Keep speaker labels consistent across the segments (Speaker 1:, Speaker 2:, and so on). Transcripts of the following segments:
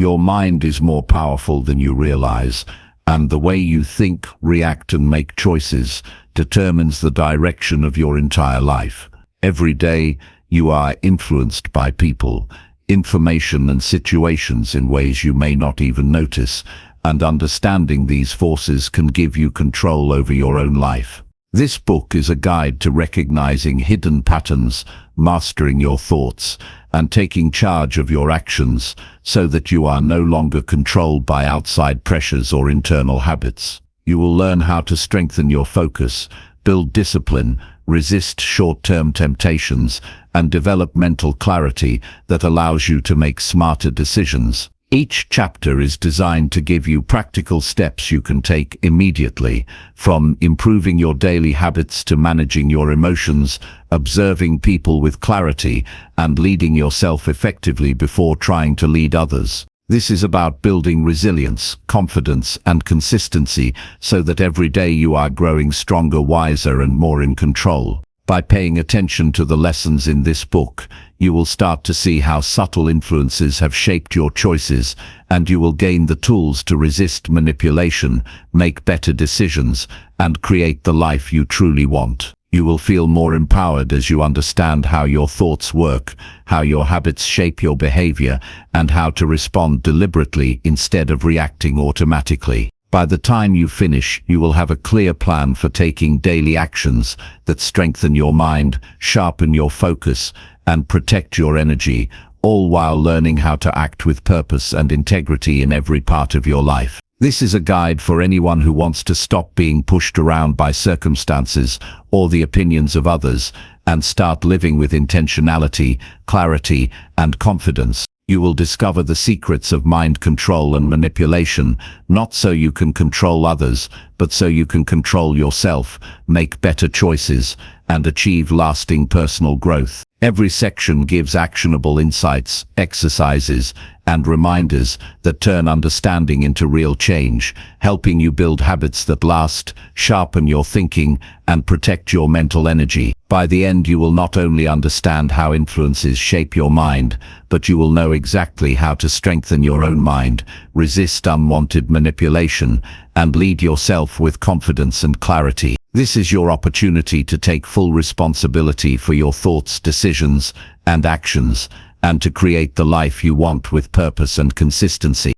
Speaker 1: Your mind is more powerful than you realize, and the way you think, react, and make choices determines the direction of your entire life. Every day, you are influenced by people, information, and situations in ways you may not even notice, and understanding these forces can give you control over your own life. This book is a guide to recognizing hidden patterns, mastering your thoughts, and taking charge of your actions so that you are no longer controlled by outside pressures or internal habits. You will learn how to strengthen your focus, build discipline, resist short-term temptations, and develop mental clarity that allows you to make smarter decisions. Each chapter is designed to give you practical steps you can take immediately, from improving your daily habits to managing your emotions, observing people with clarity, and leading yourself effectively before trying to lead others. This is about building resilience, confidence, and consistency so that every day you are growing stronger, wiser, and more in control. By paying attention to the lessons in this book, you will start to see how subtle influences have shaped your choices, and you will gain the tools to resist manipulation, make better decisions, and create the life you truly want. You will feel more empowered as you understand how your thoughts work, how your habits shape your behavior, and how to respond deliberately instead of reacting automatically. By the time you finish, you will have a clear plan for taking daily actions that strengthen your mind, sharpen your focus, and protect your energy, all while learning how to act with purpose and integrity in every part of your life. This is a guide for anyone who wants to stop being pushed around by circumstances or the opinions of others and start living with intentionality, clarity, and confidence. You will discover the secrets of mind control and manipulation, not so you can control others, but so you can control yourself, make better choices, and achieve lasting personal growth. Every section gives actionable insights, exercises, and reminders that turn understanding into real change, helping you build habits that last, sharpen your thinking, and protect your mental energy. By the end, you will not only understand how influences shape your mind, but you will know exactly how to strengthen your own mind, resist unwanted manipulation, and lead yourself with confidence and clarity. This is your opportunity to take full responsibility for your thoughts, decisions, and actions, and to create the life you want with purpose and consistency.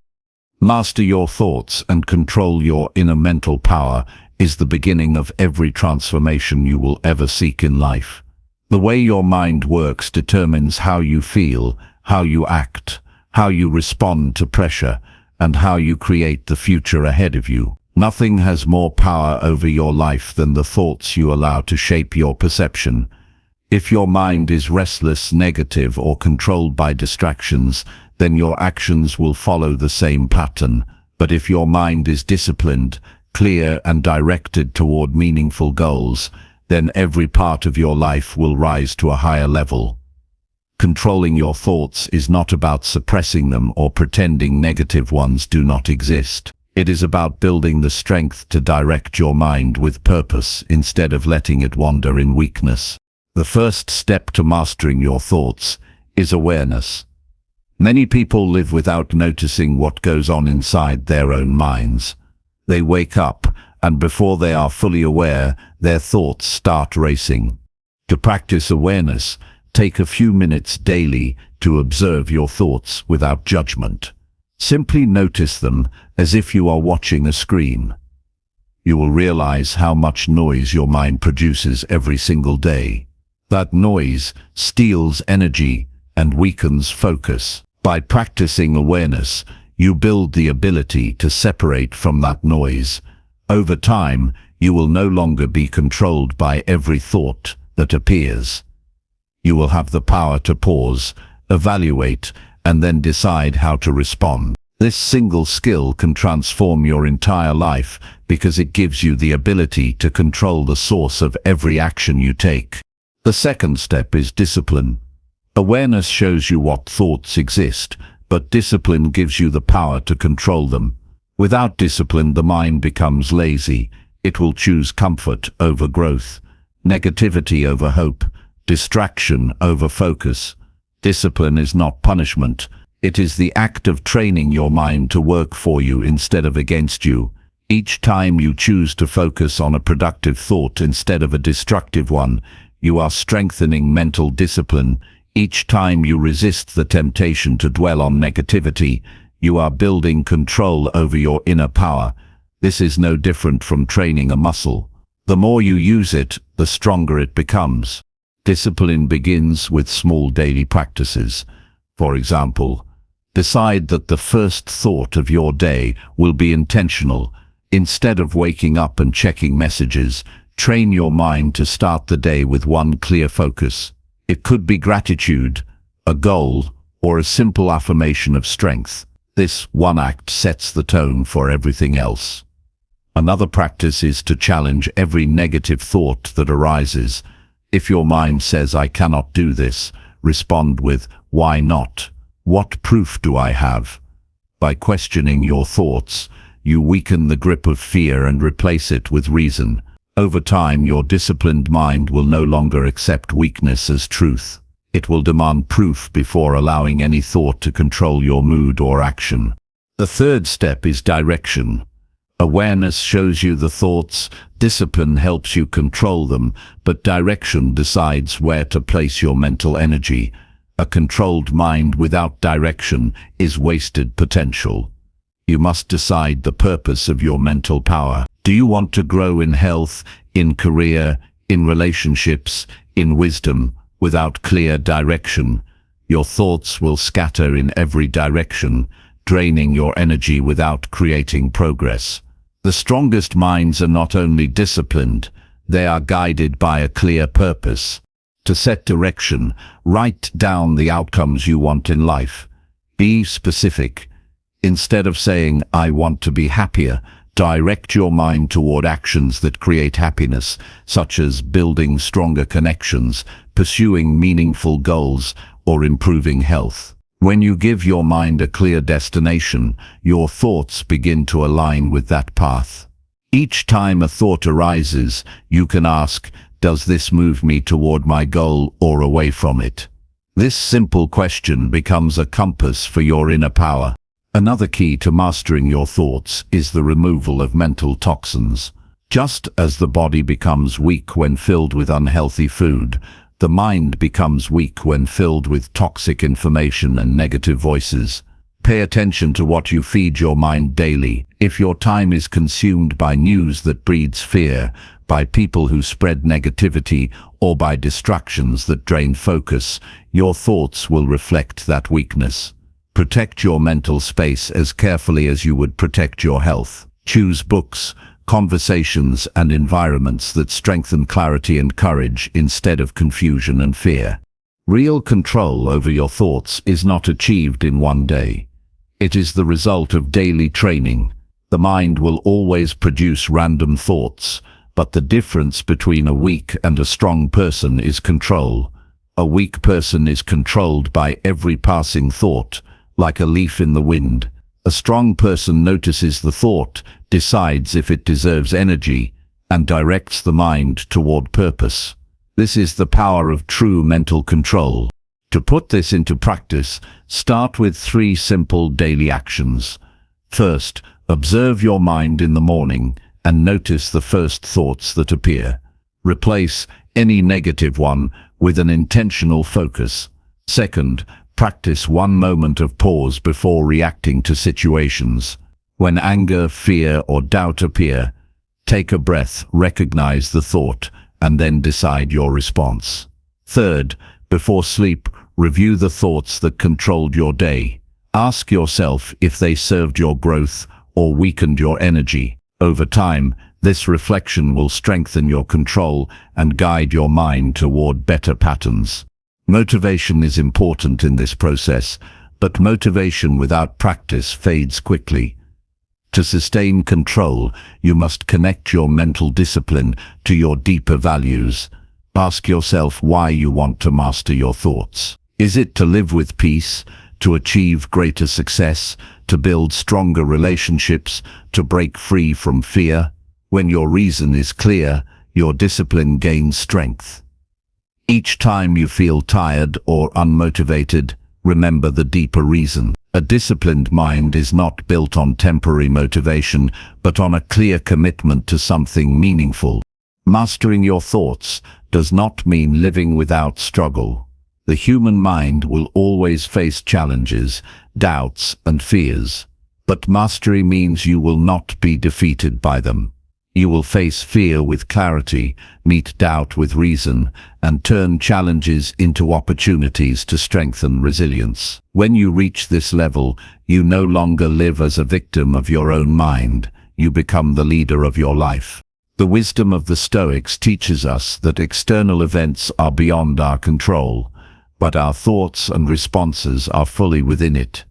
Speaker 1: Master your thoughts and control your inner mental power is the beginning of every transformation you will ever seek in life. The way your mind works determines how you feel, how you act, how you respond to pressure, and how you create the future ahead of you. Nothing has more power over your life than the thoughts you allow to shape your perception. If your mind is restless, negative, or controlled by distractions, then your actions will follow the same pattern. But if your mind is disciplined, clear, and directed toward meaningful goals, then every part of your life will rise to a higher level. Controlling your thoughts is not about suppressing them or pretending negative ones do not exist. It is about building the strength to direct your mind with purpose instead of letting it wander in weakness. The first step to mastering your thoughts is awareness. Many people live without noticing what goes on inside their own minds. They wake up, and before they are fully aware, their thoughts start racing. To practice awareness, take a few minutes daily to observe your thoughts without judgment. Simply notice them as if you are watching a screen. You will realize how much noise your mind produces every single day. That noise steals energy and weakens focus. By practicing awareness, you build the ability to separate from that noise. Over time, you will no longer be controlled by every thought that appears. You will have the power to pause, evaluate, and then decide how to respond. This single skill can transform your entire life because it gives you the ability to control the source of every action you take. The second step is discipline. Awareness shows you what thoughts exist, but discipline gives you the power to control them. Without discipline, the mind becomes lazy. It will choose comfort over growth, negativity over hope, distraction over focus. Discipline is not punishment. It is the act of training your mind to work for you instead of against you. Each time you choose to focus on a productive thought instead of a destructive one, you are strengthening mental discipline. Each time you resist the temptation to dwell on negativity, you are building control over your inner power. This is no different from training a muscle. The more you use it, the stronger it becomes. Discipline begins with small daily practices. For example, decide that the first thought of your day will be intentional. Instead of waking up and checking messages, train your mind to start the day with one clear focus. It could be gratitude, a goal, or a simple affirmation of strength. This one act sets the tone for everything else. Another practice is to challenge every negative thought that arises. If your mind says, "I cannot do this," respond with, "Why not? What proof do I have?" By questioning your thoughts, you weaken the grip of fear and replace it with reason. Over time, your disciplined mind will no longer accept weakness as truth. It will demand proof before allowing any thought to control your mood or action. The third step is direction. Awareness shows you the thoughts, discipline helps you control them, but direction decides where to place your mental energy. A controlled mind without direction is wasted potential. You must decide the purpose of your mental power. Do you want to grow in health, in career, in relationships, in wisdom? Without clear direction, your thoughts will scatter in every direction, draining your energy without creating progress. The strongest minds are not only disciplined, they are guided by a clear purpose. To set direction, write down the outcomes you want in life. Be specific. Instead of saying, "I want to be happier," direct your mind toward actions that create happiness, such as building stronger connections, pursuing meaningful goals, or improving health. When you give your mind a clear destination, your thoughts begin to align with that path. Each time a thought arises, you can ask, "Does this move me toward my goal or away from it?" This simple question becomes a compass for your inner power. Another key to mastering your thoughts is the removal of mental toxins. Just as the body becomes weak when filled with unhealthy food, the mind becomes weak when filled with toxic information and negative voices. Pay attention to what you feed your mind daily. If your time is consumed by news that breeds fear, by people who spread negativity, or by distractions that drain focus, your thoughts will reflect that weakness. Protect your mental space as carefully as you would protect your health. Choose books, conversations, and environments that strengthen clarity and courage instead of confusion and fear. Real control over your thoughts is not achieved in one day. It is the result of daily training. The mind will always produce random thoughts, but the difference between a weak and a strong person is control. A weak person is controlled by every passing thought, like a leaf in the wind. A strong person notices the thought, decides if it deserves energy, and directs the mind toward purpose. This is the power of true mental control. To put this into practice, start with 3 simple daily actions. First, observe your mind in the morning and notice the first thoughts that appear. Replace any negative one with an intentional focus. Second, practice 1 moment of pause before reacting to situations. When anger, fear, or doubt appear, take a breath, recognize the thought, and then decide your response. Third, before sleep, review the thoughts that controlled your day. Ask yourself if they served your growth or weakened your energy. Over time, this reflection will strengthen your control and guide your mind toward better patterns. Motivation is important in this process, but motivation without practice fades quickly. To sustain control, you must connect your mental discipline to your deeper values. Ask yourself why you want to master your thoughts. Is it to live with peace, to achieve greater success, to build stronger relationships, to break free from fear? When your reason is clear, your discipline gains strength. Each time you feel tired or unmotivated, remember the deeper reason. A disciplined mind is not built on temporary motivation, but on a clear commitment to something meaningful. Mastering your thoughts does not mean living without struggle. The human mind will always face challenges, doubts, and fears. But mastery means you will not be defeated by them. You will face fear with clarity, meet doubt with reason, and turn challenges into opportunities to strengthen resilience. When you reach this level, you no longer live as a victim of your own mind. You become the leader of your life. The wisdom of the Stoics teaches us that external events are beyond our control, but our thoughts and responses are fully within it.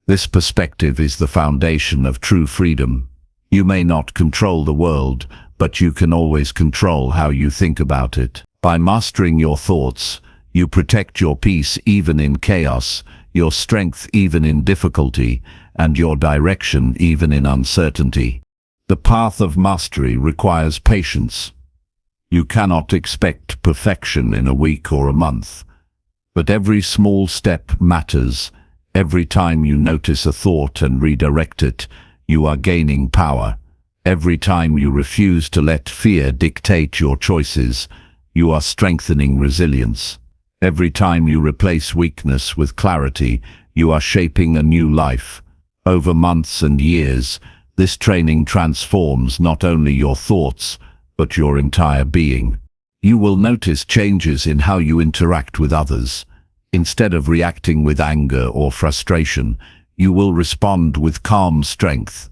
Speaker 1: This perspective is the foundation of true freedom. You may not control the world, but you can always control how you think about it. By mastering your thoughts, you protect your peace even in chaos, your strength even in difficulty, and your direction even in uncertainty. The path of mastery requires patience. You cannot expect perfection in a week or a month. But every small step matters. Every time you notice a thought and redirect it, you are gaining power. Every time you refuse to let fear dictate your choices, you are strengthening resilience. Every time you replace weakness with clarity, you are shaping a new life. Over months and years, this training transforms not only your thoughts, but your entire being. You will notice changes in how you interact with others. Instead of reacting with anger or frustration, you will respond with calm strength.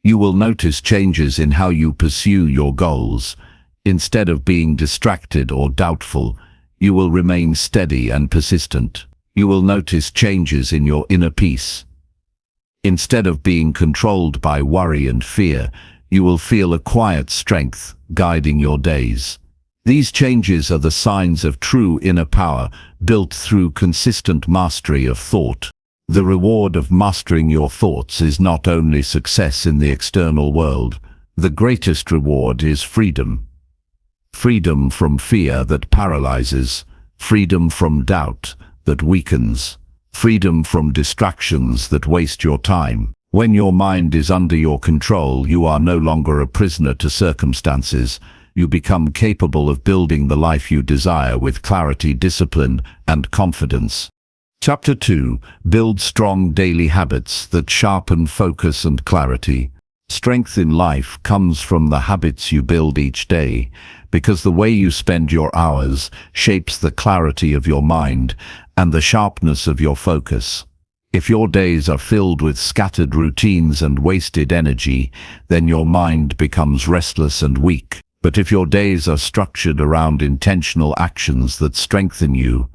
Speaker 1: You will notice changes in how you pursue your goals. Instead of being distracted or doubtful, you will remain steady and persistent. You will notice changes in your inner peace. Instead of being controlled by worry and fear, you will feel a quiet strength guiding your days. These changes are the signs of true inner power built through consistent mastery of thought. The reward of mastering your thoughts is not only success in the external world. The greatest reward is freedom. Freedom from fear that paralyzes, freedom from doubt that weakens, freedom from distractions that waste your time. When your mind is under your control, you are no longer a prisoner to circumstances. You become capable of building the life you desire with clarity, discipline, and confidence. Chapter 2. Build strong daily habits that sharpen focus and clarity. Strength in life comes from the habits you build each day, because the way you spend your hours shapes the clarity of your mind and the sharpness of your focus. If your days are filled with scattered routines and wasted energy, then your mind becomes restless and weak. But if your days are structured around intentional actions that strengthen you,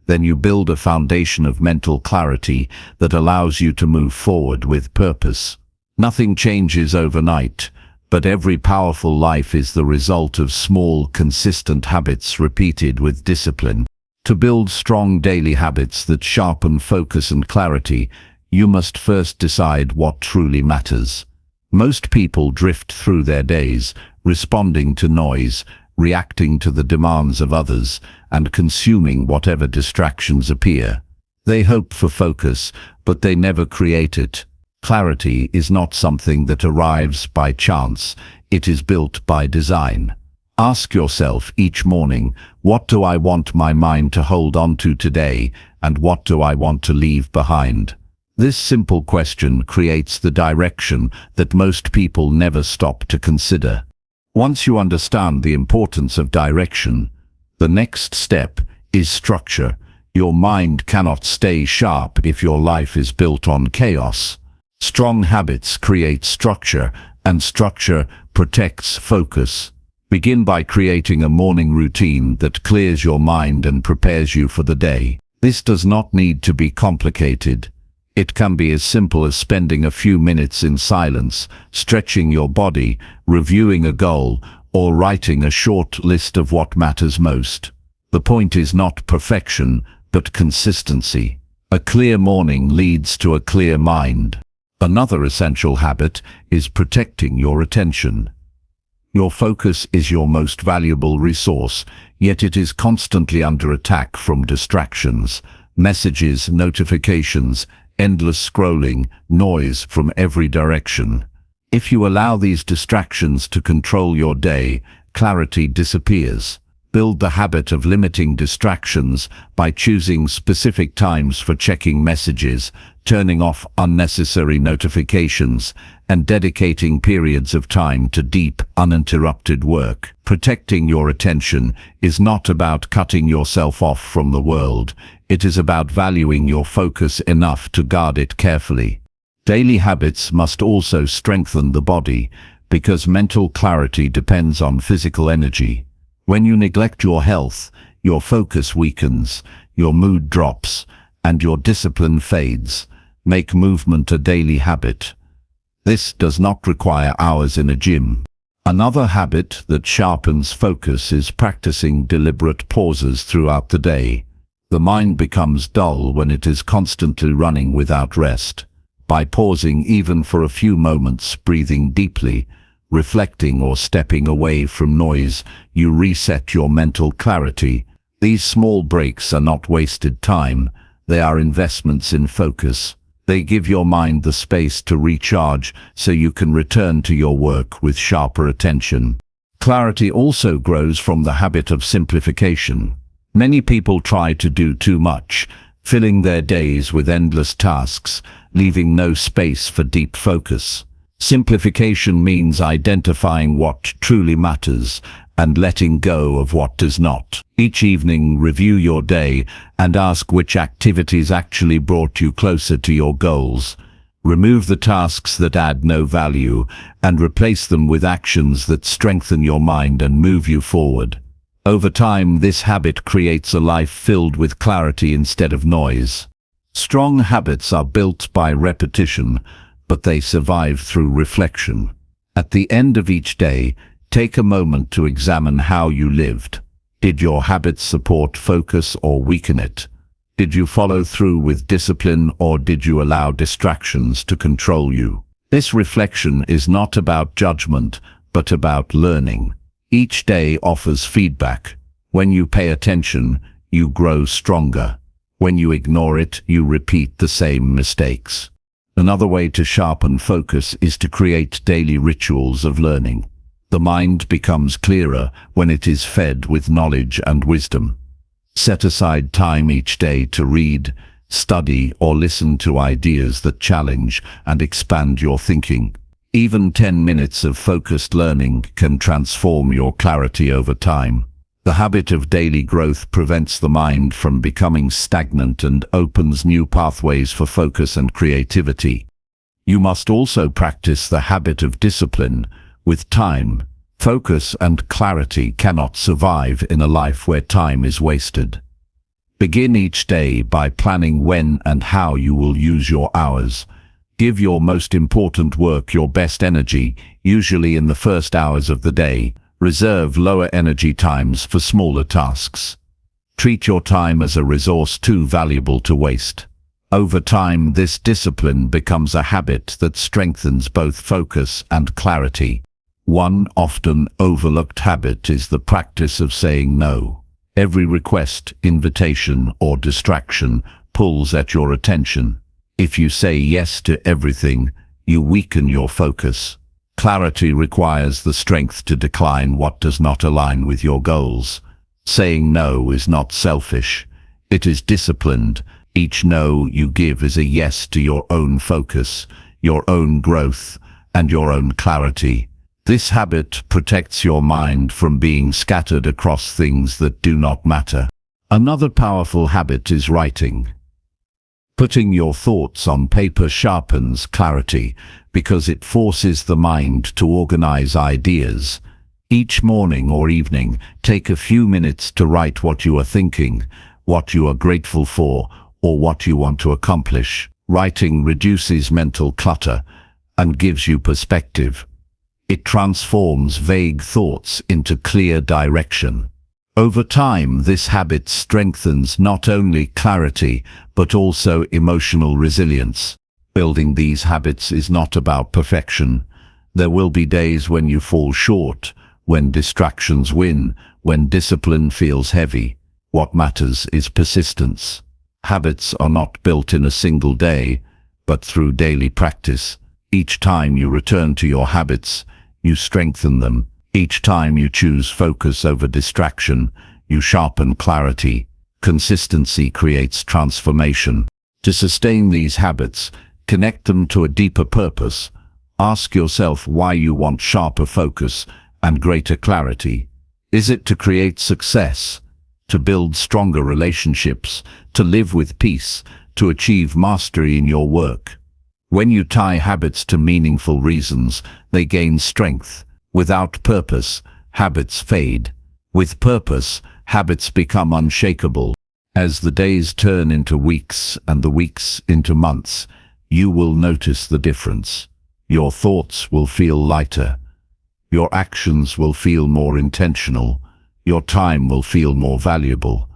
Speaker 1: then you build a foundation of mental clarity that allows you to move forward with purpose. Nothing changes overnight, but every powerful life is the result of small, consistent habits repeated with discipline. To build strong daily habits that sharpen focus and clarity, you must first decide what truly matters. Most people drift through their days, responding to noise, reacting to the demands of others, and consuming whatever distractions appear. They hope for focus, but they never create it. Clarity is not something that arrives by chance, it is built by design. Ask yourself each morning, what do I want my mind to hold on to today, and what do I want to leave behind? This simple question creates the direction that most people never stop to consider. Once you understand the importance of direction, the next step is structure. Your mind cannot stay sharp if your life is built on chaos. Strong habits create structure, and structure protects focus. Begin by creating a morning routine that clears your mind and prepares you for the day. This does not need to be complicated. It can be as simple as spending a few minutes in silence, stretching your body, reviewing a goal, or writing a short list of what matters most. The point is not perfection, but consistency. A clear morning leads to a clear mind. Another essential habit is protecting your attention. Your focus is your most valuable resource, yet it is constantly under attack from distractions. Messages, notifications, endless scrolling, noise from every direction. If you allow these distractions to control your day, clarity disappears. Build the habit of limiting distractions by choosing specific times for checking messages, turning off unnecessary notifications, and dedicating periods of time to deep, uninterrupted work. Protecting your attention is not about cutting yourself off from the world. It is about valuing your focus enough to guard it carefully. Daily habits must also strengthen the body, because mental clarity depends on physical energy. When you neglect your health, your focus weakens, your mood drops, and your discipline fades. Make movement a daily habit. This does not require hours in a gym. Another habit that sharpens focus is practicing deliberate pauses throughout the day. The mind becomes dull when it is constantly running without rest. By pausing even for a few moments, breathing deeply, reflecting or stepping away from noise, you reset your mental clarity. These small breaks are not wasted time, they are investments in focus. They give your mind the space to recharge so you can return to your work with sharper attention. Clarity also grows from the habit of simplification. Many people try to do too much, filling their days with endless tasks, leaving no space for deep focus. Simplification means identifying what truly matters and letting go of what does not. Each evening, review your day and ask which activities actually brought you closer to your goals. Remove the tasks that add no value and replace them with actions that strengthen your mind and move you forward. Over time, this habit creates a life filled with clarity instead of noise. Strong habits are built by repetition, but they survive through reflection. At the end of each day, take a moment to examine how you lived. Did your habits support focus or weaken it? Did you follow through with discipline or did you allow distractions to control you? This reflection is not about judgment, but about learning. Each day offers feedback. When you pay attention, you grow stronger. When you ignore it, you repeat the same mistakes. Another way to sharpen focus is to create daily rituals of learning. The mind becomes clearer when it is fed with knowledge and wisdom. Set aside time each day to read, study, or listen to ideas that challenge and expand your thinking. Even 10 minutes of focused learning can transform your clarity over time. The habit of daily growth prevents the mind from becoming stagnant and opens new pathways for focus and creativity. You must also practice the habit of discipline. With time, focus and clarity cannot survive in a life where time is wasted. Begin each day by planning when and how you will use your hours. Give your most important work your best energy, usually in the first hours of the day. Reserve lower energy times for smaller tasks. Treat your time as a resource too valuable to waste. Over time, this discipline becomes a habit that strengthens both focus and clarity. One often overlooked habit is the practice of saying no. Every request, invitation, or distraction pulls at your attention. If you say yes to everything, you weaken your focus. Clarity requires the strength to decline what does not align with your goals. Saying no is not selfish. It is disciplined. Each no you give is a yes to your own focus, your own growth, and your own clarity. This habit protects your mind from being scattered across things that do not matter. Another powerful habit is writing. Putting your thoughts on paper sharpens clarity because it forces the mind to organize ideas. Each morning or evening, take a few minutes to write what you are thinking, what you are grateful for, or what you want to accomplish. Writing reduces mental clutter and gives you perspective. It transforms vague thoughts into clear direction. Over time, this habit strengthens not only clarity, but also emotional resilience. Building these habits is not about perfection. There will be days when you fall short, when distractions win, when discipline feels heavy. What matters is persistence. Habits are not built in a single day, but through daily practice. Each time you return to your habits, you strengthen them. Each time you choose focus over distraction, you sharpen clarity. Consistency creates transformation. To sustain these habits, connect them to a deeper purpose. Ask yourself why you want sharper focus and greater clarity. Is it to create success, to build stronger relationships, to live with peace, to achieve mastery in your work? When you tie habits to meaningful reasons, they gain strength. Without purpose, habits fade. With purpose, habits become unshakable. As the days turn into weeks and the weeks into months, you will notice the difference. Your thoughts will feel lighter. Your actions will feel more intentional. Your time will feel more valuable.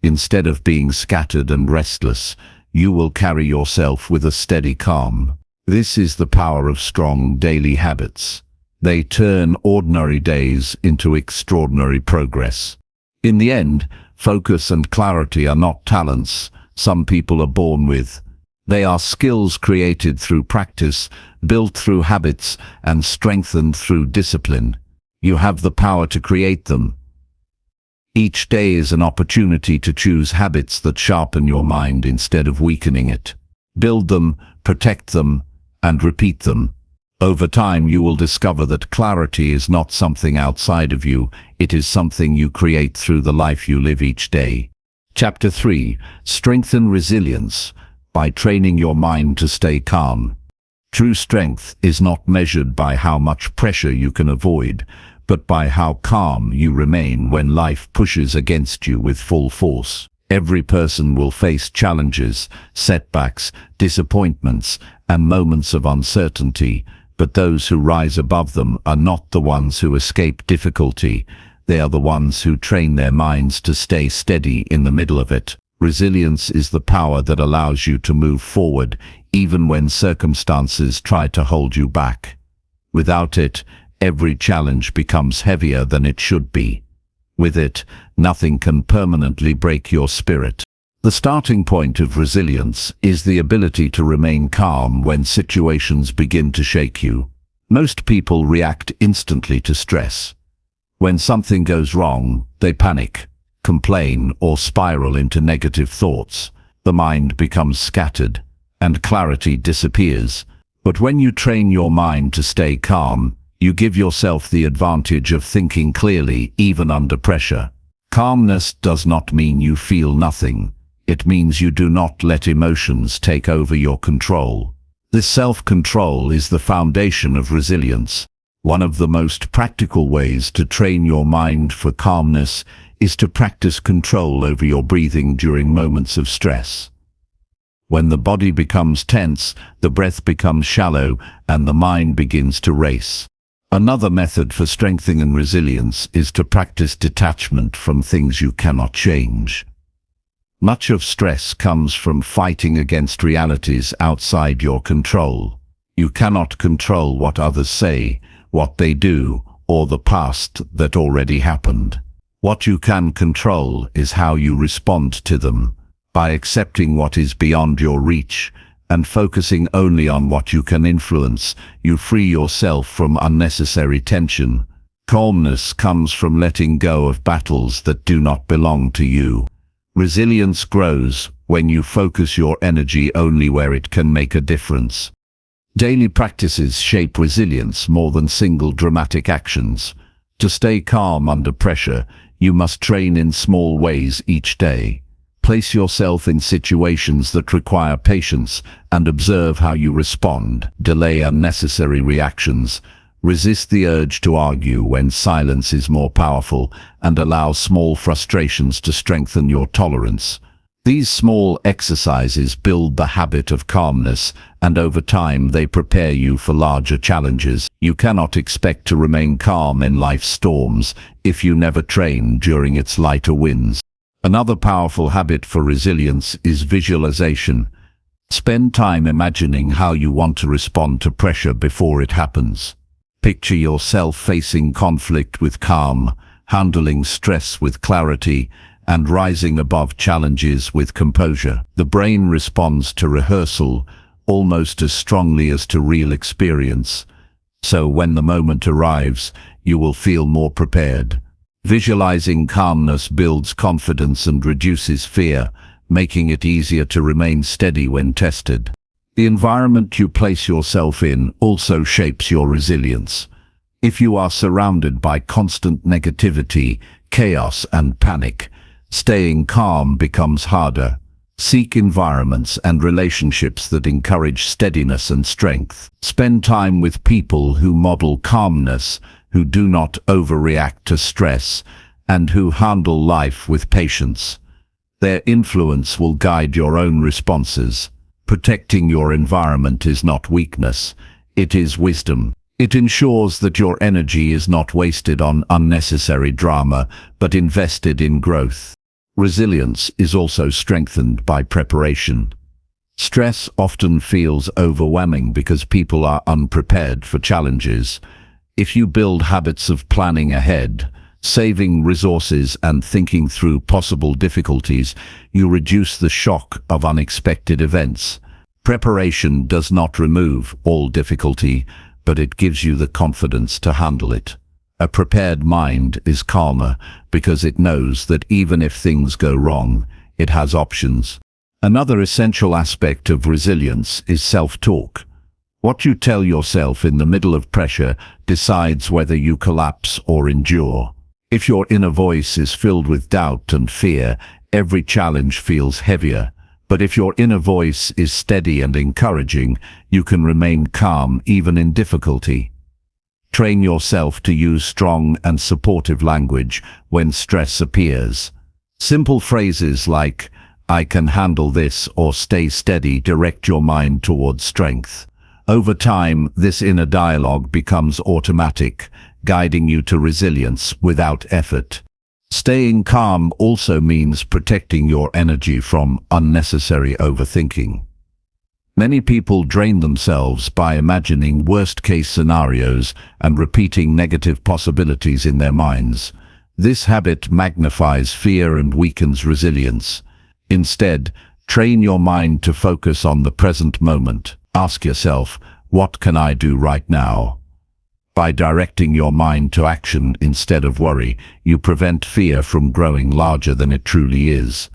Speaker 1: Instead of being scattered and restless, you will carry yourself with a steady calm. This is the power of strong daily habits. They turn ordinary days into extraordinary progress. In the end, focus and clarity are not talents some people are born with. They are skills created through practice, built through habits, and strengthened through discipline. You have the power to create them. Each day is an opportunity to choose habits that sharpen your mind instead of weakening it. Build them, protect them, and repeat them. Over time, you will discover that clarity is not something outside of you, it is something you create through the life you live each day. Chapter 3. Strengthen resilience by training your mind to stay calm. True strength is not measured by how much pressure you can avoid, but by how calm you remain when life pushes against you with full force. Every person will face challenges, setbacks, disappointments, and moments of uncertainty, but those who rise above them are not the ones who escape difficulty. They are the ones who train their minds to stay steady in the middle of it. Resilience is the power that allows you to move forward, even when circumstances try to hold you back. Without it, every challenge becomes heavier than it should be. With it, nothing can permanently break your spirit. The starting point of resilience is the ability to remain calm when situations begin to shake you. Most people react instantly to stress. When something goes wrong, they panic, complain, or spiral into negative thoughts. The mind becomes scattered, and clarity disappears. But when you train your mind to stay calm, you give yourself the advantage of thinking clearly even under pressure. Calmness does not mean you feel nothing. It means you do not let emotions take over your control. This self-control is the foundation of resilience. One of the most practical ways to train your mind for calmness is to practice control over your breathing during moments of stress. When the body becomes tense, the breath becomes shallow, and the mind begins to race. Another method for strengthening resilience is to practice detachment from things you cannot change. Much of stress comes from fighting against realities outside your control. You cannot control what others say, what they do, or the past that already happened. What you can control is how you respond to them. By accepting what is beyond your reach and focusing only on what you can influence, you free yourself from unnecessary tension. Calmness comes from letting go of battles that do not belong to you. Resilience grows when you focus your energy only where it can make a difference. Daily practices shape resilience more than single dramatic actions. To stay calm under pressure, you must train in small ways each day. Place yourself in situations that require patience and observe how you respond. Delay unnecessary reactions. Resist the urge to argue when silence is more powerful, and allow small frustrations to strengthen your tolerance. These small exercises build the habit of calmness, and over time they prepare you for larger challenges. You cannot expect to remain calm in life's storms if you never train during its lighter winds. Another powerful habit for resilience is visualization. Spend time imagining how you want to respond to pressure before it happens. Picture yourself facing conflict with calm, handling stress with clarity, and rising above challenges with composure. The brain responds to rehearsal almost as strongly as to real experience, so when the moment arrives, you will feel more prepared. Visualizing calmness builds confidence and reduces fear, making it easier to remain steady when tested. The environment you place yourself in also shapes your resilience. If you are surrounded by constant negativity, chaos, and panic, staying calm becomes harder. Seek environments and relationships that encourage steadiness and strength. Spend time with people who model calmness, who do not overreact to stress, and who handle life with patience. Their influence will guide your own responses. Protecting your environment is not weakness, it is wisdom. It ensures that your energy is not wasted on unnecessary drama, but invested in growth. Resilience is also strengthened by preparation. Stress often feels overwhelming because people are unprepared for challenges. If you build habits of planning ahead, saving resources and thinking through possible difficulties, you reduce the shock of unexpected events. Preparation does not remove all difficulty, but it gives you the confidence to handle it. A prepared mind is calmer because it knows that even if things go wrong, it has options. Another essential aspect of resilience is self-talk. What you tell yourself in the middle of pressure decides whether you collapse or endure. If your inner voice is filled with doubt and fear, every challenge feels heavier. But if your inner voice is steady and encouraging, you can remain calm even in difficulty. Train yourself to use strong and supportive language when stress appears. Simple phrases like, "I can handle this," or "stay steady," direct your mind towards strength. Over time, this inner dialogue becomes automatic, guiding you to resilience without effort. Staying calm also means protecting your energy from unnecessary overthinking. Many people drain themselves by imagining worst-case scenarios and repeating negative possibilities in their minds. This habit magnifies fear and weakens resilience. Instead, train your mind to focus on the present moment. Ask yourself, what can I do right now? By directing your mind to action instead of worry, you prevent fear from growing larger than it truly is.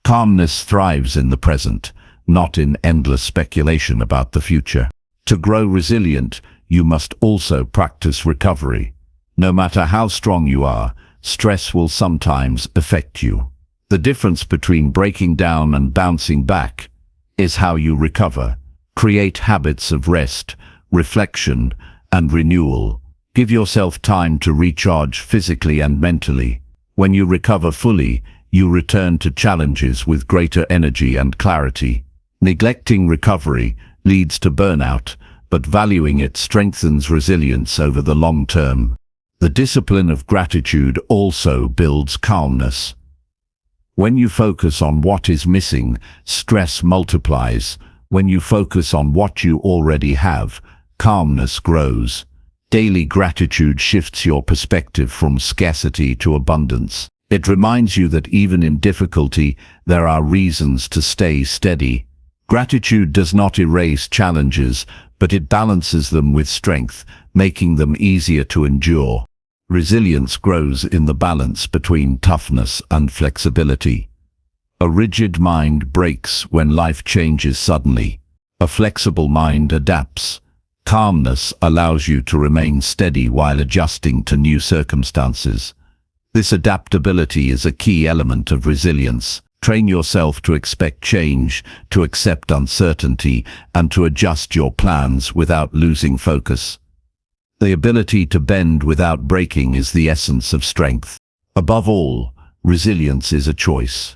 Speaker 1: Calmness thrives in the present, not in endless speculation about the future. To grow resilient, you must also practice recovery. No matter how strong you are, stress will sometimes affect you. The difference between breaking down and bouncing back is how you recover. Create habits of rest, reflection, and renewal. Give yourself time to recharge physically and mentally. When you recover fully, you return to challenges with greater energy and clarity. Neglecting recovery leads to burnout, but valuing it strengthens resilience over the long term. The discipline of gratitude also builds calmness. When you focus on what is missing, stress multiplies. When you focus on what you already have, calmness grows. Daily gratitude shifts your perspective from scarcity to abundance. It reminds you that even in difficulty, there are reasons to stay steady. Gratitude does not erase challenges, but it balances them with strength, making them easier to endure. Resilience grows in the balance between toughness and flexibility. A rigid mind breaks when life changes suddenly. A flexible mind adapts. Calmness allows you to remain steady while adjusting to new circumstances. This adaptability is a key element of resilience. Train yourself to expect change, to accept uncertainty, and to adjust your plans without losing focus. The ability to bend without breaking is the essence of strength. Above all, resilience is a choice.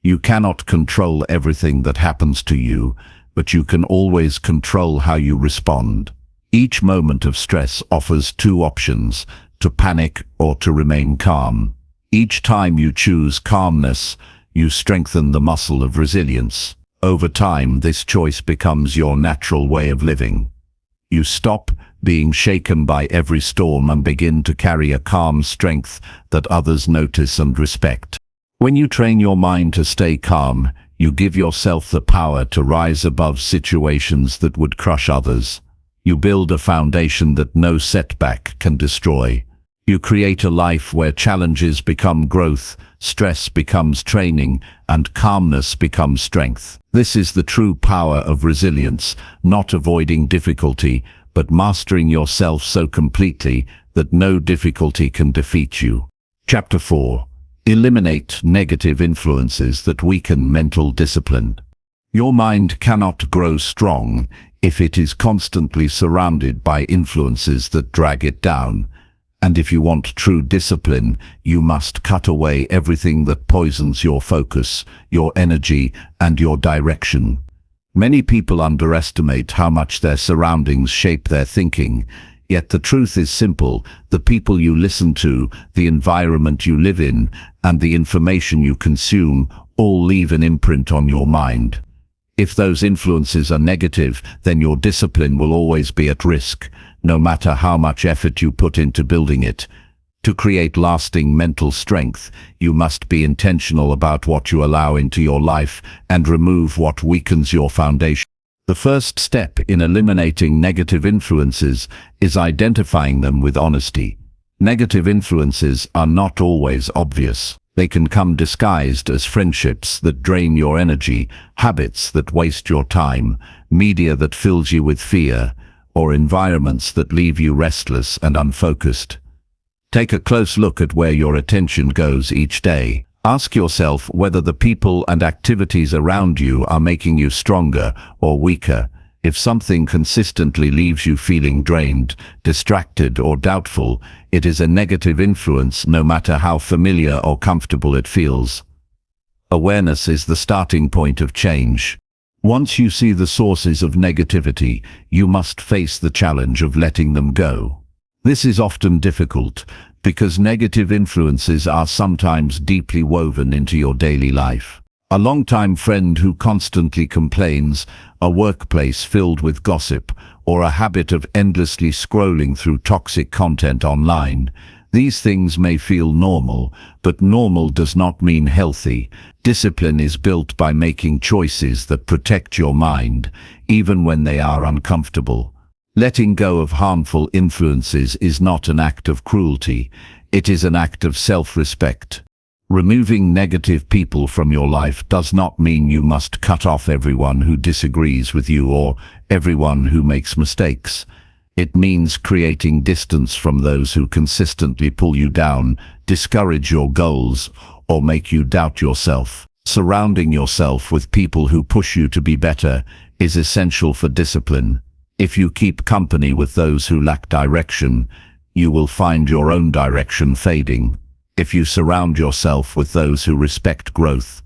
Speaker 1: You cannot control everything that happens to you, but you can always control how you respond. Each moment of stress offers two options: to panic or to remain calm. Each time you choose calmness, you strengthen the muscle of resilience. Over time, this choice becomes your natural way of living. You stop being shaken by every storm and begin to carry a calm strength that others notice and respect. When you train your mind to stay calm, you give yourself the power to rise above situations that would crush others. You build a foundation that no setback can destroy. You create a life where challenges become growth, stress becomes training, and calmness becomes strength. This is the true power of resilience, not avoiding difficulty, but mastering yourself so completely that no difficulty can defeat you. Chapter 4. Eliminate negative influences that weaken mental discipline. Your mind cannot grow strong if it is constantly surrounded by influences that drag it down. And if you want true discipline, you must cut away everything that poisons your focus, your energy, and your direction. Many people underestimate how much their surroundings shape their thinking. Yet the truth is simple: the people you listen to, the environment you live in, and the information you consume all leave an imprint on your mind. If those influences are negative, then your discipline will always be at risk, no matter how much effort you put into building it. To create lasting mental strength, you must be intentional about what you allow into your life and remove what weakens your foundation. The first step in eliminating negative influences is identifying them with honesty. Negative influences are not always obvious. They can come disguised as friendships that drain your energy, habits that waste your time, media that fills you with fear, or environments that leave you restless and unfocused. Take a close look at where your attention goes each day. Ask yourself whether the people and activities around you are making you stronger or weaker. If something consistently leaves you feeling drained, distracted, or doubtful, it is a negative influence, no matter how familiar or comfortable it feels. Awareness is the starting point of change. Once you see the sources of negativity, you must face the challenge of letting them go. This is often difficult, because negative influences are sometimes deeply woven into your daily life. A longtime friend who constantly complains, a workplace filled with gossip, or a habit of endlessly scrolling through toxic content online. These things may feel normal, but normal does not mean healthy. Discipline is built by making choices that protect your mind, even when they are uncomfortable. Letting go of harmful influences is not an act of cruelty, it is an act of self-respect. Removing negative people from your life does not mean you must cut off everyone who disagrees with you or everyone who makes mistakes. It means creating distance from those who consistently pull you down, discourage your goals, or make you doubt yourself. Surrounding yourself with people who push you to be better is essential for discipline. If you keep company with those who lack direction, you will find your own direction fading. If you surround yourself with those who respect growth,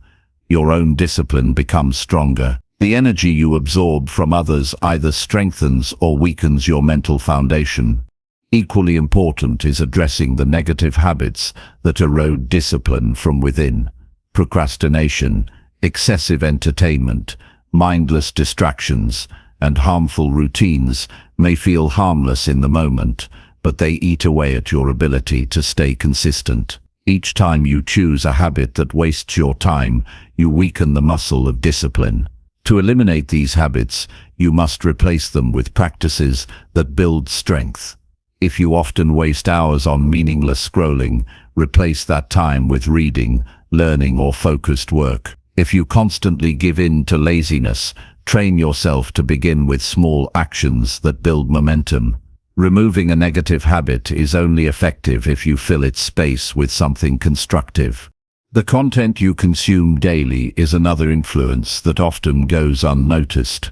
Speaker 1: your own discipline becomes stronger. The energy you absorb from others either strengthens or weakens your mental foundation. Equally important is addressing the negative habits that erode discipline from within. Procrastination, excessive entertainment, mindless distractions, and harmful routines may feel harmless in the moment, but they eat away at your ability to stay consistent. Each time you choose a habit that wastes your time, you weaken the muscle of discipline. To eliminate these habits, you must replace them with practices that build strength. If you often waste hours on meaningless scrolling, replace that time with reading, learning, or focused work. If you constantly give in to laziness, train yourself to begin with small actions that build momentum. Removing a negative habit is only effective if you fill its space with something constructive. The content you consume daily is another influence that often goes unnoticed.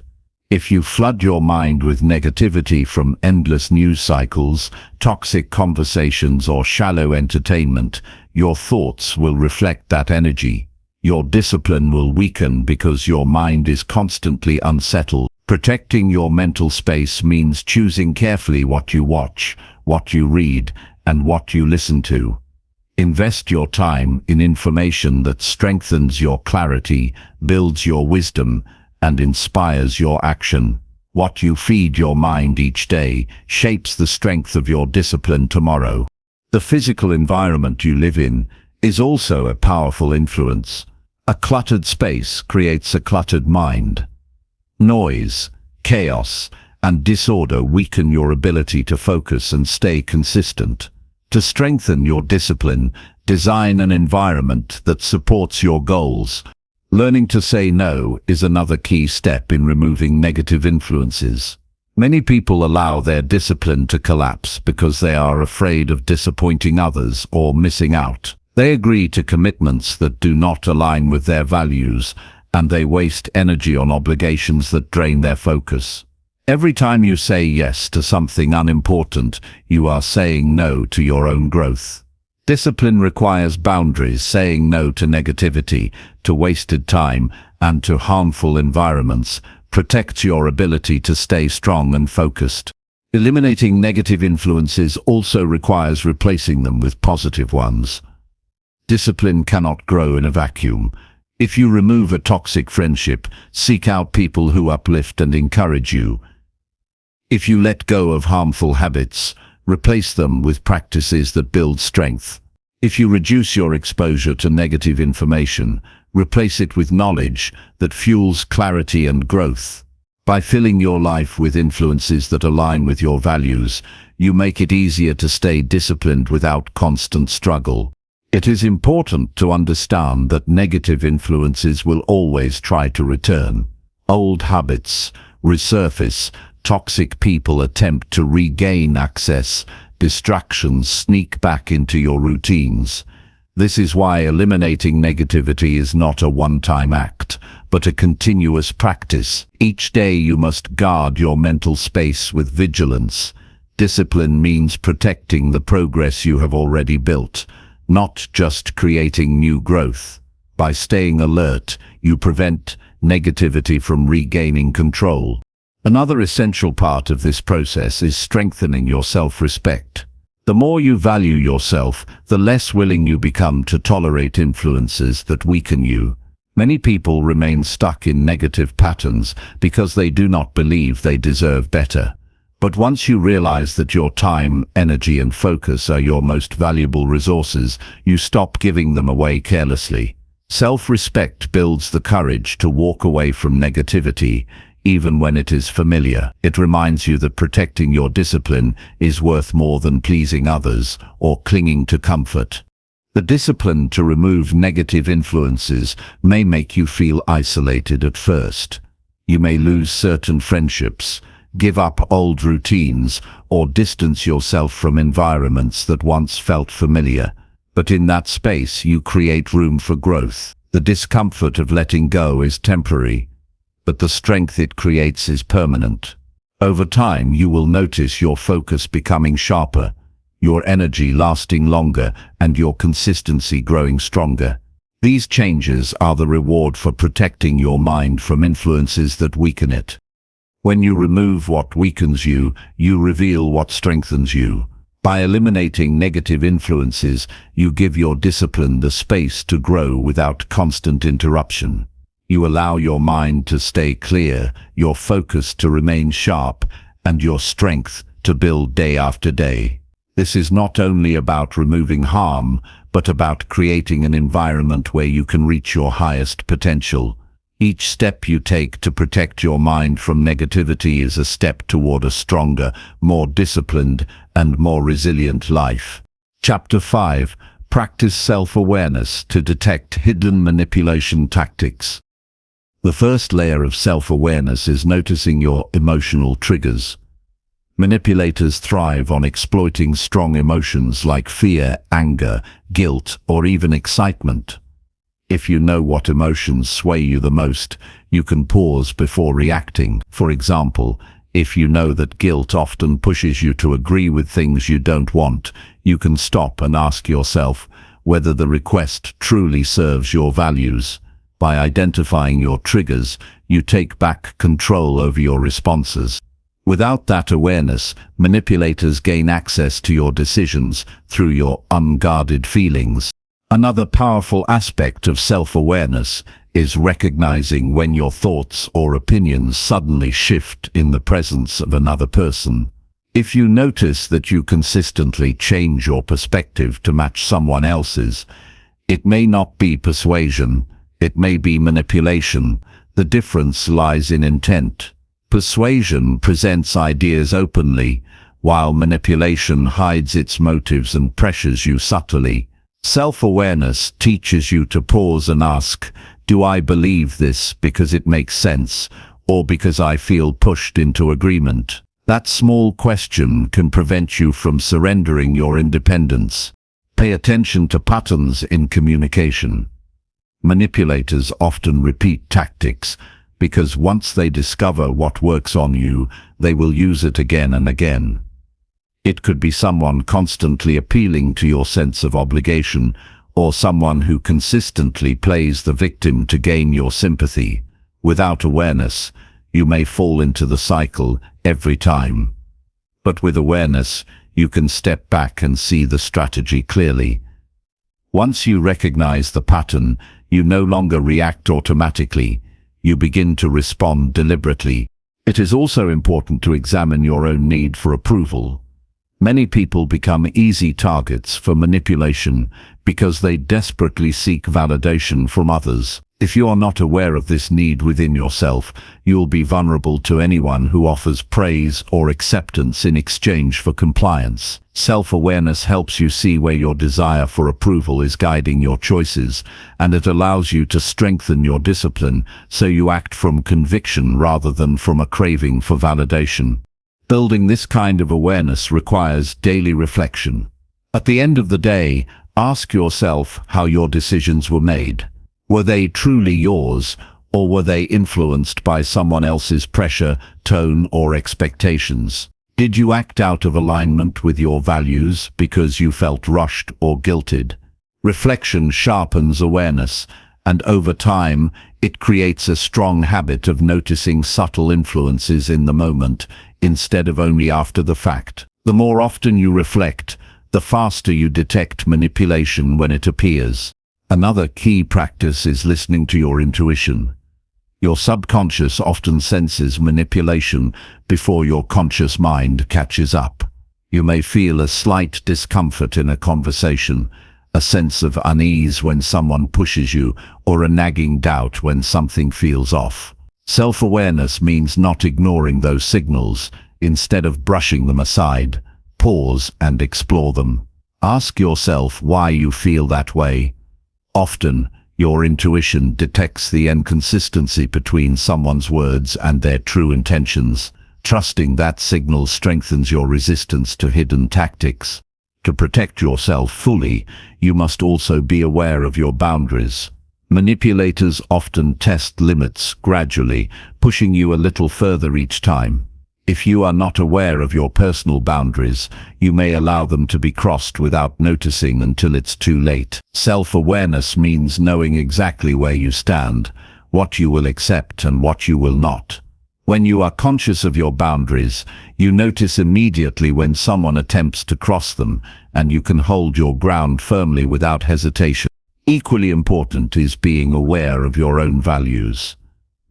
Speaker 1: If you flood your mind with negativity from endless news cycles, toxic conversations, or shallow entertainment, your thoughts will reflect that energy. Your discipline will weaken because your mind is constantly unsettled. Protecting your mental space means choosing carefully what you watch, what you read, and what you listen to. Invest your time in information that strengthens your clarity, builds your wisdom, and inspires your action. What you feed your mind each day shapes the strength of your discipline tomorrow. The physical environment you live in is also a powerful influence. A cluttered space creates a cluttered mind. Noise, chaos, and disorder weaken your ability to focus and stay consistent. To strengthen your discipline, design an environment that supports your goals. Learning to say no is another key step in removing negative influences. Many people allow their discipline to collapse because they are afraid of disappointing others or missing out. They agree to commitments that do not align with their values, and they waste energy on obligations that drain their focus. Every time you say yes to something unimportant, you are saying no to your own growth. Discipline requires boundaries. Saying no to negativity, to wasted time, and to harmful environments protects your ability to stay strong and focused. Eliminating negative influences also requires replacing them with positive ones. Discipline cannot grow in a vacuum. If you remove a toxic friendship, seek out people who uplift and encourage you. If you let go of harmful habits, replace them with practices that build strength. If you reduce your exposure to negative information, replace it with knowledge that fuels clarity and growth. By filling your life with influences that align with your values, you make it easier to stay disciplined without constant struggle. It is important to understand that negative influences will always try to return. Old habits resurface, toxic people attempt to regain access, distractions sneak back into your routines. This is why eliminating negativity is not a one-time act, but a continuous practice. Each day you must guard your mental space with vigilance. Discipline means protecting the progress you have already built, not just creating new growth. By staying alert, you prevent negativity from regaining control. Another essential part of this process is strengthening your self-respect. The more you value yourself, the less willing you become to tolerate influences that weaken you. Many people remain stuck in negative patterns because they do not believe they deserve better. But once you realize that your time, energy, and focus are your most valuable resources, you stop giving them away carelessly. Self-respect builds the courage to walk away from negativity, even when it is familiar. It reminds you that protecting your discipline is worth more than pleasing others or clinging to comfort. The discipline to remove negative influences may make you feel isolated at first. You may lose certain friendships, give up old routines, or distance yourself from environments that once felt familiar. But in that space, you create room for growth. The discomfort of letting go is temporary, but the strength it creates is permanent. Over time, you will notice your focus becoming sharper, your energy lasting longer, and your consistency growing stronger. These changes are the reward for protecting your mind from influences that weaken it. When you remove what weakens you, you reveal what strengthens you. By eliminating negative influences, you give your discipline the space to grow without constant interruption. You allow your mind to stay clear, your focus to remain sharp, and your strength to build day after day. This is not only about removing harm, but about creating an environment where you can reach your highest potential. Each step you take to protect your mind from negativity is a step toward a stronger, more disciplined, and more resilient life. Chapter 5. Practice self-awareness to detect hidden manipulation tactics. The first layer of self-awareness is noticing your emotional triggers. Manipulators thrive on exploiting strong emotions like fear, anger, guilt, or even excitement. If you know what emotions sway you the most, you can pause before reacting. For example, if you know that guilt often pushes you to agree with things you don't want, you can stop and ask yourself whether the request truly serves your values. By identifying your triggers, you take back control over your responses. Without that awareness, manipulators gain access to your decisions through your unguarded feelings. Another powerful aspect of self-awareness is recognizing when your thoughts or opinions suddenly shift in the presence of another person. If you notice that you consistently change your perspective to match someone else's, It may not be persuasion, it may be manipulation. The difference lies in intent. Persuasion presents ideas openly, while manipulation hides its motives and pressures you subtly. Self-awareness teaches you to pause and ask, do I believe this because it makes sense, or because I feel pushed into agreement? That small question can prevent you from surrendering your independence. Pay attention to patterns in communication. Manipulators often repeat tactics because once they discover what works on you, they will use it again and again. It could be someone constantly appealing to your sense of obligation, or someone who consistently plays the victim to gain your sympathy. Without awareness, you may fall into the cycle every time. But with awareness, you can step back and see the strategy clearly. Once you recognize the pattern, you no longer react automatically. You begin to respond deliberately. It is also important to examine your own need for approval. Many people become easy targets for manipulation because they desperately seek validation from others. If you are not aware of this need within yourself, you'll be vulnerable to anyone who offers praise or acceptance in exchange for compliance. Self-awareness helps you see where your desire for approval is guiding your choices, and it allows you to strengthen your discipline so you act from conviction rather than from a craving for validation. Building this kind of awareness requires daily reflection. At the end of the day, ask yourself how your decisions were made. Were they truly yours, or were they influenced by someone else's pressure, tone, or expectations? Did you act out of alignment with your values because you felt rushed or guilted? Reflection sharpens awareness, and over time, it creates a strong habit of noticing subtle influences in the moment, instead of only after the fact. The more often you reflect, the faster you detect manipulation when it appears. Another key practice is listening to your intuition. Your subconscious often senses manipulation before your conscious mind catches up. You may feel a slight discomfort in a conversation, a sense of unease when someone pushes you, or a nagging doubt when something feels off. Self-awareness means not ignoring those signals. Instead of brushing them aside, pause and explore them. Ask yourself why you feel that way. Often, your intuition detects the inconsistency between someone's words and their true intentions. Trusting that signal strengthens your resistance to hidden tactics. To protect yourself fully, you must also be aware of your boundaries. Manipulators often test limits gradually, pushing you a little further each time. If you are not aware of your personal boundaries, you may allow them to be crossed without noticing until it's too late. Self-awareness means knowing exactly where you stand, what you will accept and what you will not. When you are conscious of your boundaries, you notice immediately when someone attempts to cross them, and you can hold your ground firmly without hesitation. Equally important is being aware of your own values.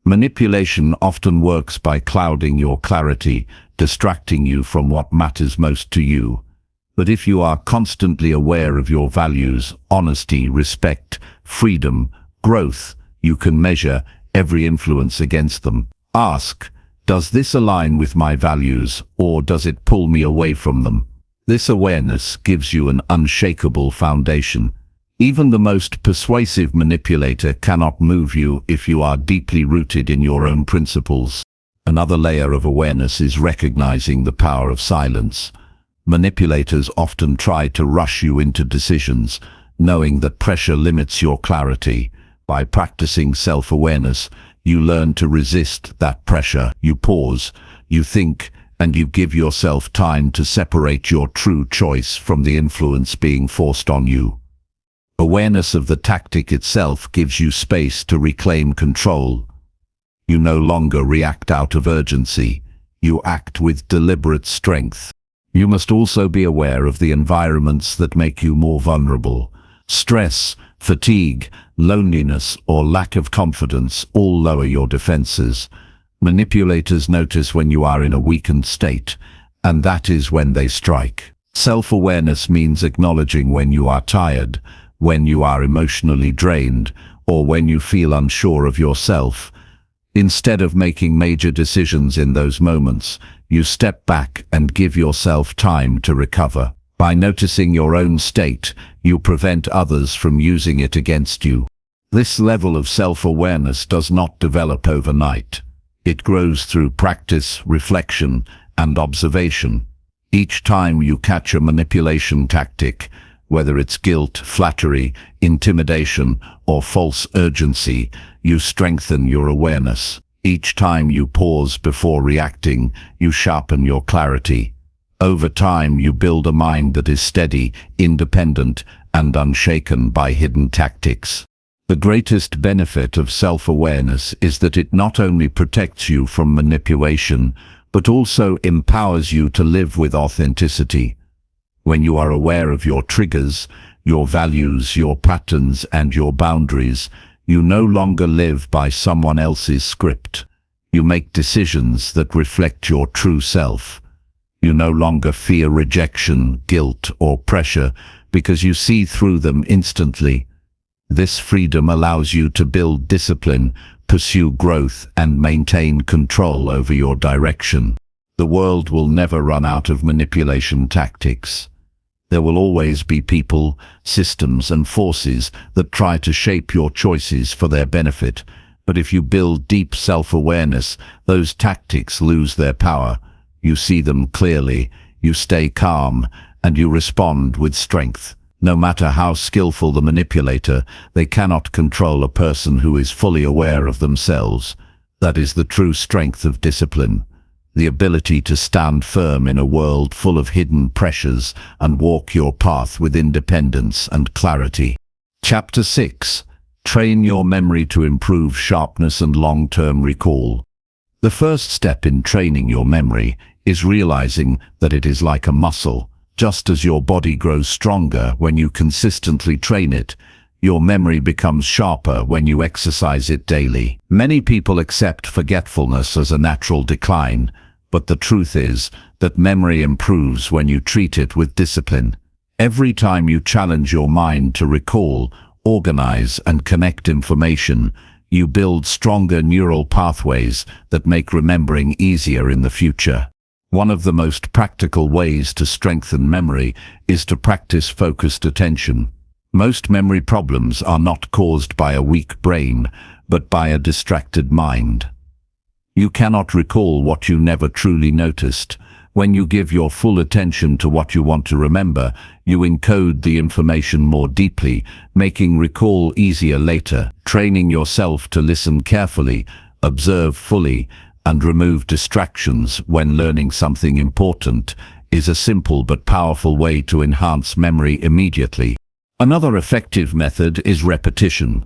Speaker 1: Manipulation often works by clouding your clarity, distracting you from what matters most to you. But if you are constantly aware of your values, honesty, respect, freedom, growth, you can measure every influence against them. Ask, does this align with my values, or does it pull me away from them? This awareness gives you an unshakable foundation. Even the most persuasive manipulator cannot move you if you are deeply rooted in your own principles. Another layer of awareness is recognizing the power of silence. Manipulators often try to rush you into decisions, knowing that pressure limits your clarity. By practicing self-awareness, you learn to resist that pressure. You pause, you think, and you give yourself time to separate your true choice from the influence being forced on you. Awareness of the tactic itself gives you space to reclaim control. You no longer react out of urgency. You act with deliberate strength. You must also be aware of the environments that make you more vulnerable. Stress, fatigue, loneliness, or lack of confidence all lower your defenses. Manipulators notice when you are in a weakened state, and that is when they strike. Self-awareness means acknowledging when you are tired, when you are emotionally drained, or when you feel unsure of yourself. Instead of making major decisions in those moments, you step back and give yourself time to recover. By noticing your own state, you prevent others from using it against you. This level of self-awareness does not develop overnight. It grows through practice, reflection, and observation. Each time you catch a manipulation tactic, whether it's guilt, flattery, intimidation, or false urgency, you strengthen your awareness. Each time you pause before reacting, you sharpen your clarity. Over time, you build a mind that is steady, independent, and unshaken by hidden tactics. The greatest benefit of self-awareness is that it not only protects you from manipulation, but also empowers you to live with authenticity. When you are aware of your triggers, your values, your patterns, and your boundaries, you no longer live by someone else's script. You make decisions that reflect your true self. You no longer fear rejection, guilt, or pressure because you see through them instantly. This freedom allows you to build discipline, pursue growth, and maintain control over your direction. The world will never run out of manipulation tactics. There will always be people, systems, and forces that try to shape your choices for their benefit. But if you build deep self-awareness, those tactics lose their power. You see them clearly, you stay calm, and you respond with strength. No matter how skillful the manipulator, they cannot control a person who is fully aware of themselves. That is the true strength of discipline. The ability to stand firm in a world full of hidden pressures and walk your path with independence and clarity. Chapter 6. Train your memory to improve sharpness and long-term recall. The first step in training your memory is realizing that it is like a muscle. Just as your body grows stronger when you consistently train it, your memory becomes sharper when you exercise it daily. Many people accept forgetfulness as a natural decline, but the truth is that memory improves when you treat it with discipline. Every time you challenge your mind to recall, organize, and connect information, you build stronger neural pathways that make remembering easier in the future. One of the most practical ways to strengthen memory is to practice focused attention. Most memory problems are not caused by a weak brain, but by a distracted mind. You cannot recall what you never truly noticed. When you give your full attention to what you want to remember, you encode the information more deeply, making recall easier later. Training yourself to listen carefully, observe fully, and remove distractions when learning something important is a simple but powerful way to enhance memory immediately. Another effective method is repetition.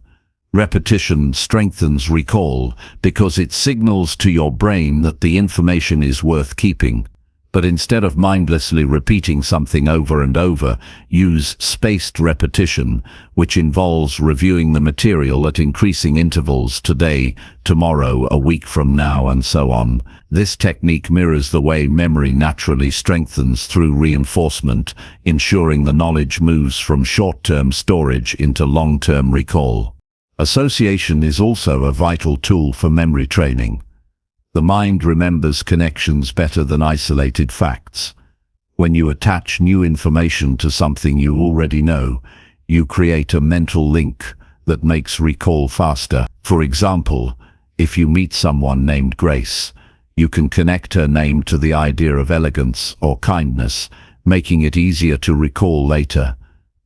Speaker 1: Repetition strengthens recall because it signals to your brain that the information is worth keeping. But instead of mindlessly repeating something over and over, use spaced repetition, which involves reviewing the material at increasing intervals today, tomorrow, a week from now, and so on. This technique mirrors the way memory naturally strengthens through reinforcement, ensuring the knowledge moves from short-term storage into long-term recall. Association is also a vital tool for memory training. The mind remembers connections better than isolated facts. When you attach new information to something you already know, you create a mental link that makes recall faster. For example, if you meet someone named Grace, you can connect her name to the idea of elegance or kindness, making it easier to recall later.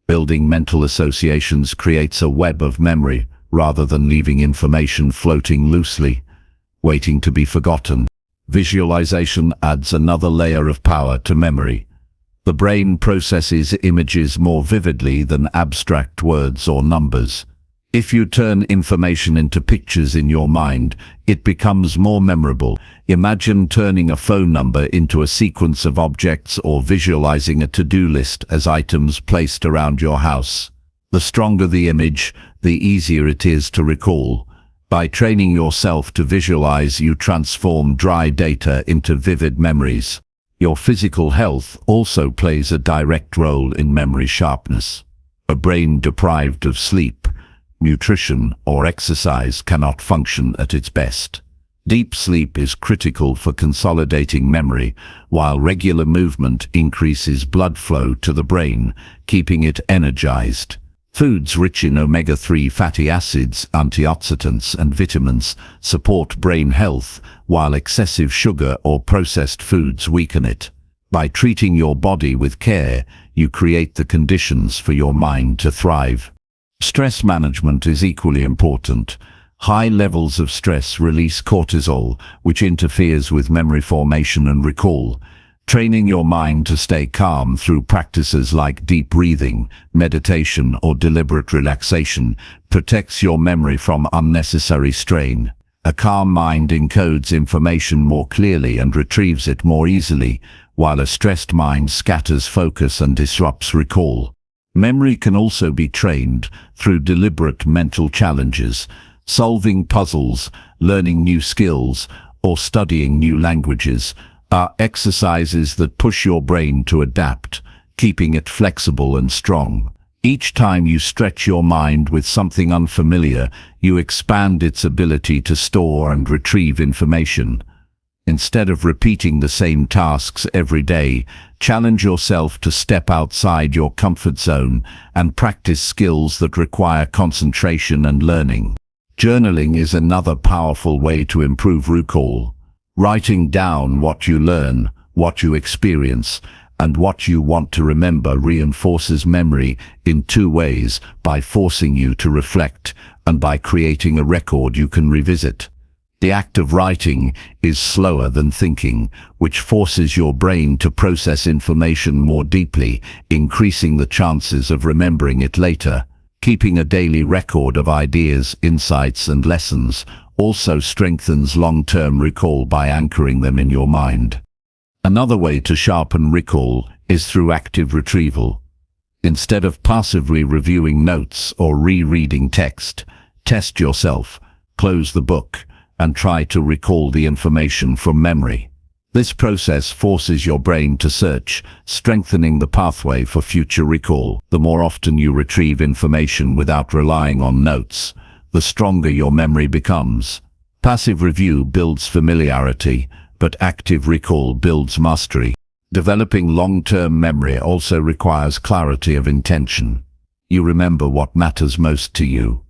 Speaker 1: Building mental associations creates a web of memory rather than leaving information floating loosely, waiting to be forgotten. Visualization adds another layer of power to memory. The brain processes images more vividly than abstract words or numbers. If you turn information into pictures in your mind, it becomes more memorable. Imagine turning a phone number into a sequence of objects or visualizing a to-do list as items placed around your house. The stronger the image, the easier it is to recall. By training yourself to visualize, you transform dry data into vivid memories. Your physical health also plays a direct role in memory sharpness. A brain deprived of sleep, nutrition, or exercise cannot function at its best. Deep sleep is critical for consolidating memory, while regular movement increases blood flow to the brain, keeping it energized. Foods rich in omega-3 fatty acids, antioxidants, and vitamins support brain health, while excessive sugar or processed foods weaken it. By treating your body with care, you create the conditions for your mind to thrive. Stress management is equally important. High levels of stress release cortisol, which interferes with memory formation and recall. Training your mind to stay calm through practices like deep breathing, meditation, or deliberate relaxation protects your memory from unnecessary strain. A calm mind encodes information more clearly and retrieves it more easily, while a stressed mind scatters focus and disrupts recall. Memory can also be trained through deliberate mental challenges. Solving puzzles, learning new skills, or studying new languages are exercises that push your brain to adapt, keeping it flexible and strong. Each time you stretch your mind with something unfamiliar, you expand its ability to store and retrieve information. Instead of repeating the same tasks every day, challenge yourself to step outside your comfort zone and practice skills that require concentration and learning. Journaling is another powerful way to improve recall. Writing down what you learn, what you experience, and what you want to remember reinforces memory in two ways: by forcing you to reflect and by creating a record you can revisit. The act of writing is slower than thinking, which forces your brain to process information more deeply, increasing the chances of remembering it later. Keeping a daily record of ideas, insights, and lessons also strengthens long-term recall by anchoring them in your mind. Another way to sharpen recall is through active retrieval. Instead of passively reviewing notes or rereading text, test yourself, close the book, and try to recall the information from memory. This process forces your brain to search, strengthening the pathway for future recall. The more often you retrieve information without relying on notes, the stronger your memory becomes. Passive review builds familiarity, but active recall builds mastery. Developing long-term memory also requires clarity of intention. You remember what matters most to you.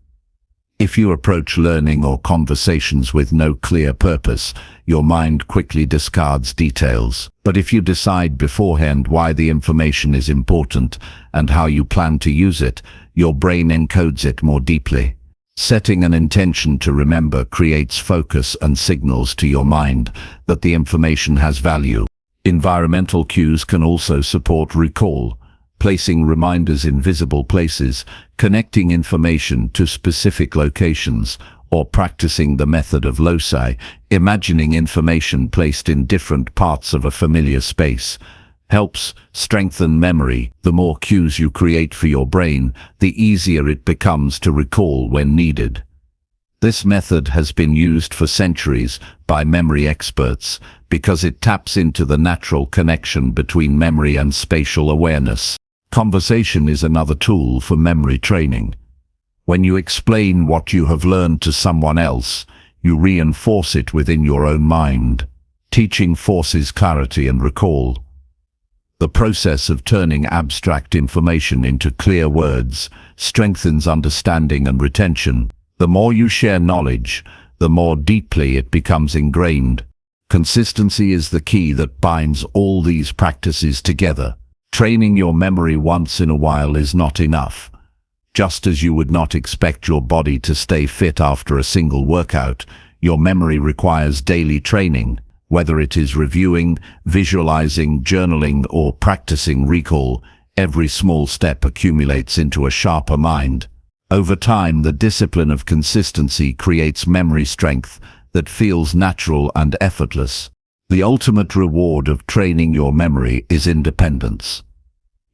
Speaker 1: If you approach learning or conversations with no clear purpose, your mind quickly discards details. But if you decide beforehand why the information is important and how you plan to use it, your brain encodes it more deeply. Setting an intention to remember creates focus and signals to your mind that the information has value. Environmental cues can also support recall. Placing reminders in visible places, connecting information to specific locations, or practicing the method of loci, imagining information placed in different parts of a familiar space, helps strengthen memory. The more cues you create for your brain, the easier it becomes to recall when needed. This method has been used for centuries by memory experts because it taps into the natural connection between memory and spatial awareness. Conversation is another tool for memory training. When you explain what you have learned to someone else, you reinforce it within your own mind. Teaching forces clarity and recall. The process of turning abstract information into clear words strengthens understanding and retention. The more you share knowledge, the more deeply it becomes ingrained. Consistency is the key that binds all these practices together. Training your memory once in a while is not enough. Just as you would not expect your body to stay fit after a single workout, your memory requires daily training. Whether it is reviewing, visualizing, journaling, or practicing recall, every small step accumulates into a sharper mind. Over time, the discipline of consistency creates memory strength that feels natural and effortless. The ultimate reward of training your memory is independence.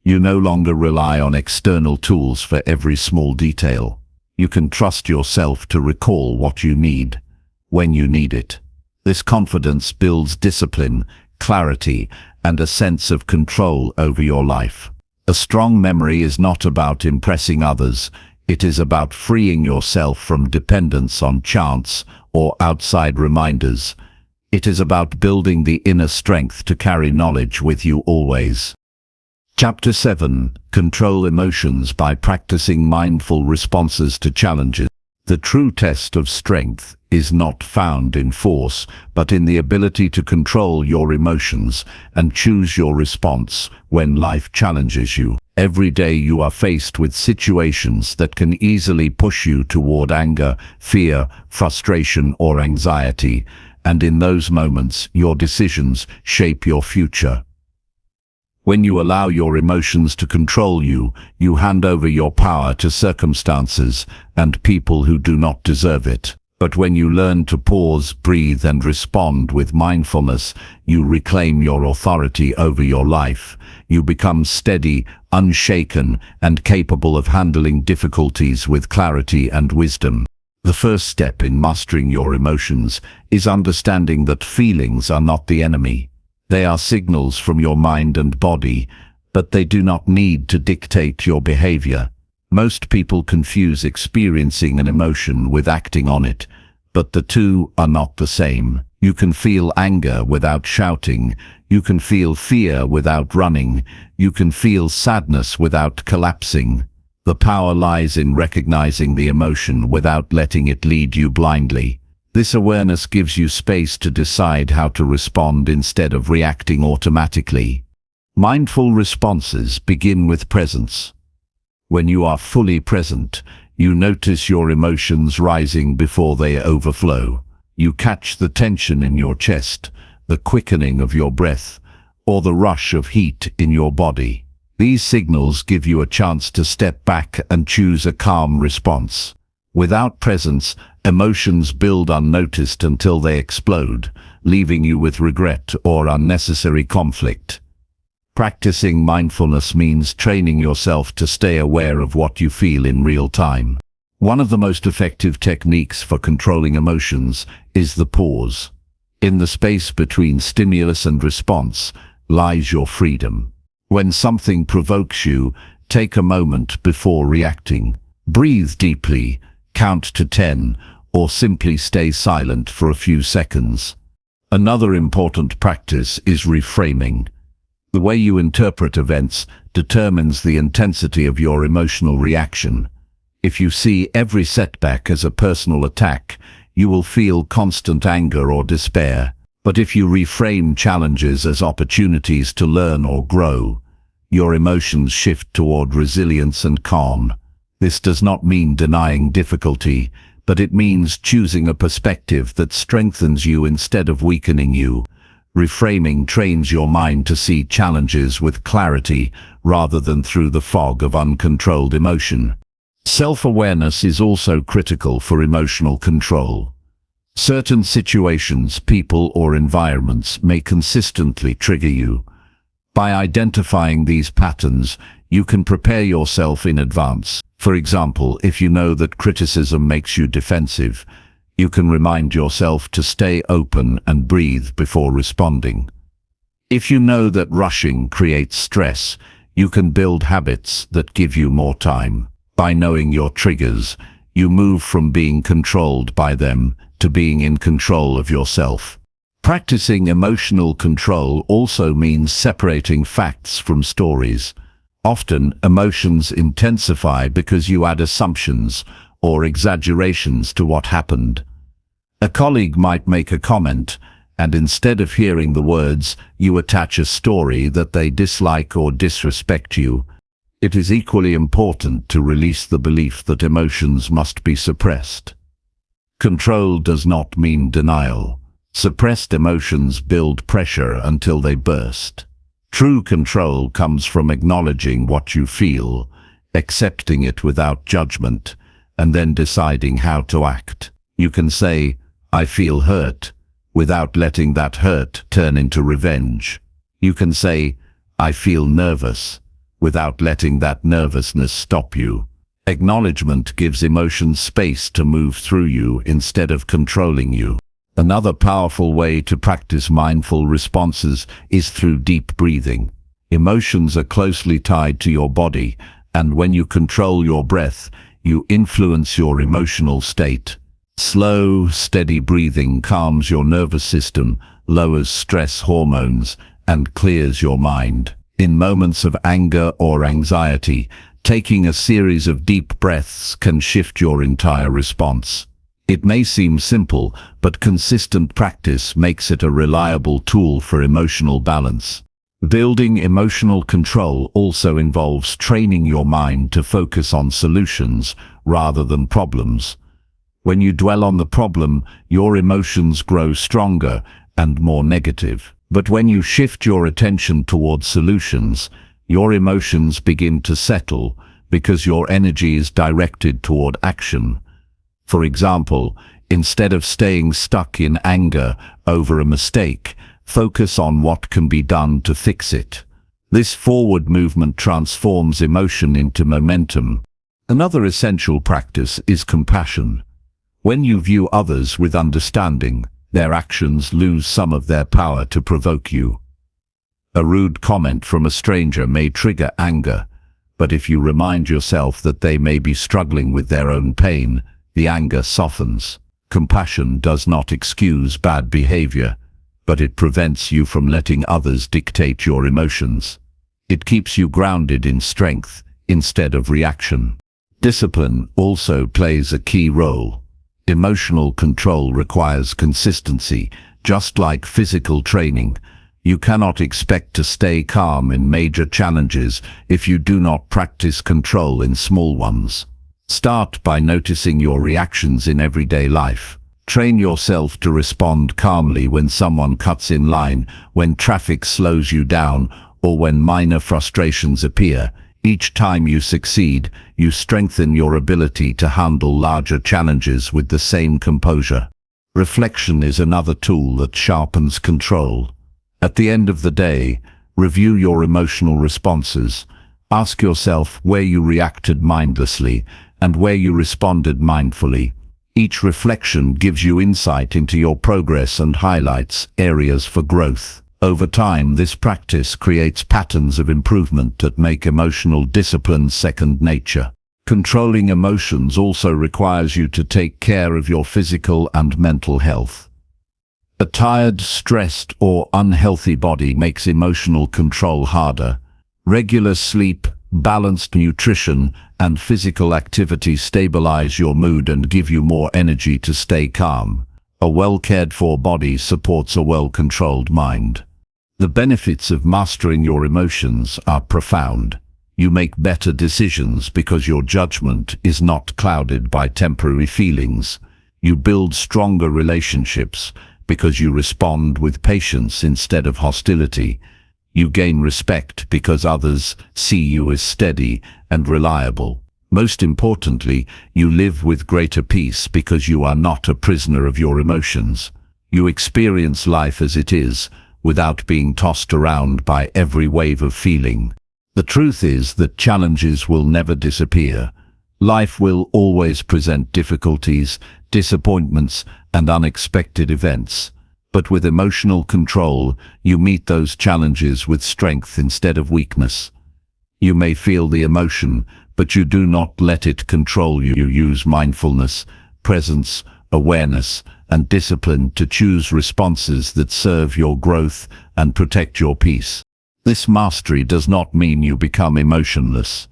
Speaker 1: You no longer rely on external tools for every small detail. You can trust yourself to recall what you need, when you need it. This confidence builds discipline, clarity, and a sense of control over your life. A strong memory is not about impressing others. It is about freeing yourself from dependence on chance or outside reminders. It is about building the inner strength to carry knowledge with you always. Chapter 7. Control emotions by practicing mindful responses to challenges. The true test of strength is not found in force, but in the ability to control your emotions and choose your response when life challenges you. Every day you are faced with situations that can easily push you toward anger, fear, frustration, or anxiety, and in those moments your decisions shape your future. When you allow your emotions to control you, you hand over your power to circumstances and people who do not deserve it. But when you learn to pause, breathe, and respond with mindfulness, you reclaim your authority over your life. You become steady, unshaken, and capable of handling difficulties with clarity and wisdom. The first step in mastering your emotions is understanding that feelings are not the enemy. They are signals from your mind and body, but they do not need to dictate your behavior. Most people confuse experiencing an emotion with acting on it, but the two are not the same. You can feel anger without shouting. You can feel fear without running. You can feel sadness without collapsing. The power lies in recognizing the emotion without letting it lead you blindly. This awareness gives you space to decide how to respond instead of reacting automatically. Mindful responses begin with presence. When you are fully present, you notice your emotions rising before they overflow. You catch the tension in your chest, the quickening of your breath, or the rush of heat in your body. These signals give you a chance to step back and choose a calm response. Without presence, emotions build unnoticed until they explode, leaving you with regret or unnecessary conflict. Practicing mindfulness means training yourself to stay aware of what you feel in real time. One of the most effective techniques for controlling emotions is the pause. In the space between stimulus and response lies your freedom. When something provokes you, take a moment before reacting. Breathe deeply, count to 10, or simply stay silent for a few seconds. Another important practice is reframing. The way you interpret events determines the intensity of your emotional reaction. If you see every setback as a personal attack, you will feel constant anger or despair. But if you reframe challenges as opportunities to learn or grow, your emotions shift toward resilience and calm. This does not mean denying difficulty, but it means choosing a perspective that strengthens you instead of weakening you. Reframing trains your mind to see challenges with clarity rather than through the fog of uncontrolled emotion. Self-awareness is also critical for emotional control. Certain situations, people, or environments may consistently trigger you. By identifying these patterns, you can prepare yourself in advance. For example, if you know that criticism makes you defensive, you can remind yourself to stay open and breathe before responding. If you know that rushing creates stress, you can build habits that give you more time. By knowing your triggers, you move from being controlled by them to being in control of yourself. Practicing emotional control also means separating facts from stories. Often, emotions intensify because you add assumptions or exaggerations to what happened. A colleague might make a comment, and instead of hearing the words, you attach a story that they dislike or disrespect you. It is equally important to release the belief that emotions must be suppressed. Control does not mean denial. Suppressed emotions build pressure until they burst. True control comes from acknowledging what you feel, accepting it without judgment, and then deciding how to act. You can say, "I feel hurt," without letting that hurt turn into revenge. You can say, "I feel nervous," without letting that nervousness stop you. Acknowledgement gives emotions space to move through you instead of controlling you. Another powerful way to practice mindful responses is through deep breathing. Emotions are closely tied to your body, and when you control your breath, you influence your emotional state. Slow, steady breathing calms your nervous system, lowers stress hormones, and clears your mind. In moments of anger or anxiety, taking a series of deep breaths can shift your entire response. It may seem simple, but consistent practice makes it a reliable tool for emotional balance. Building emotional control also involves training your mind to focus on solutions rather than problems. When you dwell on the problem, your emotions grow stronger and more negative. But when you shift your attention towards solutions, your emotions begin to settle because your energy is directed toward action. For example, instead of staying stuck in anger over a mistake, focus on what can be done to fix it. This forward movement transforms emotion into momentum. Another essential practice is compassion. When you view others with understanding, their actions lose some of their power to provoke you. A rude comment from a stranger may trigger anger, but if you remind yourself that they may be struggling with their own pain, the anger softens. Compassion does not excuse bad behavior, but it prevents you from letting others dictate your emotions. It keeps you grounded in strength instead of reaction. Discipline also plays a key role. Emotional control requires consistency, just like physical training. You cannot expect to stay calm in major challenges if you do not practice control in small ones. Start by noticing your reactions in everyday life. Train yourself to respond calmly when someone cuts in line, when traffic slows you down, or when minor frustrations appear. Each time you succeed, you strengthen your ability to handle larger challenges with the same composure. Reflection is another tool that sharpens control. At the end of the day, review your emotional responses. Ask yourself where you reacted mindlessly and where you responded mindfully. Each reflection gives you insight into your progress and highlights areas for growth. Over time, this practice creates patterns of improvement that make emotional discipline second nature. Controlling emotions also requires you to take care of your physical and mental health. A tired, stressed, or unhealthy body makes emotional control harder. Regular sleep, balanced nutrition, and physical activity stabilize your mood and give you more energy to stay calm. A well-cared-for body supports a well-controlled mind. The benefits of mastering your emotions are profound. You make better decisions because your judgment is not clouded by temporary feelings. You build stronger relationships because you respond with patience instead of hostility. You gain respect because others see you as steady and reliable. Most importantly, you live with greater peace because you are not a prisoner of your emotions. You experience life as it is, without being tossed around by every wave of feeling. The truth is that challenges will never disappear. Life will always present difficulties, disappointments, and unexpected events. But with emotional control, you meet those challenges with strength instead of weakness. You may feel the emotion, but you do not let it control you. You use mindfulness, presence, awareness, and discipline to choose responses that serve your growth and protect your peace. This mastery does not mean you become emotionless.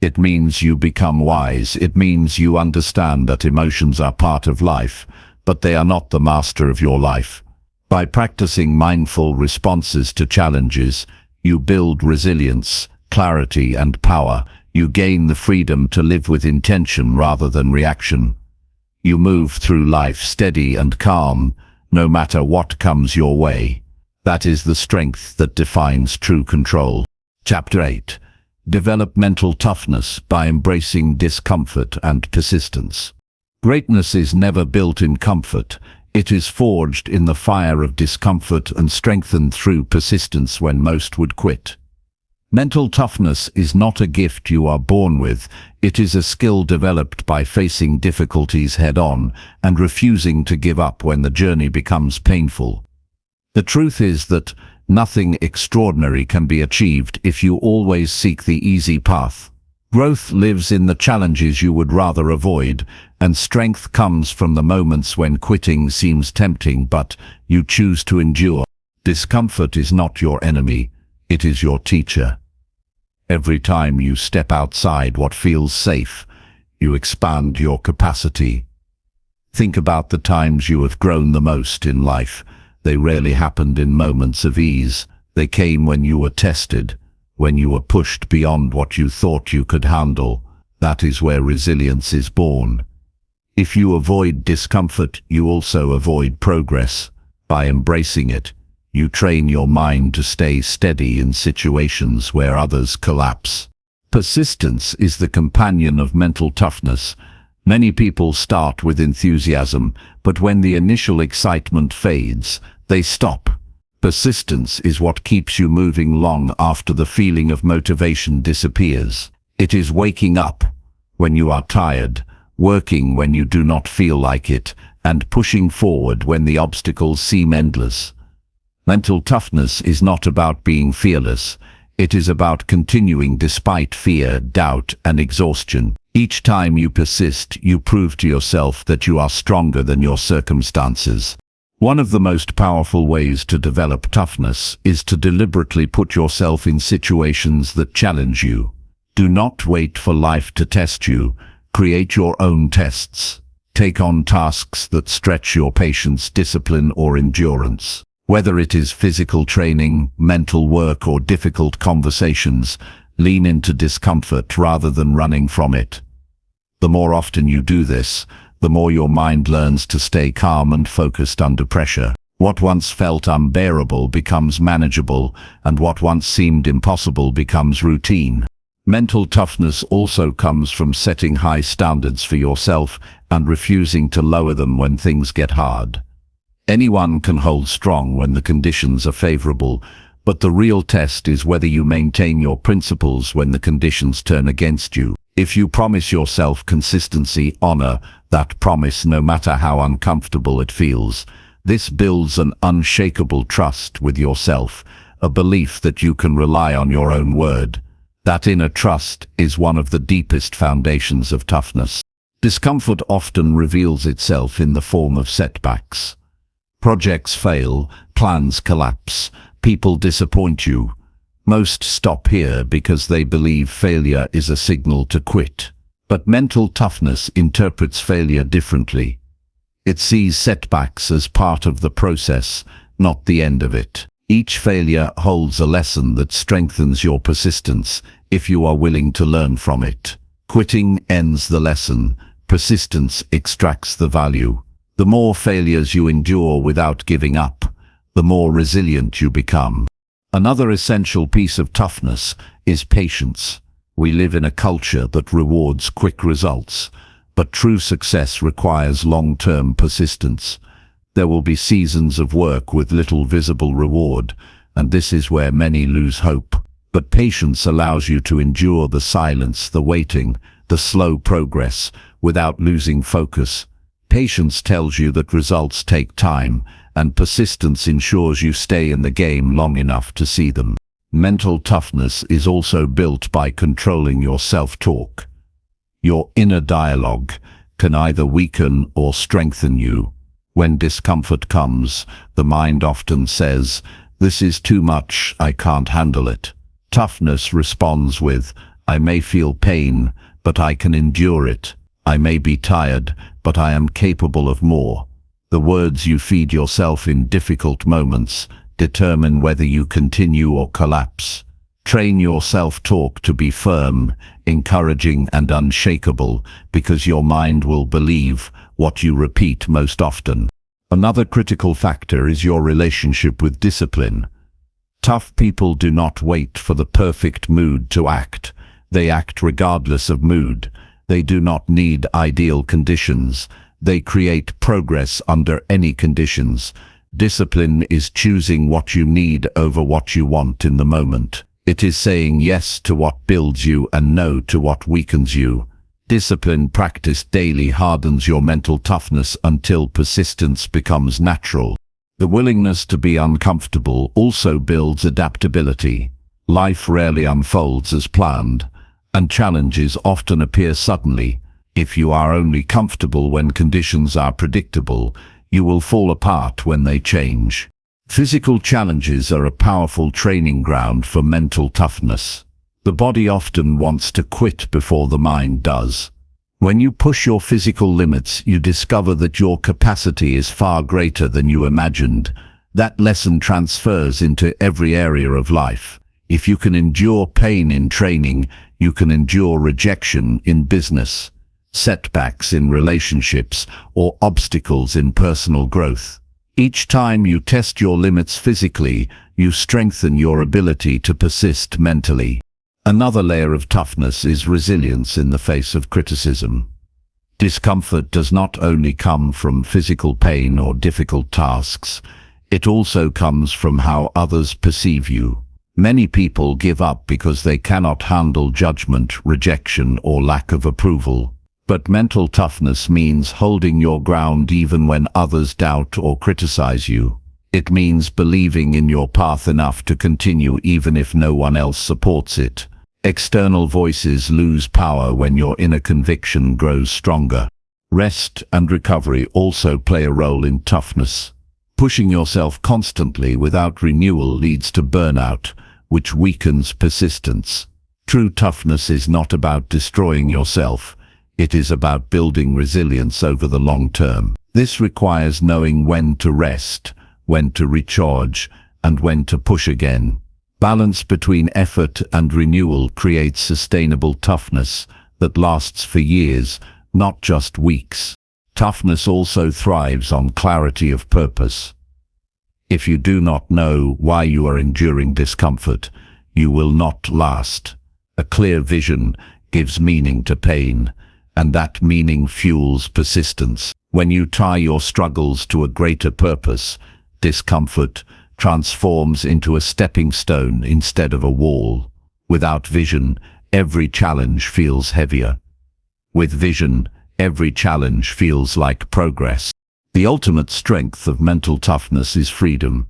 Speaker 1: It means you become wise. It means you understand that emotions are part of life, but they are not the master of your life. By practicing mindful responses to challenges, you build resilience, clarity, and power. You gain the freedom to live with intention rather than reaction. You move through life steady and calm, no matter what comes your way. That is the strength that defines true control. Chapter 8. Develop mental toughness by embracing discomfort and persistence. Greatness is never built in comfort. It is forged in the fire of discomfort and strengthened through persistence when most would quit. Mental toughness is not a gift you are born with. It is a skill developed by facing difficulties head-on and refusing to give up when the journey becomes painful. The truth is that Nothing extraordinary can be achieved if you always seek the easy path. Growth lives in the challenges you would rather avoid, and strength comes from the moments when quitting seems tempting but you choose to endure. Discomfort is not your enemy, it is your teacher. Every time you step outside what feels safe, you expand your capacity. Think about the times you have grown the most in life. They rarely happened in moments of ease. They came when you were tested, when you were pushed beyond what you thought you could handle. That is where resilience is born. If you avoid discomfort, you also avoid progress. By embracing it, you train your mind to stay steady in situations where others collapse. Persistence is the companion of mental toughness. Many people start with enthusiasm, but when the initial excitement fades, they stop. Persistence is what keeps you moving long after the feeling of motivation disappears. It is waking up when you are tired, working when you do not feel like it, and pushing forward when the obstacles seem endless. Mental toughness is not about being fearless. It is about continuing despite fear, doubt, and exhaustion. Each time you persist, you prove to yourself that you are stronger than your circumstances. One of the most powerful ways to develop toughness is to deliberately put yourself in situations that challenge you. Do not wait for life to test you. Create your own tests. Take on tasks that stretch your patience, discipline, or endurance. Whether it is physical training, mental work, or difficult conversations, lean into discomfort rather than running from it. The more often you do this, the more your mind learns to stay calm and focused under pressure. What once felt unbearable becomes manageable, and what once seemed impossible becomes routine. Mental toughness also comes from setting high standards for yourself and refusing to lower them when things get hard. Anyone can hold strong when the conditions are favorable, but the real test is whether you maintain your principles when the conditions turn against you. If you promise yourself consistency, honor that promise no matter how uncomfortable it feels. This builds an unshakable trust with yourself, a belief that you can rely on your own word. That inner trust is one of the deepest foundations of toughness. Discomfort often reveals itself in the form of setbacks. Projects fail, plans collapse, people disappoint you. Most stop here because they believe failure is a signal to quit. But mental toughness interprets failure differently. It sees setbacks as part of the process, not the end of it. Each failure holds a lesson that strengthens your persistence if you are willing to learn from it. Quitting ends the lesson. Persistence extracts the value. The more failures you endure without giving up, the more resilient you become. Another essential piece of toughness is patience. We live in a culture that rewards quick results, but true success requires long-term persistence. There will be seasons of work with little visible reward, and this is where many lose hope. But patience allows you to endure the silence, the waiting, the slow progress, without losing focus. Patience tells you that results take time, and persistence ensures you stay in the game long enough to see them. Mental toughness is also built by controlling your self-talk. Your inner dialogue can either weaken or strengthen you. When discomfort comes, the mind often says, "This is too much, I can't handle it." Toughness responds with, "I may feel pain, but I can endure it. I may be tired, but I am capable of more." The words you feed yourself in difficult moments determine whether you continue or collapse. Train your self-talk to be firm, encouraging, and unshakable, because your mind will believe what you repeat most often. Another critical factor is your relationship with discipline. Tough people do not wait for the perfect mood to act. They act regardless of mood. They do not need ideal conditions. They create progress under any conditions. Discipline is choosing what you need over what you want in the moment. It is saying yes to what builds you and no to what weakens you. Discipline practiced daily hardens your mental toughness until persistence becomes natural. The willingness to be uncomfortable also builds adaptability. Life rarely unfolds as planned, and challenges often appear suddenly. If you are only comfortable when conditions are predictable, you will fall apart when they change. Physical challenges are a powerful training ground for mental toughness. The body often wants to quit before the mind does. When you push your physical limits, you discover that your capacity is far greater than you imagined. That lesson transfers into every area of life. If you can endure pain in training, you can endure rejection in business, setbacks in relationships, or obstacles in personal growth. Each time you test your limits physically, you strengthen your ability to persist mentally. Another layer of toughness is resilience in the face of criticism. Discomfort does not only come from physical pain or difficult tasks, it also comes from how others perceive you. Many people give up because they cannot handle judgment, rejection, or lack of approval. But mental toughness means holding your ground even when others doubt or criticize you. It means believing in your path enough to continue even if no one else supports it. External voices lose power when your inner conviction grows stronger. Rest and recovery also play a role in toughness. Pushing yourself constantly without renewal leads to burnout, which weakens persistence. True toughness is not about destroying yourself. It is about building resilience over the long term. This requires knowing when to rest, when to recharge, and when to push again. Balance between effort and renewal creates sustainable toughness that lasts for years, not just weeks. Toughness also thrives on clarity of purpose. If you do not know why you are enduring discomfort, you will not last. A clear vision gives meaning to pain, and that meaning fuels persistence. When you tie your struggles to a greater purpose, discomfort transforms into a stepping stone instead of a wall. Without vision, every challenge feels heavier. With vision, every challenge feels like progress. The ultimate strength of mental toughness is freedom.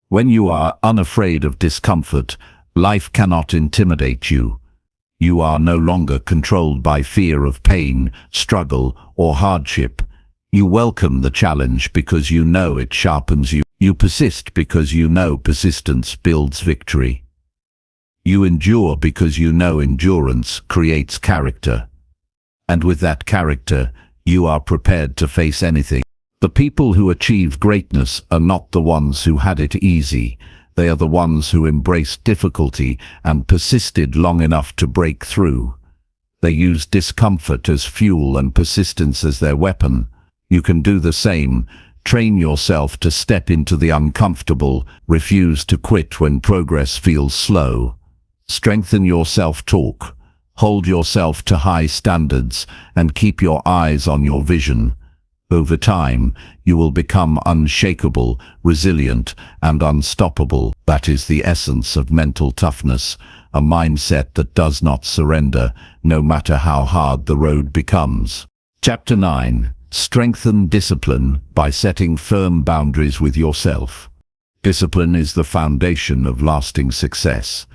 Speaker 1: When you are unafraid of discomfort, life cannot intimidate you. You are no longer controlled by fear of pain, struggle, or hardship. You welcome the challenge because you know it sharpens you. You persist because you know persistence builds victory. You endure because you know endurance creates character. And with that character, you are prepared to face anything. The people who achieve greatness are not the ones who had it easy. They are the ones who embraced difficulty and persisted long enough to break through. They used discomfort as fuel and persistence as their weapon. You can do the same. Train yourself to step into the uncomfortable, refuse to quit when progress feels slow. Strengthen your self-talk, hold yourself to high standards, and keep your eyes on your vision. Over time, you will become unshakable, resilient, and unstoppable. That is the essence of mental toughness, a mindset that does not surrender, no matter how hard the road becomes. Chapter 9. Strengthen discipline by setting firm boundaries with yourself. Discipline is the foundation of lasting success,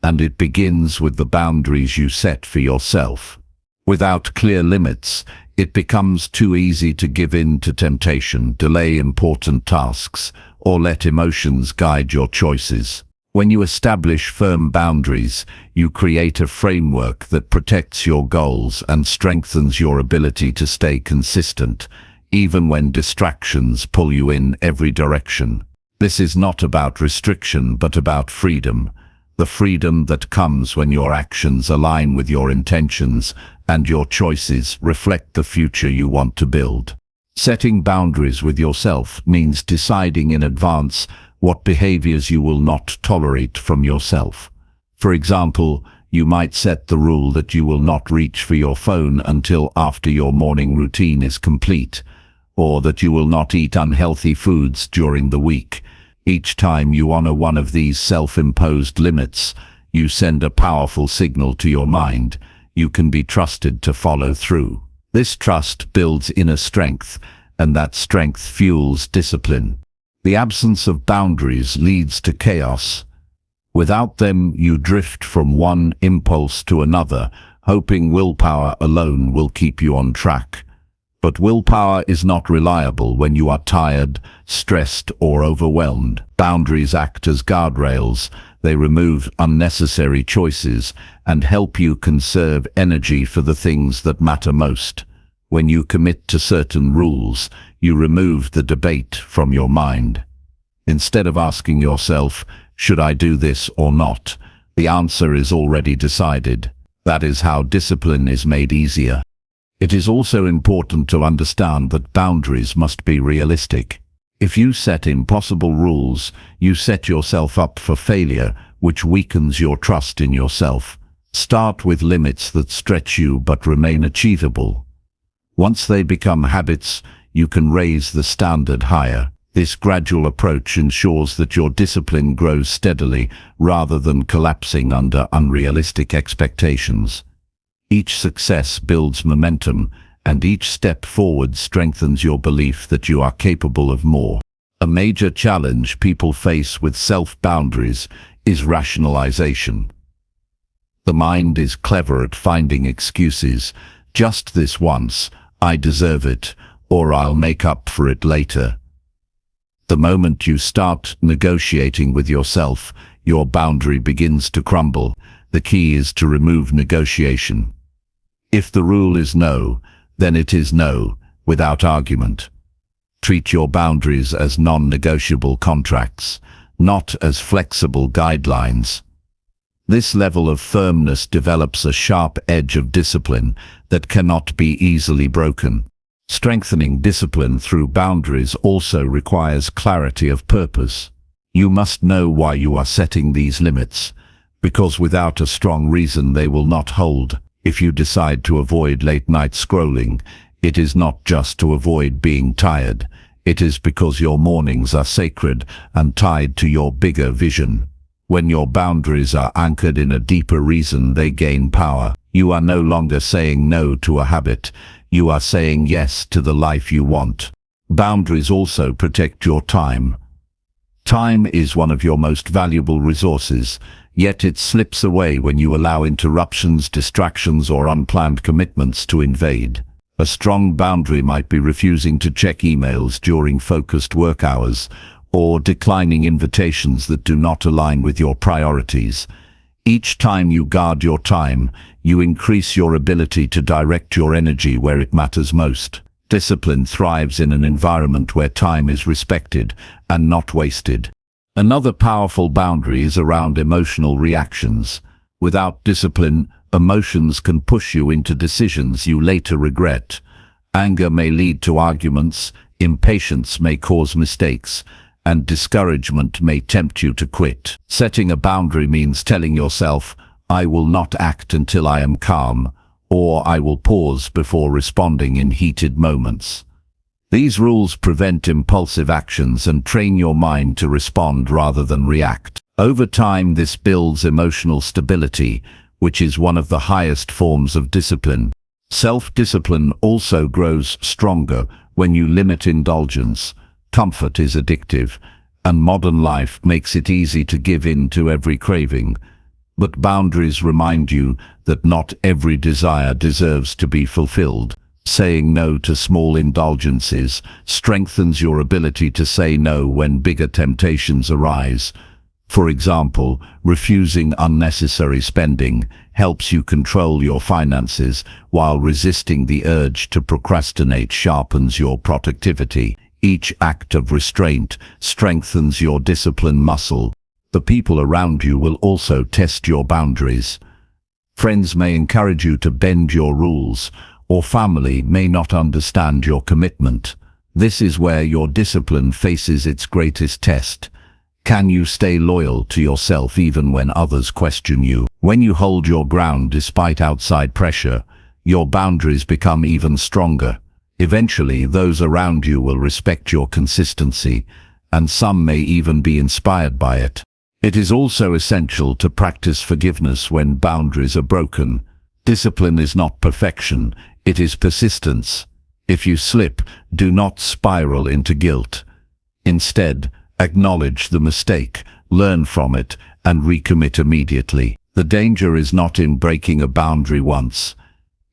Speaker 1: and it begins with the boundaries you set for yourself. Without clear limits, it becomes too easy to give in to temptation, delay important tasks, or let emotions guide your choices. When you establish firm boundaries, you create a framework that protects your goals and strengthens your ability to stay consistent, even when distractions pull you in every direction. This is not about restriction, but about freedom. The freedom that comes when your actions align with your intentions and your choices reflect the future you want to build. Setting boundaries with yourself means deciding in advance what behaviors you will not tolerate from yourself. For example, you might set the rule that you will not reach for your phone until after your morning routine is complete, or that you will not eat unhealthy foods during the week. Each time you honor one of these self-imposed limits, you send a powerful signal to your mind. You can be trusted to follow through. This trust builds inner strength, and that strength fuels discipline. The absence of boundaries leads to chaos. Without them, you drift from one impulse to another, hoping willpower alone will keep you on track. But willpower is not reliable when you are tired, stressed, or overwhelmed. Boundaries act as guardrails. They remove unnecessary choices and help you conserve energy for the things that matter most. When you commit to certain rules, you remove the debate from your mind. Instead of asking yourself, should I do this or not? The answer is already decided. That is how discipline is made easier. It is also important to understand that boundaries must be realistic. If you set impossible rules, you set yourself up for failure, which weakens your trust in yourself. Start with limits that stretch you but remain achievable. Once they become habits, you can raise the standard higher. This gradual approach ensures that your discipline grows steadily rather than collapsing under unrealistic expectations. Each success builds momentum, and each step forward strengthens your belief that you are capable of more. A major challenge people face with self-boundaries is rationalization. The mind is clever at finding excuses. Just this once, I deserve it, or I'll make up for it later. The moment you start negotiating with yourself, your boundary begins to crumble. The key is to remove negotiation. If the rule is no, then it is no, without argument. Treat your boundaries as non-negotiable contracts, not as flexible guidelines. This level of firmness develops a sharp edge of discipline that cannot be easily broken. Strengthening discipline through boundaries also requires clarity of purpose. You must know why you are setting these limits, because without a strong reason they will not hold. If you decide to avoid late-night scrolling, it is not just to avoid being tired. It is because your mornings are sacred and tied to your bigger vision. When your boundaries are anchored in a deeper reason, they gain power. You are no longer saying no to a habit. You are saying yes to the life you want. Boundaries also protect your time. Time is one of your most valuable resources, yet it slips away when you allow interruptions, distractions, or unplanned commitments to invade. A strong boundary might be refusing to check emails during focused work hours, or declining invitations that do not align with your priorities. Each time you guard your time, you increase your ability to direct your energy where it matters most. Discipline thrives in an environment where time is respected and not wasted. Another powerful boundary is around emotional reactions. Without discipline, emotions can push you into decisions you later regret. Anger may lead to arguments, impatience may cause mistakes, and discouragement may tempt you to quit. Setting a boundary means telling yourself, I will not act until I am calm, or I will pause before responding in heated moments. These rules prevent impulsive actions and train your mind to respond rather than react. Over time, this builds emotional stability, which is one of the highest forms of discipline. Self-discipline also grows stronger when you limit indulgence. Comfort is addictive, and modern life makes it easy to give in to every craving. But boundaries remind you that not every desire deserves to be fulfilled. Saying no to small indulgences strengthens your ability to say no when bigger temptations arise. For example, refusing unnecessary spending helps you control your finances, while resisting the urge to procrastinate sharpens your productivity. Each act of restraint strengthens your discipline muscle. The people around you will also test your boundaries. Friends may encourage you to bend your rules, or family may not understand your commitment. This is where your discipline faces its greatest test. Can you stay loyal to yourself even when others question you? When you hold your ground despite outside pressure, your boundaries become even stronger. Eventually, those around you will respect your consistency, and some may even be inspired by it. It is also essential to practice forgiveness when boundaries are broken. Discipline is not perfection, it is persistence. If you slip, do not spiral into guilt. Instead, Acknowledge the mistake, learn from it, and recommit immediately. The danger is not in breaking a boundary once.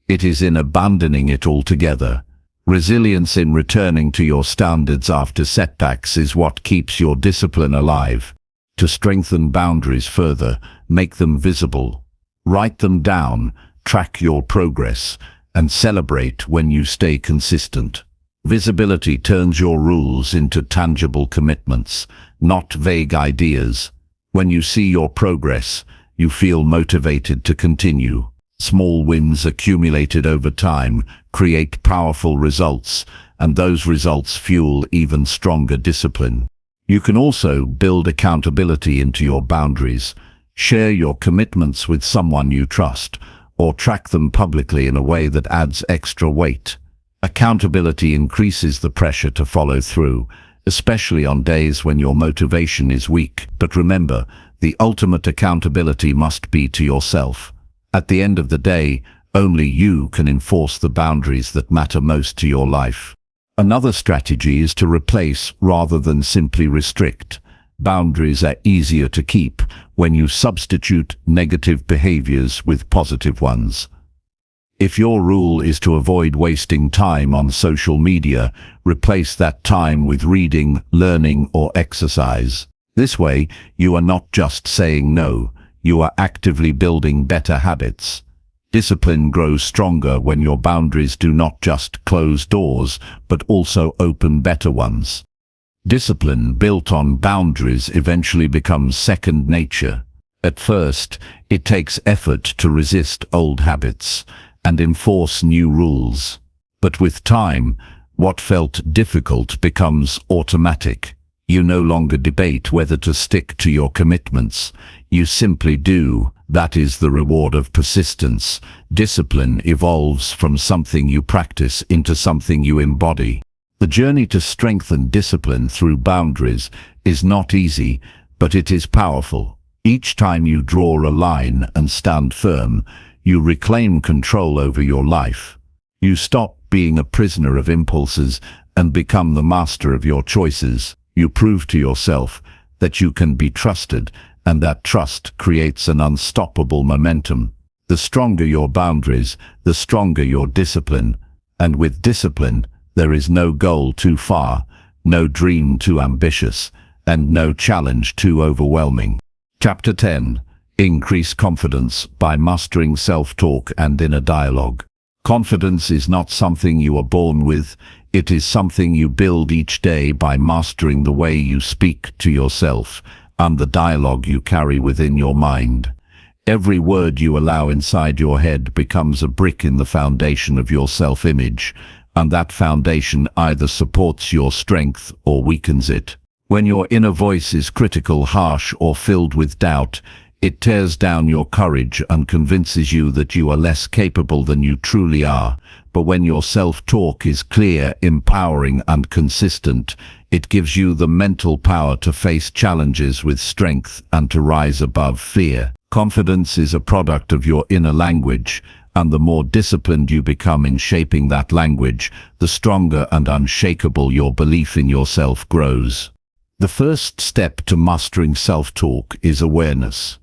Speaker 1: It is in abandoning it altogether. Resilience in returning to your standards after setbacks is what keeps your discipline alive. To strengthen boundaries further, make them visible. Write them down, track your progress, and celebrate when you stay consistent. Visibility turns your rules into tangible commitments, not vague ideas. When you see your progress, you feel motivated to continue. Small wins accumulated over time create powerful results, and those results fuel even stronger discipline. You can also build accountability into your boundaries. Share your commitments with someone you trust, or track them publicly in a way that adds extra weight. Accountability increases the pressure to follow through, especially on days when your motivation is weak. But remember, the ultimate accountability must be to yourself. At the end of the day, only you can enforce the boundaries that matter most to your life. Another strategy is to replace rather than simply restrict. Boundaries are easier to keep when you substitute negative behaviors with positive ones. If your rule is to avoid wasting time on social media, replace that time with reading, learning, or exercise. This way, you are not just saying no, you are actively building better habits. Discipline grows stronger when your boundaries do not just close doors, but also open better ones. Discipline built on boundaries eventually becomes second nature. At first, it takes effort to resist old habits and enforce new rules. But with time, what felt difficult becomes automatic. You no longer debate whether to stick to your commitments. You simply do. That is the reward of persistence. Discipline evolves from something you practice into something you embody. The journey to strengthen discipline through boundaries is not easy, but it is powerful. Each time you draw a line and stand firm, you reclaim control over your life. You stop being a prisoner of impulses and become the master of your choices. You prove to yourself that you can be trusted, and that trust creates an unstoppable momentum. The stronger your boundaries, the stronger your discipline. And with discipline, there is no goal too far, no dream too ambitious, and no challenge too overwhelming. Chapter 10. Increase confidence by mastering self-talk and inner dialogue. Confidence is not something you are born with. It is something you build each day by mastering the way you speak to yourself and the dialogue you carry within your mind. Every word you allow inside your head becomes a brick in the foundation of your self-image, and that foundation either supports your strength or weakens it. When your inner voice is critical, harsh, or filled with doubt, it tears down your courage and convinces you that you are less capable than you truly are. But when your self-talk is clear, empowering, and consistent, it gives you the mental power to face challenges with strength and to rise above fear. Confidence is a product of your inner language, and the more disciplined you become in shaping that language, the stronger and unshakable your belief in yourself grows. The first step to mastering self-talk is awareness.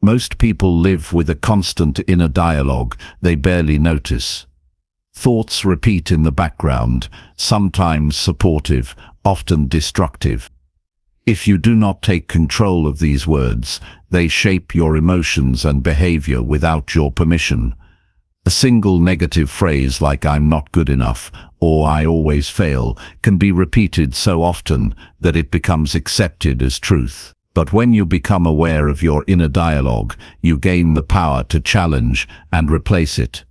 Speaker 1: Most people live with a constant inner dialogue they barely notice. Thoughts repeat in the background, sometimes supportive, often destructive. If you do not take control of these words, they shape your emotions and behavior without your permission. A single negative phrase like "I'm not good enough" or "I always fail" can be repeated so often that it becomes accepted as truth. But when you become aware of your inner dialogue, you gain the power to challenge and replace it.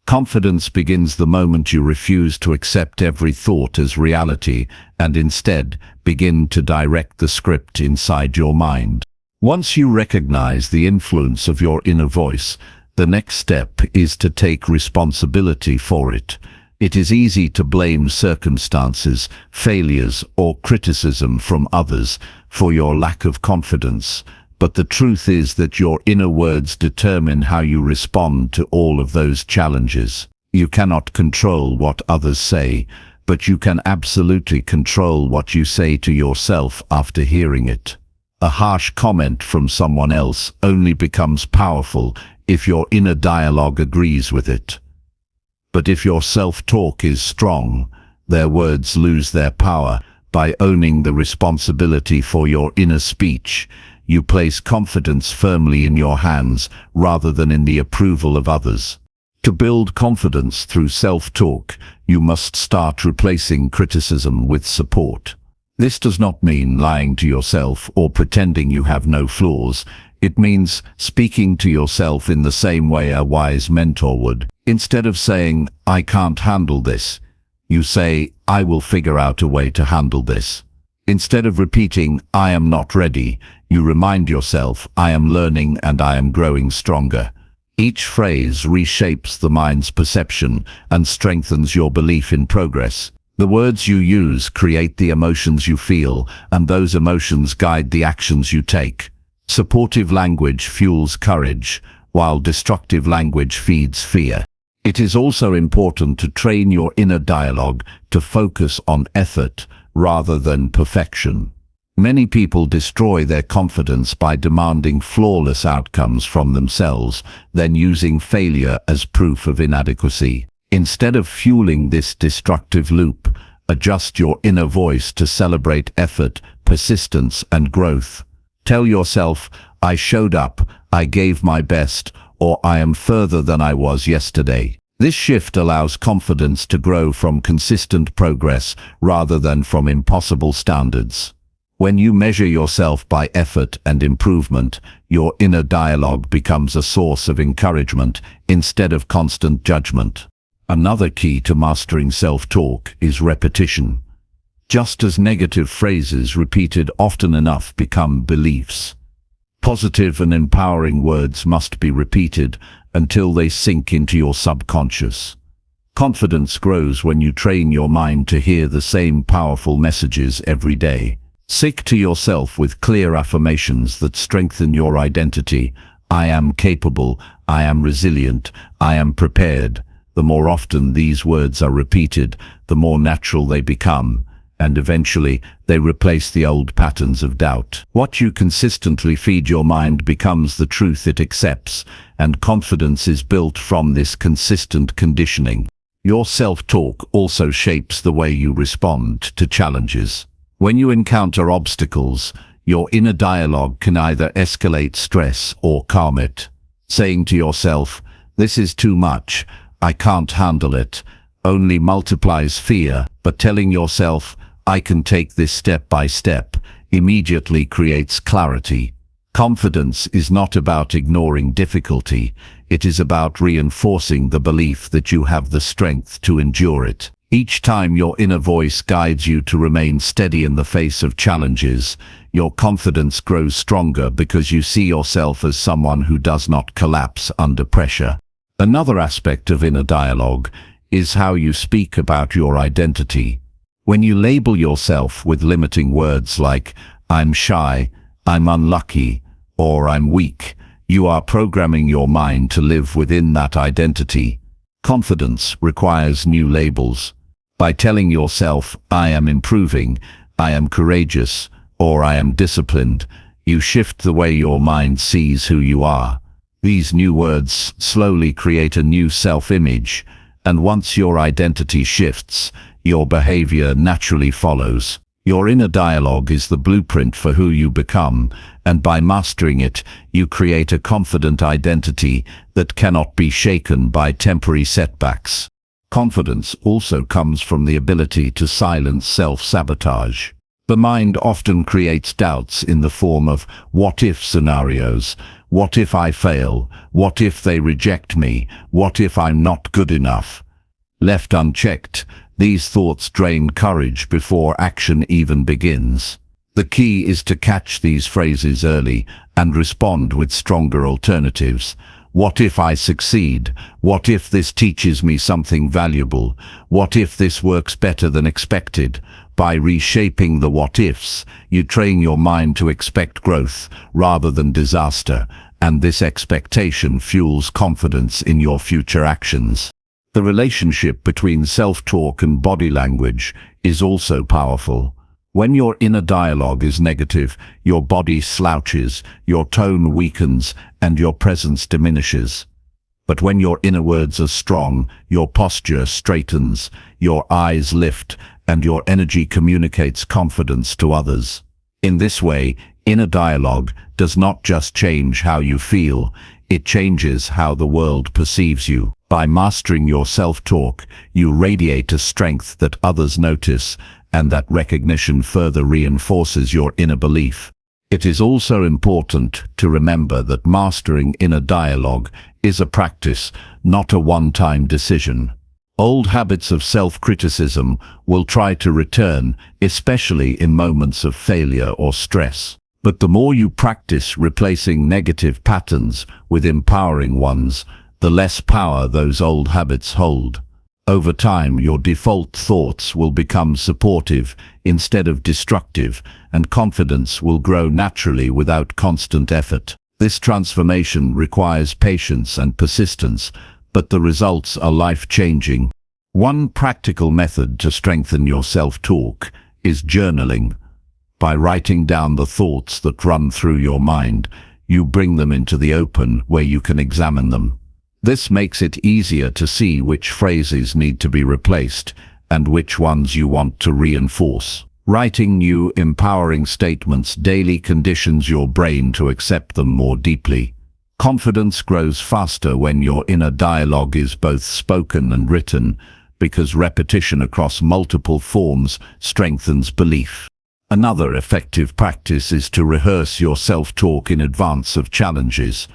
Speaker 1: Confidence begins the moment you refuse to accept every thought as reality and instead begin to direct the script inside your mind. Once you recognize the influence of your inner voice, the next step is to take responsibility for it. It is easy to blame circumstances, failures, or criticism from others for your lack of confidence, but the truth is that your inner words determine how you respond to all of those challenges. You cannot control what others say, but you can absolutely control what you say to yourself after hearing it. A harsh comment from someone else only becomes powerful if your inner dialogue agrees with it. But if your self-talk is strong, their words lose their power. By owning the responsibility for your inner speech, you place confidence firmly in your hands rather than in the approval of others. To build confidence through self-talk, you must start replacing criticism with support. This does not mean lying to yourself or pretending you have no flaws. It means speaking to yourself in the same way a wise mentor would. Instead of saying, "I can't handle this," you say, "I will figure out a way to handle this." Instead of repeating, "I am not ready," you remind yourself, "I am learning and I am growing stronger." Each phrase reshapes the mind's perception and strengthens your belief in progress. The words you use create the emotions you feel, and those emotions guide the actions you take. Supportive language fuels courage, while destructive language feeds fear. It is also important to train your inner dialogue to focus on effort rather than perfection. Many people destroy their confidence by demanding flawless outcomes from themselves, then using failure as proof of inadequacy. Instead of fueling this destructive loop, adjust your inner voice to celebrate effort, persistence, and growth. Tell yourself, "I showed up, I gave my best," or "I am further than I was yesterday." This shift allows confidence to grow from consistent progress rather than from impossible standards. When you measure yourself by effort and improvement, your inner dialogue becomes a source of encouragement instead of constant judgment. Another key to mastering self-talk is repetition. Just as negative phrases repeated often enough become beliefs, positive and empowering words must be repeated until they sink into your subconscious. Confidence grows when you train your mind to hear the same powerful messages every day. Speak to yourself with clear affirmations that strengthen your identity. "I am capable, I am resilient, I am prepared." The more often these words are repeated, the more natural they become, and eventually they replace the old patterns of doubt. What you consistently feed your mind becomes the truth it accepts, and confidence is built from this consistent conditioning. Your self-talk also shapes the way you respond to challenges. When you encounter obstacles, your inner dialogue can either escalate stress or calm it. Saying to yourself, "This is too much, I can't handle it," only multiplies fear, but telling yourself, "I can take this step by step," immediately creates clarity. Confidence is not about ignoring difficulty, it is about reinforcing the belief that you have the strength to endure it. Each time your inner voice guides you to remain steady in the face of challenges, your confidence grows stronger because you see yourself as someone who does not collapse under pressure. Another aspect of inner dialogue is how you speak about your identity. When you label yourself with limiting words like, "I'm shy," "I'm unlucky," or "I'm weak," you are programming your mind to live within that identity. Confidence requires new labels. By telling yourself, "I am improving," "I am courageous," or "I am disciplined," you shift the way your mind sees who you are. These new words slowly create a new self-image, and once your identity shifts, your behavior naturally follows. Your inner dialogue is the blueprint for who you become, and by mastering it, you create a confident identity that cannot be shaken by temporary setbacks. Confidence also comes from the ability to silence self-sabotage. The mind often creates doubts in the form of what-if scenarios. What if I fail? What if they reject me? What if I'm not good enough? Left unchecked, these thoughts drain courage before action even begins. The key is to catch these phrases early and respond with stronger alternatives. What if I succeed? What if this teaches me something valuable? What if this works better than expected? By reshaping the what-ifs, you train your mind to expect growth rather than disaster, and this expectation fuels confidence in your future actions. The relationship between self-talk and body language is also powerful. When your inner dialogue is negative, your body slouches, your tone weakens, and your presence diminishes. But when your inner words are strong, your posture straightens, your eyes lift, and your energy communicates confidence to others. In this way, inner dialogue does not just change how you feel, it changes how the world perceives you. By mastering your self-talk, you radiate a strength that others notice, and that recognition further reinforces your inner belief. It is also important to remember that mastering inner dialogue is a practice, not a one-time decision. Old habits of self-criticism will try to return, especially in moments of failure or stress. But the more you practice replacing negative patterns with empowering ones, the less power those old habits hold. Over time, your default thoughts will become supportive instead of destructive, and confidence will grow naturally without constant effort. This transformation requires patience and persistence, but the results are life-changing. One practical method to strengthen your self-talk is journaling. By writing down the thoughts that run through your mind, you bring them into the open where you can examine them. This makes it easier to see which phrases need to be replaced and which ones you want to reinforce. Writing new, empowering statements daily conditions your brain to accept them more deeply. Confidence grows faster when your inner dialogue is both spoken and written, because repetition across multiple forms strengthens belief. Another effective practice is to rehearse your self-talk in advance of challenges.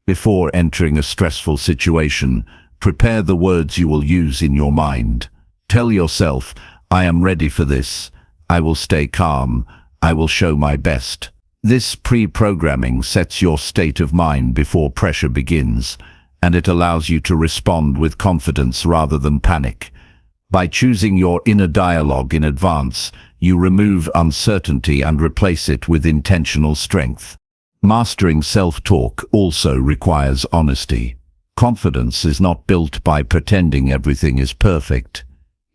Speaker 1: Before entering a stressful situation, prepare the words you will use in your mind. Tell yourself, "I am ready for this. I will stay calm. I will show my best." This pre-programming sets your state of mind before pressure begins, and it allows you to respond with confidence rather than panic. By choosing your inner dialogue in advance, you remove uncertainty and replace it with intentional strength. Mastering self-talk also requires honesty. Confidence is not built by pretending everything is perfect.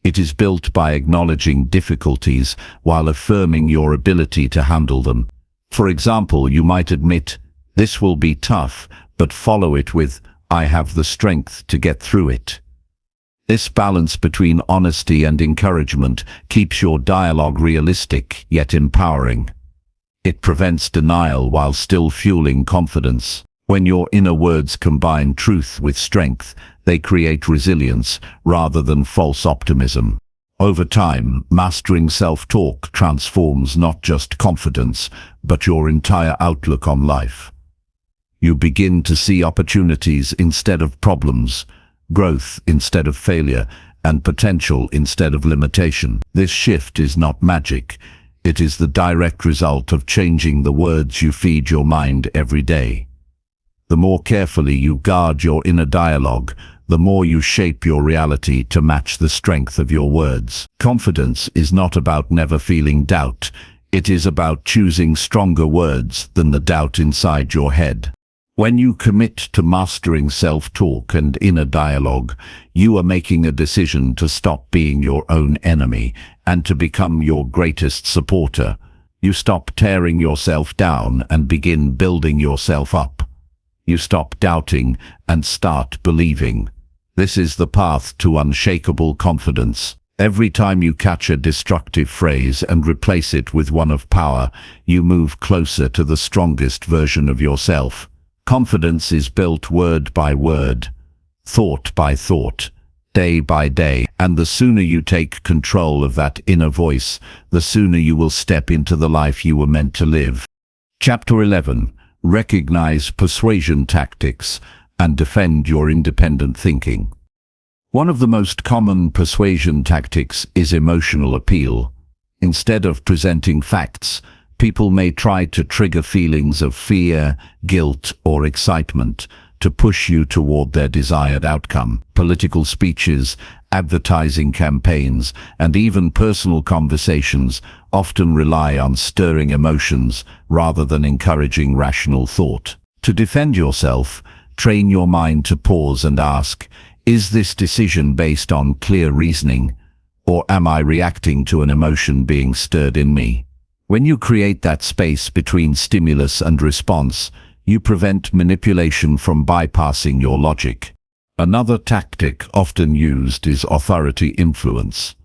Speaker 1: It is built by acknowledging difficulties while affirming your ability to handle them. For example, you might admit, "This will be tough," but follow it with, "I have the strength to get through it." This balance between honesty and encouragement keeps your dialogue realistic yet empowering. It prevents denial while still fueling confidence. When your inner words combine truth with strength, they create resilience rather than false optimism. Over time, mastering self-talk transforms not just confidence, but your entire outlook on life. You begin to see opportunities instead of problems, growth instead of failure, and potential instead of limitation. This shift is not magic. It is the direct result of changing the words you feed your mind every day. The more carefully you guard your inner dialogue, the more you shape your reality to match the strength of your words. Confidence is not about never feeling doubt. It is about choosing stronger words than the doubt inside your head. When you commit to mastering self-talk and inner dialogue, you are making a decision to stop being your own enemy and to become your greatest supporter. You stop tearing yourself down and begin building yourself up. You stop doubting and start believing. This is the path to unshakable confidence. Every time you catch a destructive phrase and replace it with one of power, you move closer to the strongest version of yourself. Confidence is built word by word, thought by thought, day by day, and the sooner you take control of that inner voice, the sooner you will step into the life you were meant to live. Chapter 11. Recognize persuasion tactics and defend your independent thinking. One of the most common persuasion tactics is emotional appeal. Instead of presenting facts, people may try to trigger feelings of fear, guilt, or excitement to push you toward their desired outcome. Political speeches, advertising campaigns, and even personal conversations often rely on stirring emotions rather than encouraging rational thought. To defend yourself, train your mind to pause and ask, Is this decision based on clear reasoning, or am I reacting to an emotion being stirred in me? When you create that space between stimulus and response, you prevent manipulation from bypassing your logic. Another tactic often used is authority influence.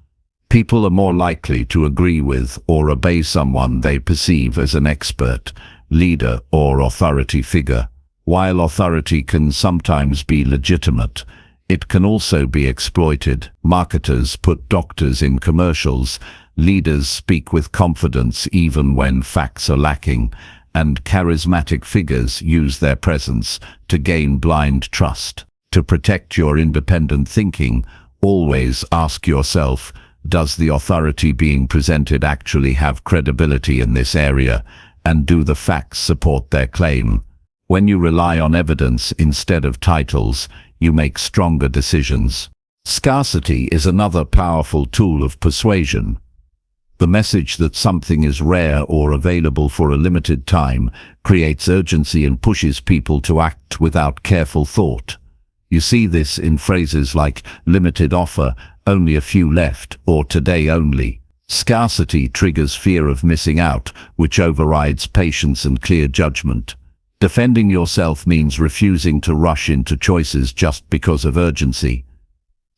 Speaker 1: People are more likely to agree with or obey someone they perceive as an expert, leader, or authority figure. While authority can sometimes be legitimate, it can also be exploited. Marketers put doctors in commercials, leaders speak with confidence even when facts are lacking, and charismatic figures use their presence to gain blind trust. To protect your independent thinking, always ask yourself, does the authority being presented actually have credibility in this area, and do the facts support their claim? When you rely on evidence instead of titles, you make stronger decisions. Scarcity is another powerful tool of persuasion. The message that something is rare or available for a limited time creates urgency and pushes people to act without careful thought. You see this in phrases like limited offer, only a few left, or today only. Scarcity triggers fear of missing out, which overrides patience and clear judgment. Defending yourself means refusing to rush into choices just because of urgency.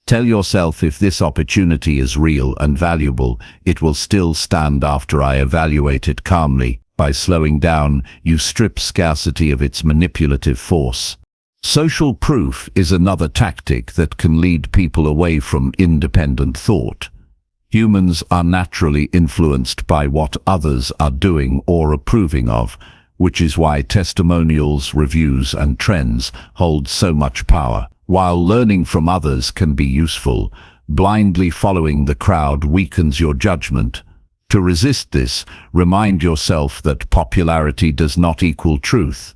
Speaker 1: Tell yourself, if this opportunity is real and valuable, it will still stand after I evaluate it calmly. By slowing down, you strip scarcity of its manipulative force. Social proof is another tactic that can lead people away from independent thought. Humans are naturally influenced by what others are doing or approving of, which is why testimonials, reviews, and trends hold so much power. While learning from others can be useful, blindly following the crowd weakens your judgment. To resist this, remind yourself that popularity does not equal truth.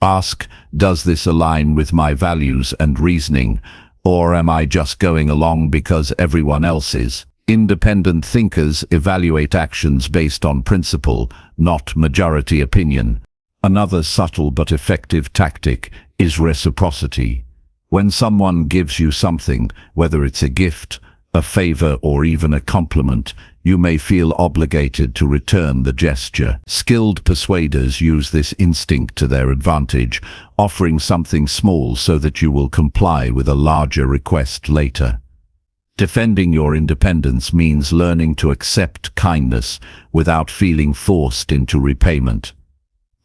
Speaker 1: Ask, does this align with my values and reasoning, or am I just going along because everyone else is? Independent thinkers evaluate actions based on principle, not majority opinion. Another subtle but effective tactic is reciprocity. When someone gives you something, whether it's a gift, a favor, or even a compliment, you may feel obligated to return the gesture. Skilled persuaders use this instinct to their advantage, offering something small so that you will comply with a larger request later. Defending your independence means learning to accept kindness without feeling forced into repayment.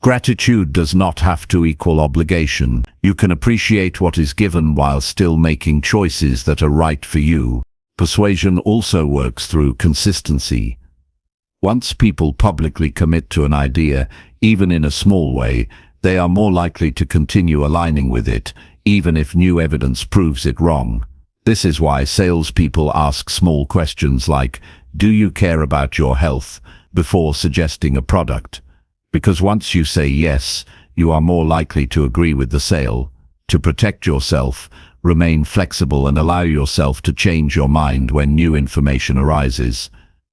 Speaker 1: Gratitude does not have to equal obligation. You can appreciate what is given while still making choices that are right for you. Persuasion also works through consistency. Once people publicly commit to an idea, even in a small way, they are more likely to continue aligning with it, even if new evidence proves it wrong. This is why salespeople ask small questions like, "Do you care about your health?" before suggesting a product. Because once you say yes, you are more likely to agree with the sale. To protect yourself, remain flexible and allow yourself to change your mind when new information arises.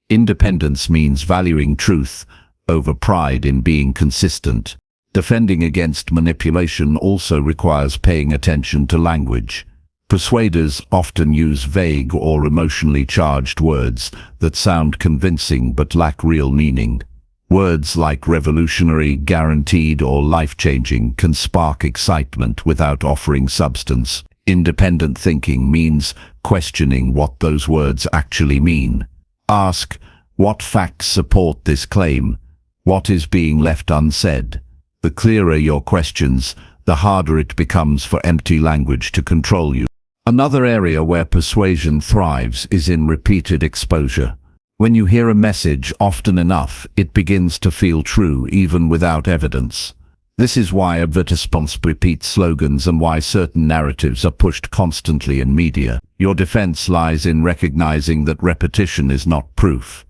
Speaker 1: Independence means valuing truth over pride in being consistent. Defending against manipulation also requires paying attention to language. Persuaders often use vague or emotionally charged words that sound convincing but lack real meaning. Words like revolutionary, guaranteed, or life-changing can spark excitement without offering substance. Independent thinking means questioning what those words actually mean. Ask, what facts support this claim? What is being left unsaid? The clearer your questions, the harder it becomes for empty language to control you. Another area where persuasion thrives is in repeated exposure. When you hear a message often enough, it begins to feel true even without evidence. This is why advertisements repeat slogans and why certain narratives are pushed constantly in media. Your defense lies in recognizing that repetition is not proof.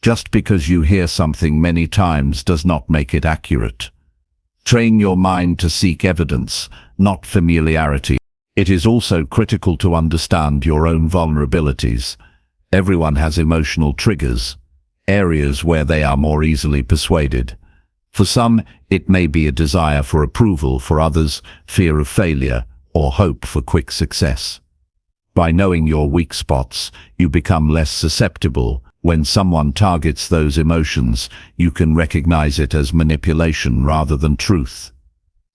Speaker 1: Just because you hear something many times does not make it accurate. Train your mind to seek evidence, not familiarity. It is also critical to understand your own vulnerabilities. Everyone has emotional triggers, areas where they are more easily persuaded. For some, it may be a desire for approval; for others, fear of failure or hope for quick success. By knowing your weak spots, you become less susceptible. When someone targets those emotions, you can recognize it as manipulation rather than truth.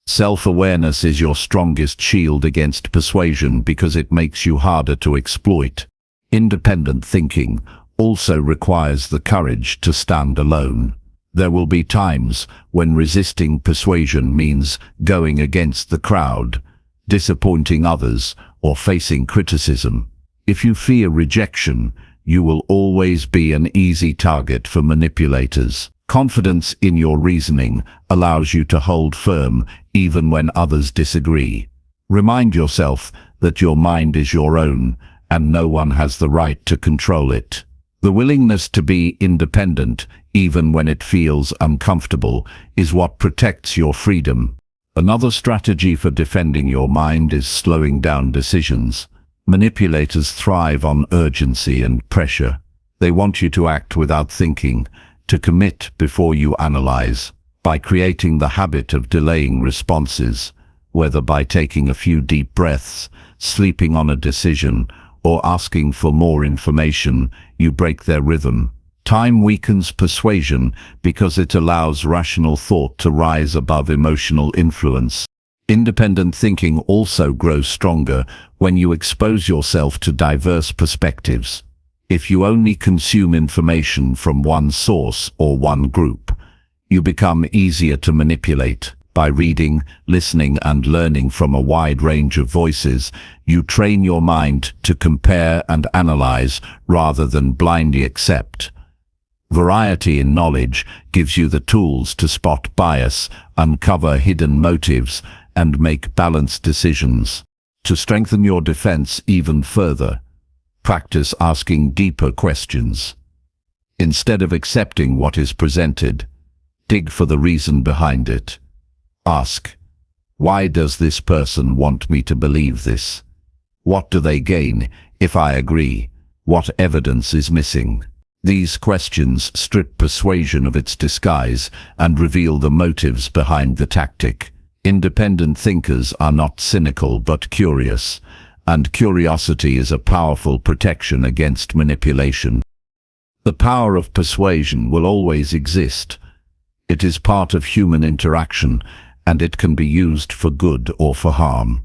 Speaker 1: Self-awareness is your strongest shield against persuasion because it makes you harder to exploit. Independent thinking also requires the courage to stand alone. There will be times when resisting persuasion means going against the crowd, disappointing others, or facing criticism. If you fear rejection, you will always be an easy target for manipulators. Confidence in your reasoning allows you to hold firm even when others disagree. Remind yourself that your mind is your own and no one has the right to control it. The willingness to be independent, even when it feels uncomfortable, is what protects your freedom. Another strategy for defending your mind is slowing down decisions. Manipulators thrive on urgency and pressure. They want you to act without thinking, to commit before you analyze. By creating the habit of delaying responses, whether by taking a few deep breaths, sleeping on a decision, or asking for more information, you break their rhythm. Time weakens persuasion because it allows rational thought to rise above emotional influence. Independent thinking also grows stronger when you expose yourself to diverse perspectives. If you only consume information from one source or one group, you become easier to manipulate. By reading, listening, and learning from a wide range of voices, you train your mind to compare and analyze rather than blindly accept. Variety in knowledge gives you the tools to spot bias, uncover hidden motives, and make balanced decisions. To strengthen your defense even further, practice asking deeper questions. Instead of accepting what is presented, dig for the reason behind it. Ask, why does this person want me to believe this? What do they gain if I agree? What evidence is missing? These questions strip persuasion of its disguise and reveal the motives behind the tactic. Independent thinkers are not cynical but curious, and curiosity is a powerful protection against manipulation. The power of persuasion will always exist. It is part of human interaction, and it can be used for good or for harm.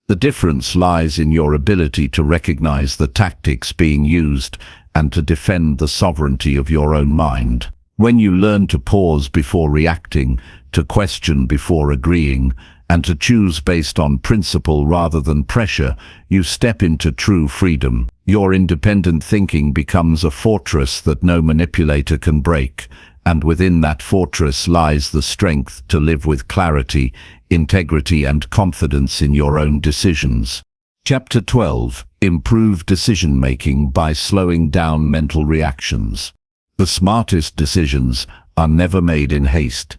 Speaker 1: The difference lies in your ability to recognize the tactics being used and to defend the sovereignty of your own mind. When you learn to pause before reacting, to question before agreeing, and to choose based on principle rather than pressure, you step into true freedom. Your independent thinking becomes a fortress that no manipulator can break, and within that fortress lies the strength to live with clarity, integrity, and confidence in your own decisions. Chapter 12. Improve decision-making by slowing down mental reactions. The smartest decisions are never made in haste.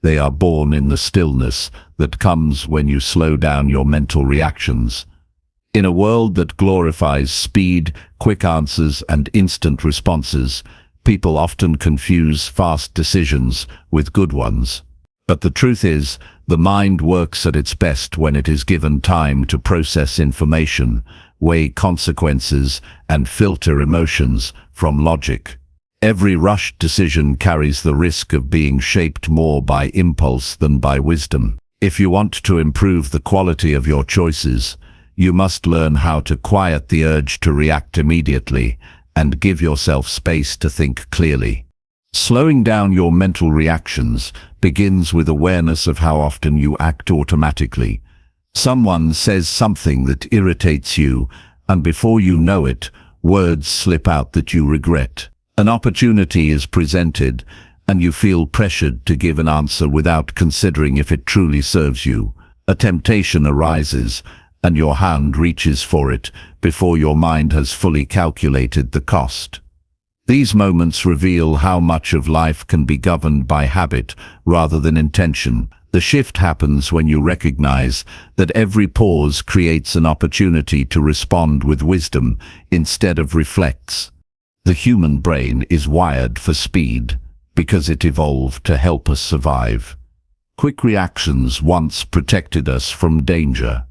Speaker 1: They are born in the stillness that comes when you slow down your mental reactions. In a world that glorifies speed, quick answers, and instant responses, people often confuse fast decisions with good ones. But the truth is, the mind works at its best when it is given time to process information, weigh consequences, and filter emotions from logic. Every rushed decision carries the risk of being shaped more by impulse than by wisdom. If you want to improve the quality of your choices, you must learn how to quiet the urge to react immediately and give yourself space to think clearly. Slowing down your mental reactions begins with awareness of how often you act automatically. Someone says something that irritates you, and before you know it, words slip out that you regret. An opportunity is presented, and you feel pressured to give an answer without considering if it truly serves you. A temptation arises, and your hand reaches for it before your mind has fully calculated the cost. These moments reveal how much of life can be governed by habit rather than intention. The shift happens when you recognize that every pause creates an opportunity to respond with wisdom instead of reflex. The human brain is wired for speed because it evolved to help us survive. Quick reactions once protected us from danger,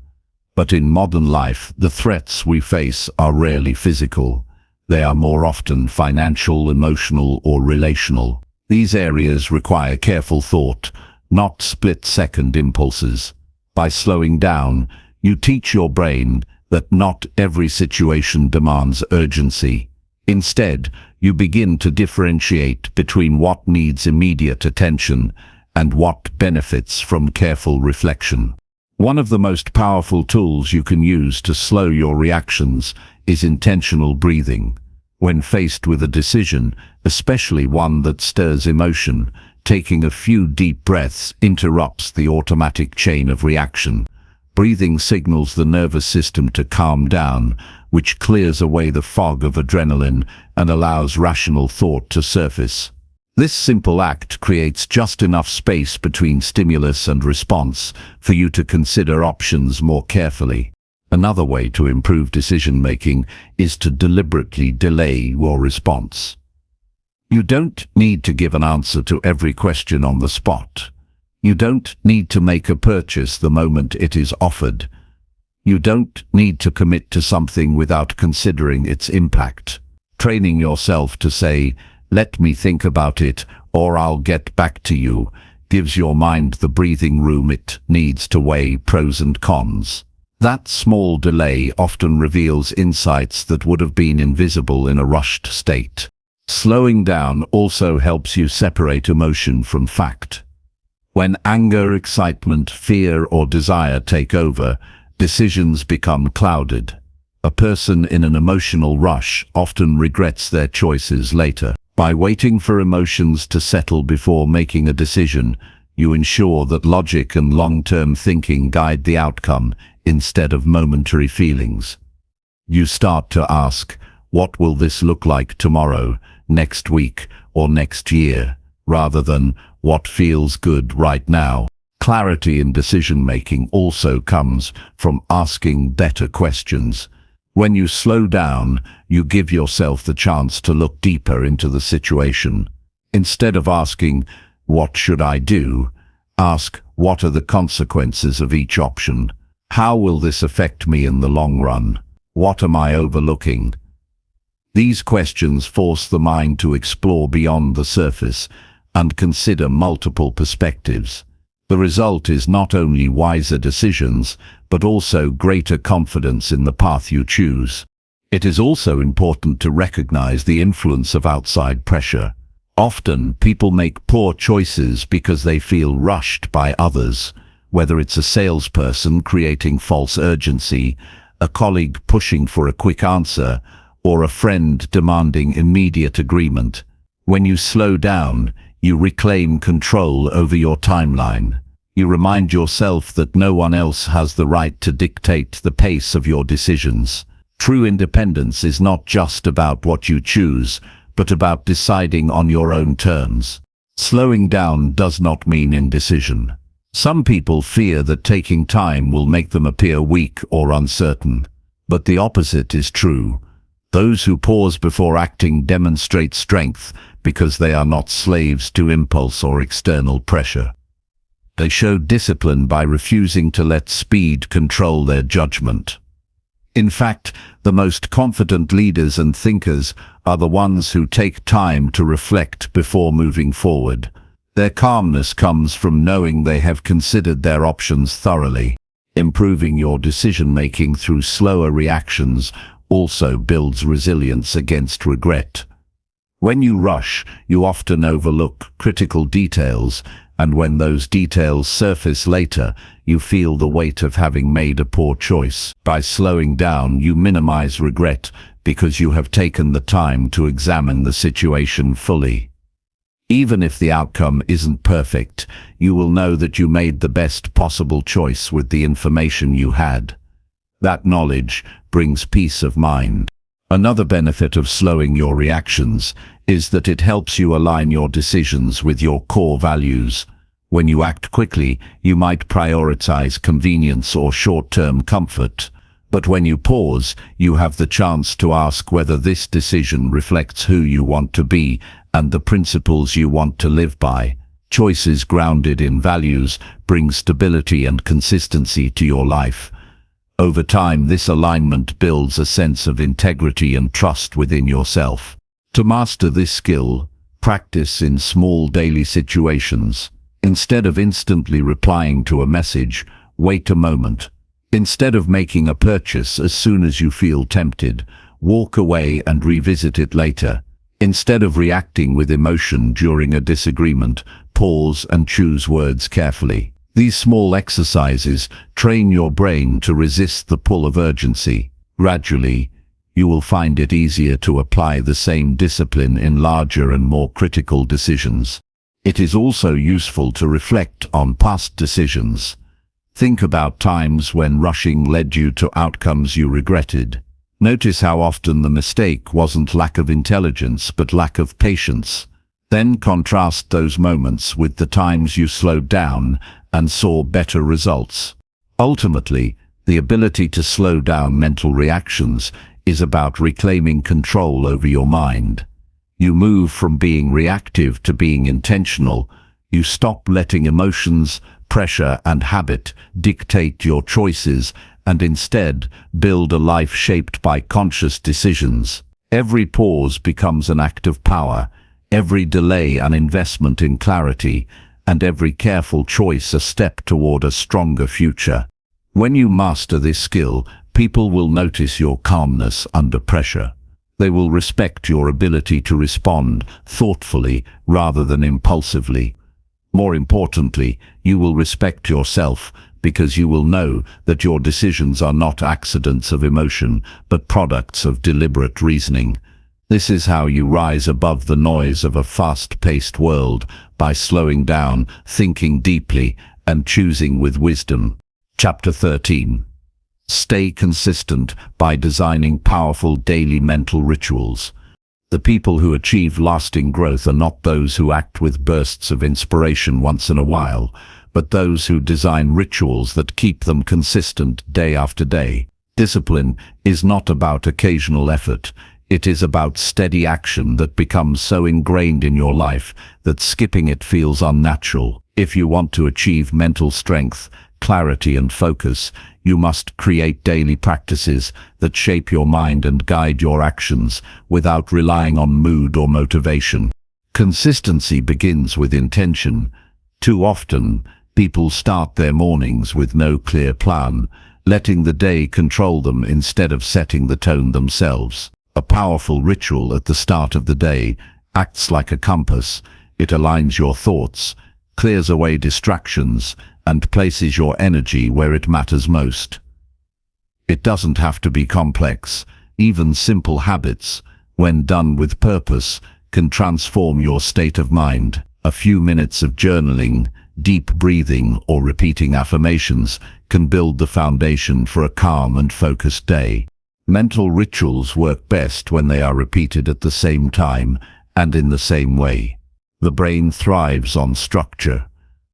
Speaker 1: But in modern life, the threats we face are rarely physical. They are more often financial, emotional, or relational. These areas require careful thought, not split-second impulses. By slowing down, you teach your brain that not every situation demands urgency. Instead, you begin to differentiate between what needs immediate attention and what benefits from careful reflection. One of the most powerful tools you can use to slow your reactions is intentional breathing. When faced with a decision, especially one that stirs emotion, taking a few deep breaths interrupts the automatic chain of reaction. Breathing signals the nervous system to calm down, which clears away the fog of adrenaline and allows rational thought to surface. This simple act creates just enough space between stimulus and response for you to consider options more carefully. Another way to improve decision-making is to deliberately delay your response. You don't need to give an answer to every question on the spot. You don't need to make a purchase the moment it is offered. You don't need to commit to something without considering its impact. Training yourself to say, "Let me think about it," or "I'll get back to you," gives your mind the breathing room it needs to weigh pros and cons. That small delay often reveals insights that would have been invisible in a rushed state. Slowing down also helps you separate emotion from fact. When anger, excitement, fear, or desire take over, decisions become clouded. A person in an emotional rush often regrets their choices later. By waiting for emotions to settle before making a decision, you ensure that logic and long-term thinking guide the outcome instead of momentary feelings. You start to ask, what will this look like tomorrow, next week, or next year, rather than what feels good right now. Clarity in decision-making also comes from asking better questions. When you slow down, you give yourself the chance to look deeper into the situation. Instead of asking, "What should I do?" ask, "What are the consequences of each option? How will this affect me in the long run? What am I overlooking?" These questions force the mind to explore beyond the surface and consider multiple perspectives. The result is not only wiser decisions, but also greater confidence in the path you choose. It is also important to recognize the influence of outside pressure. Often, people make poor choices because they feel rushed by others, whether it's a salesperson creating false urgency, a colleague pushing for a quick answer, or a friend demanding immediate agreement. When you slow down, you reclaim control over your timeline. You remind yourself that no one else has the right to dictate the pace of your decisions. True independence is not just about what you choose, but about deciding on your own terms. Slowing down does not mean indecision. Some people fear that taking time will make them appear weak or uncertain, but the opposite is true. Those who pause before acting demonstrate strength because they are not slaves to impulse or external pressure. They show discipline by refusing to let speed control their judgment. In fact, the most confident leaders and thinkers are the ones who take time to reflect before moving forward. Their calmness comes from knowing they have considered their options thoroughly. Improving your decision-making through slower reactions also builds resilience against regret. When you rush, you often overlook critical details, and when those details surface later, you feel the weight of having made a poor choice. By slowing down, you minimize regret because you have taken the time to examine the situation fully. Even if the outcome isn't perfect, you will know that you made the best possible choice with the information you had. That knowledge brings peace of mind. Another benefit of slowing your reactions is that it helps you align your decisions with your core values. When you act quickly, you might prioritize convenience or short-term comfort. But when you pause, you have the chance to ask whether this decision reflects who you want to be and the principles you want to live by. Choices grounded in values bring stability and consistency to your life. Over time, this alignment builds a sense of integrity and trust within yourself. To master this skill, practice in small daily situations. Instead of instantly replying to a message, wait a moment. Instead of making a purchase as soon as you feel tempted, walk away and revisit it later. Instead of reacting with emotion during a disagreement, pause and choose words carefully. These small exercises train your brain to resist the pull of urgency. Gradually, you will find it easier to apply the same discipline in larger and more critical decisions. It is also useful to reflect on past decisions. Think about times when rushing led you to outcomes you regretted. Notice how often the mistake wasn't lack of intelligence but lack of patience. Then contrast those moments with the times you slowed down and saw better results. Ultimately, the ability to slow down mental reactions is about reclaiming control over your mind. You move from being reactive to being intentional. You stop letting emotions, pressure, and habit dictate your choices and instead build a life shaped by conscious decisions. Every pause becomes an act of power, every delay an investment in clarity, and every careful choice a step toward a stronger future. When you master this skill, people will notice your calmness under pressure. They will respect your ability to respond thoughtfully rather than impulsively. More importantly, you will respect yourself because you will know that your decisions are not accidents of emotion, but products of deliberate reasoning. This is how you rise above the noise of a fast-paced world, by slowing down, thinking deeply, and choosing with wisdom. Chapter 13. Stay consistent by designing powerful daily mental rituals. The people who achieve lasting growth are not those who act with bursts of inspiration once in a while, but those who design rituals that keep them consistent day after day. Discipline is not about occasional effort. It is about steady action that becomes so ingrained in your life that skipping it feels unnatural. If you want to achieve mental strength, clarity, and focus, you must create daily practices that shape your mind and guide your actions without relying on mood or motivation. Consistency begins with intention. Too often, people start their mornings with no clear plan, letting the day control them instead of setting the tone themselves. A powerful ritual at the start of the day acts like a compass. It aligns your thoughts, clears away distractions, and places your energy where it matters most. It doesn't have to be complex. Even simple habits, when done with purpose, can transform your state of mind. A few minutes of journaling, deep breathing, or repeating affirmations can build the foundation for a calm and focused day. Mental rituals work best when they are repeated at the same time and in the same way. The brain thrives on structure.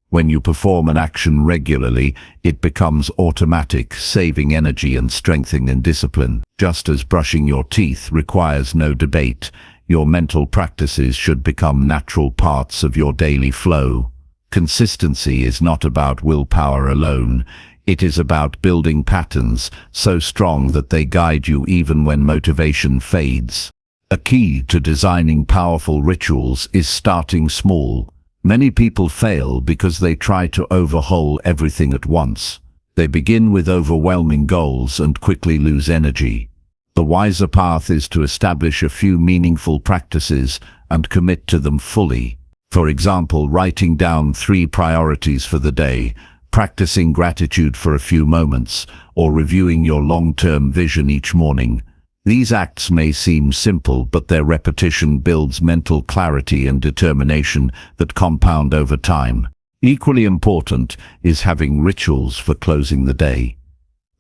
Speaker 1: When you perform an action regularly, it becomes automatic, saving energy and strengthening discipline. Just as brushing your teeth requires no debate, your mental practices should become natural parts of your daily flow. Consistency is not about willpower alone. It is about building patterns so strong that they guide you even when motivation fades. A key to designing powerful rituals is starting small. Many people fail because they try to overhaul everything at once. They begin with overwhelming goals and quickly lose energy. The wiser path is to establish a few meaningful practices and commit to them fully. For example, writing down 3 priorities for the day, practicing gratitude for a few moments, or reviewing your long-term vision each morning. These acts may seem simple, but their repetition builds mental clarity and determination that compound over time. Equally important is having rituals for closing the day.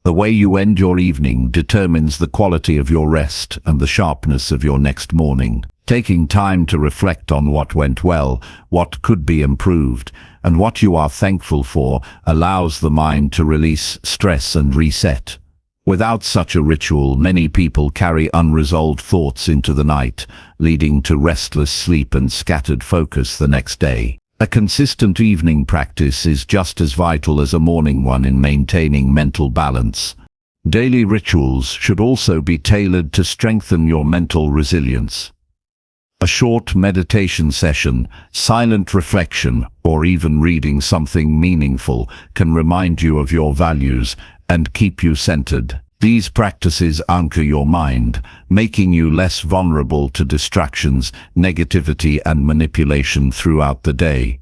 Speaker 1: The way you end your evening determines the quality of your rest and the sharpness of your next morning. Taking time to reflect on what went well, what could be improved, and what you are thankful for allows the mind to release stress and reset. Without such a ritual, many people carry unresolved thoughts into the night, leading to restless sleep and scattered focus the next day. A consistent evening practice is just as vital as a morning one in maintaining mental balance. Daily rituals should also be tailored to strengthen your mental resilience. A short meditation session, silent reflection, or even reading something meaningful can remind you of your values and keep you centered. These practices anchor your mind, making you less vulnerable to distractions, negativity, and manipulation throughout the day.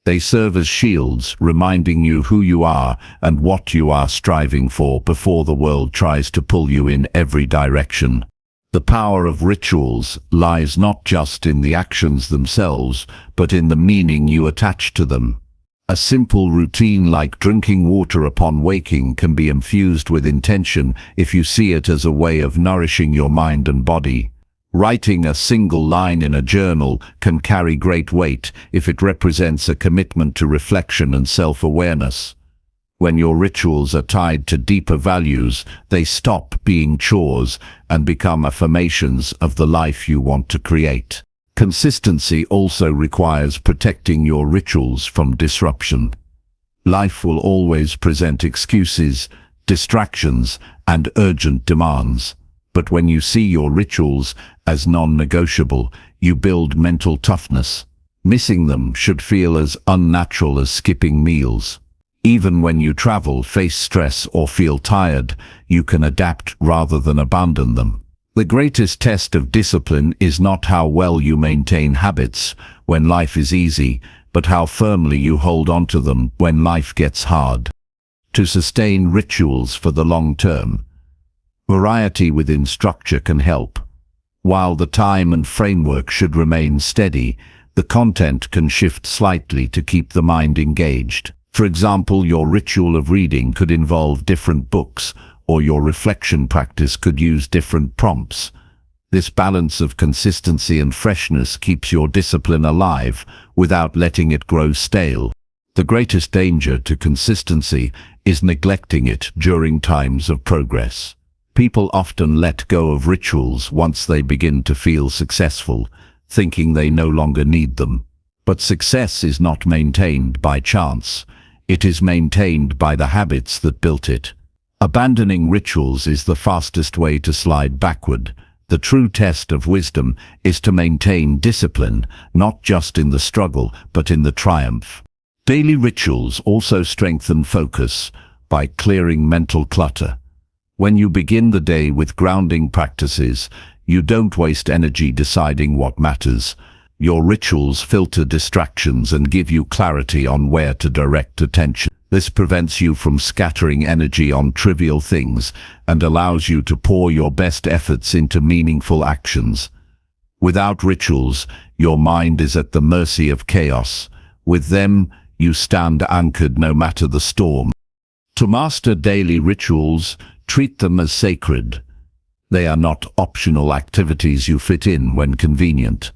Speaker 1: They serve as shields, reminding you who you are and what you are striving for before the world tries to pull you in every direction. The power of rituals lies not just in the actions themselves, but in the meaning you attach to them. A simple routine like drinking water upon waking can be infused with intention if you see it as a way of nourishing your mind and body. Writing a single line in a journal can carry great weight if it represents a commitment to reflection and self-awareness. When your rituals are tied to deeper values, they stop being chores and become affirmations of the life you want to create. Consistency also requires protecting your rituals from disruption. Life will always present excuses, distractions, and urgent demands. But when you see your rituals as non-negotiable, you build mental toughness. Missing them should feel as unnatural as skipping meals. Even when you travel, face stress, or feel tired, you can adapt rather than abandon them. The greatest test of discipline is not how well you maintain habits when life is easy, but how firmly you hold on to them when life gets hard. To sustain rituals for the long term, variety within structure can help. While the time and framework should remain steady, the content can shift slightly to keep the mind engaged. For example, your ritual of reading could involve different books, or your reflection practice could use different prompts. This balance of consistency and freshness keeps your discipline alive without letting it grow stale. The greatest danger to consistency is neglecting it during times of progress. People often let go of rituals once they begin to feel successful, thinking they no longer need them. But success is not maintained by chance. It is maintained by the habits that built it. Abandoning rituals is the fastest way to slide backward. The true test of wisdom is to maintain discipline, not just in the struggle, but in the triumph. Daily rituals also strengthen focus by clearing mental clutter. When you begin the day with grounding practices, you don't waste energy deciding what matters. Your rituals filter distractions and give you clarity on where to direct attention. This prevents you from scattering energy on trivial things and allows you to pour your best efforts into meaningful actions. Without rituals, your mind is at the mercy of chaos. With them, you stand anchored no matter the storm. To master daily rituals, treat them as sacred. They are not optional activities you fit in when convenient.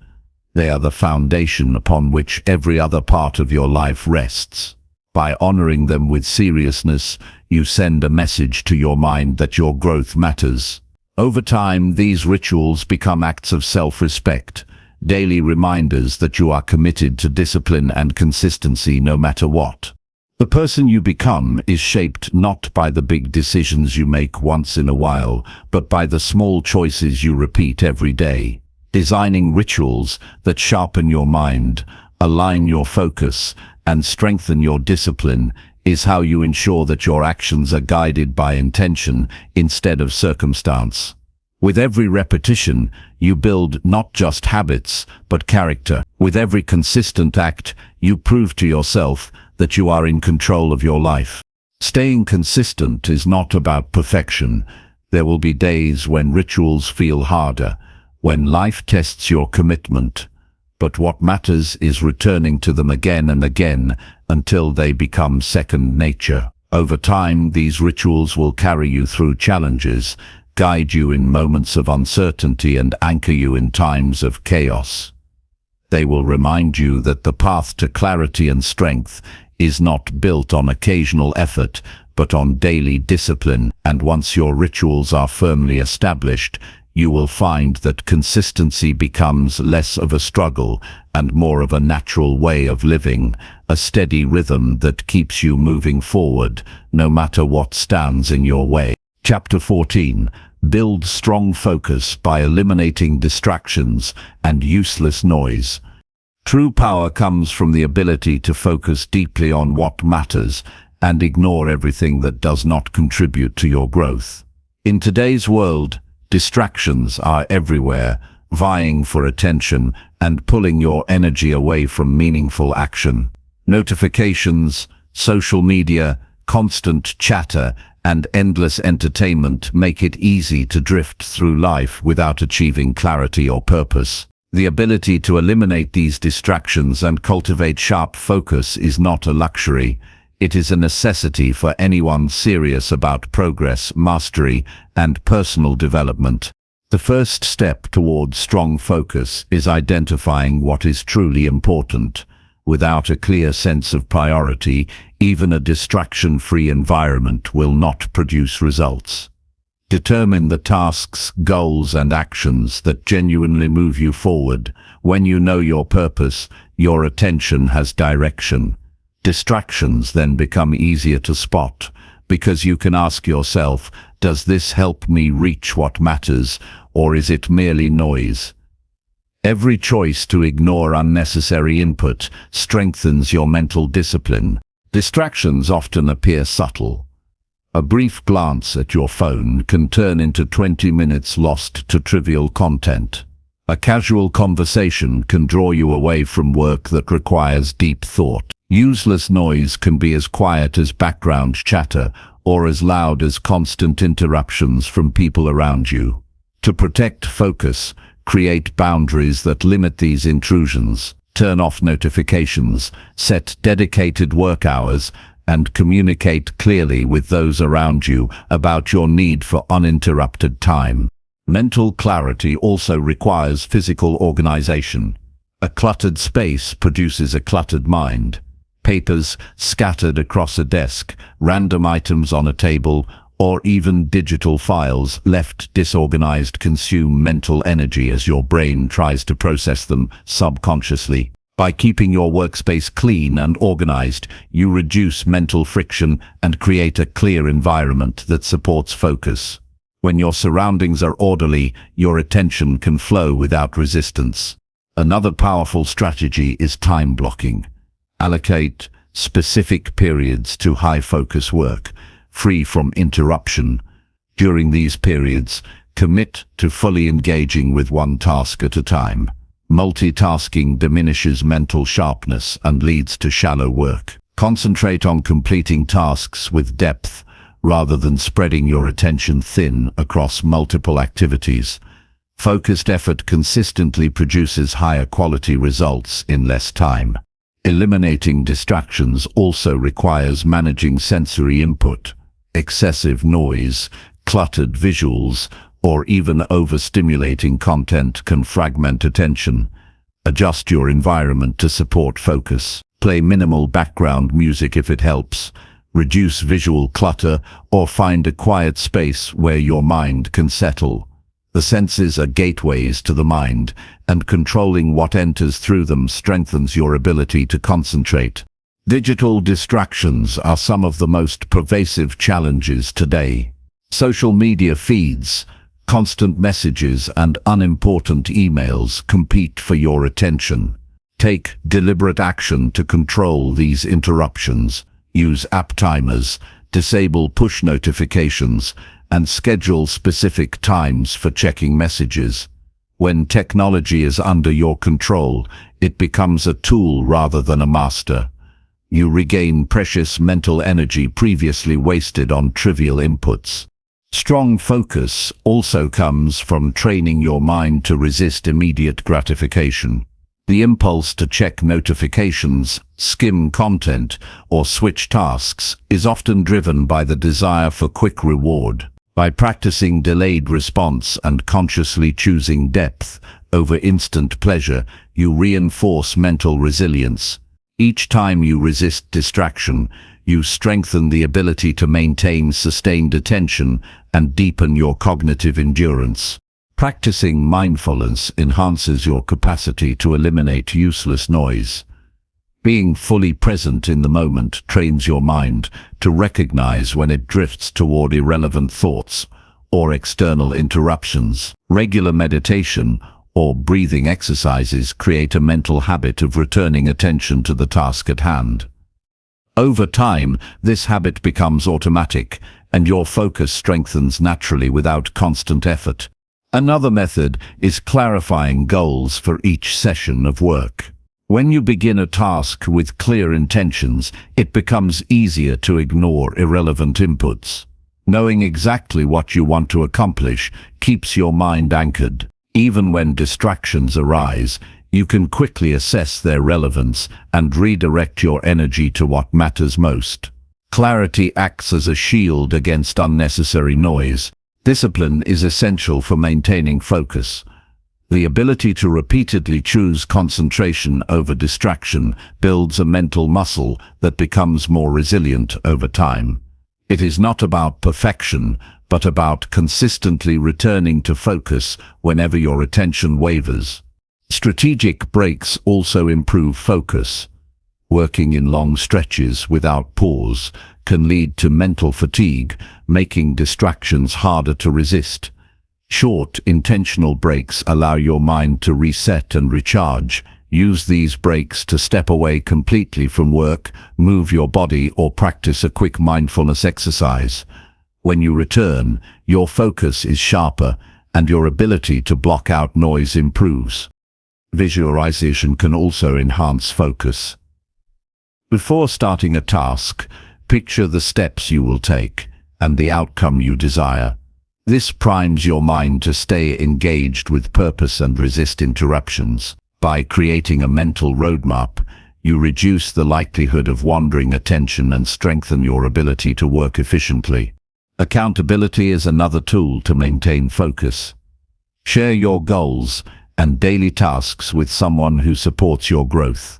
Speaker 1: They are the foundation upon which every other part of your life rests. By honoring them with seriousness, you send a message to your mind that your growth matters. Over time, these rituals become acts of self-respect, daily reminders that you are committed to discipline and consistency no matter what. The person you become is shaped not by the big decisions you make once in a while, but by the small choices you repeat every day. Designing rituals that sharpen your mind, align your focus, and strengthen your discipline is how you ensure that your actions are guided by intention instead of circumstance. With every repetition, you build not just habits, but character. With every consistent act, you prove to yourself that you are in control of your life. Staying consistent is not about perfection. There will be days when rituals feel harder, when life tests your commitment. But what matters is returning to them again and again until they become second nature. Over time, these rituals will carry you through challenges, guide you in moments of uncertainty, and anchor you in times of chaos. They will remind you that the path to clarity and strength is not built on occasional effort, but on daily discipline. And once your rituals are firmly established, you will find that consistency becomes less of a struggle and more of a natural way of living, a steady rhythm that keeps you moving forward, no matter what stands in your way. Chapter 14. Build strong focus by eliminating distractions and useless noise. True power comes from the ability to focus deeply on what matters and ignore everything that does not contribute to your growth. In today's world, distractions are everywhere, vying for attention and pulling your energy away from meaningful action. Notifications, social media, constant chatter, and endless entertainment make it easy to drift through life without achieving clarity or purpose. The ability to eliminate these distractions and cultivate sharp focus is not a luxury. It is a necessity for anyone serious about progress, mastery, and personal development. The first step towards strong focus is identifying what is truly important. Without a clear sense of priority, even a distraction-free environment will not produce results. Determine the tasks, goals, and actions that genuinely move you forward. When you know your purpose, your attention has direction. Distractions then become easier to spot, because you can ask yourself, does this help me reach what matters, or is it merely noise? Every choice to ignore unnecessary input strengthens your mental discipline. Distractions often appear subtle. A brief glance at your phone can turn into 20 minutes lost to trivial content. A casual conversation can draw you away from work that requires deep thought. Useless noise can be as quiet as background chatter or as loud as constant interruptions from people around you. To protect focus, create boundaries that limit these intrusions. Turn off notifications, set dedicated work hours, and communicate clearly with those around you about your need for uninterrupted time. Mental clarity also requires physical organization. A cluttered space produces a cluttered mind. Papers scattered across a desk, random items on a table, or even digital files left disorganized consume mental energy as your brain tries to process them subconsciously. By keeping your workspace clean and organized, you reduce mental friction and create a clear environment that supports focus. When your surroundings are orderly, your attention can flow without resistance. Another powerful strategy is time blocking. Allocate specific periods to high-focus work, free from interruption. During these periods, commit to fully engaging with one task at a time. Multitasking diminishes mental sharpness and leads to shallow work. Concentrate on completing tasks with depth, rather than spreading your attention thin across multiple activities. Focused effort consistently produces higher quality results in less time. Eliminating distractions also requires managing sensory input. Excessive noise, cluttered visuals, or even overstimulating content can fragment attention. Adjust your environment to support focus. Play minimal background music if it helps. Reduce visual clutter, or find a quiet space where your mind can settle. The senses are gateways to the mind, and controlling what enters through them strengthens your ability to concentrate. Digital distractions are some of the most pervasive challenges today. Social media feeds, constant messages, and unimportant emails compete for your attention. Take deliberate action to control these interruptions. Use app timers, disable push notifications, and schedule specific times for checking messages. When technology is under your control, it becomes a tool rather than a master. You regain precious mental energy previously wasted on trivial inputs. Strong focus also comes from training your mind to resist immediate gratification. The impulse to check notifications, skim content, or switch tasks is often driven by the desire for quick reward. By practicing delayed response and consciously choosing depth over instant pleasure, you reinforce mental resilience. Each time you resist distraction, you strengthen the ability to maintain sustained attention and deepen your cognitive endurance. Practicing mindfulness enhances your capacity to eliminate useless noise. Being fully present in the moment trains your mind to recognize when it drifts toward irrelevant thoughts or external interruptions. Regular meditation or breathing exercises create a mental habit of returning attention to the task at hand. Over time, this habit becomes automatic, and your focus strengthens naturally without constant effort. Another method is clarifying goals for each session of work. When you begin a task with clear intentions, it becomes easier to ignore irrelevant inputs. Knowing exactly what you want to accomplish keeps your mind anchored. Even when distractions arise, you can quickly assess their relevance and redirect your energy to what matters most. Clarity acts as a shield against unnecessary noise. Discipline is essential for maintaining focus. The ability to repeatedly choose concentration over distraction builds a mental muscle that becomes more resilient over time. It is not about perfection, but about consistently returning to focus whenever your attention wavers. Strategic breaks also improve focus. Working in long stretches without pause can lead to mental fatigue, making distractions harder to resist. Short, intentional breaks allow your mind to reset and recharge. Use these breaks to step away completely from work, move your body, or practice a quick mindfulness exercise. When you return, your focus is sharper, and your ability to block out noise improves. Visualization can also enhance focus. Before starting a task, picture the steps you will take and the outcome you desire. This primes your mind to stay engaged with purpose and resist interruptions. By creating a mental roadmap, you reduce the likelihood of wandering attention and strengthen your ability to work efficiently. Accountability is another tool to maintain focus. Share your goals and daily tasks with someone who supports your growth.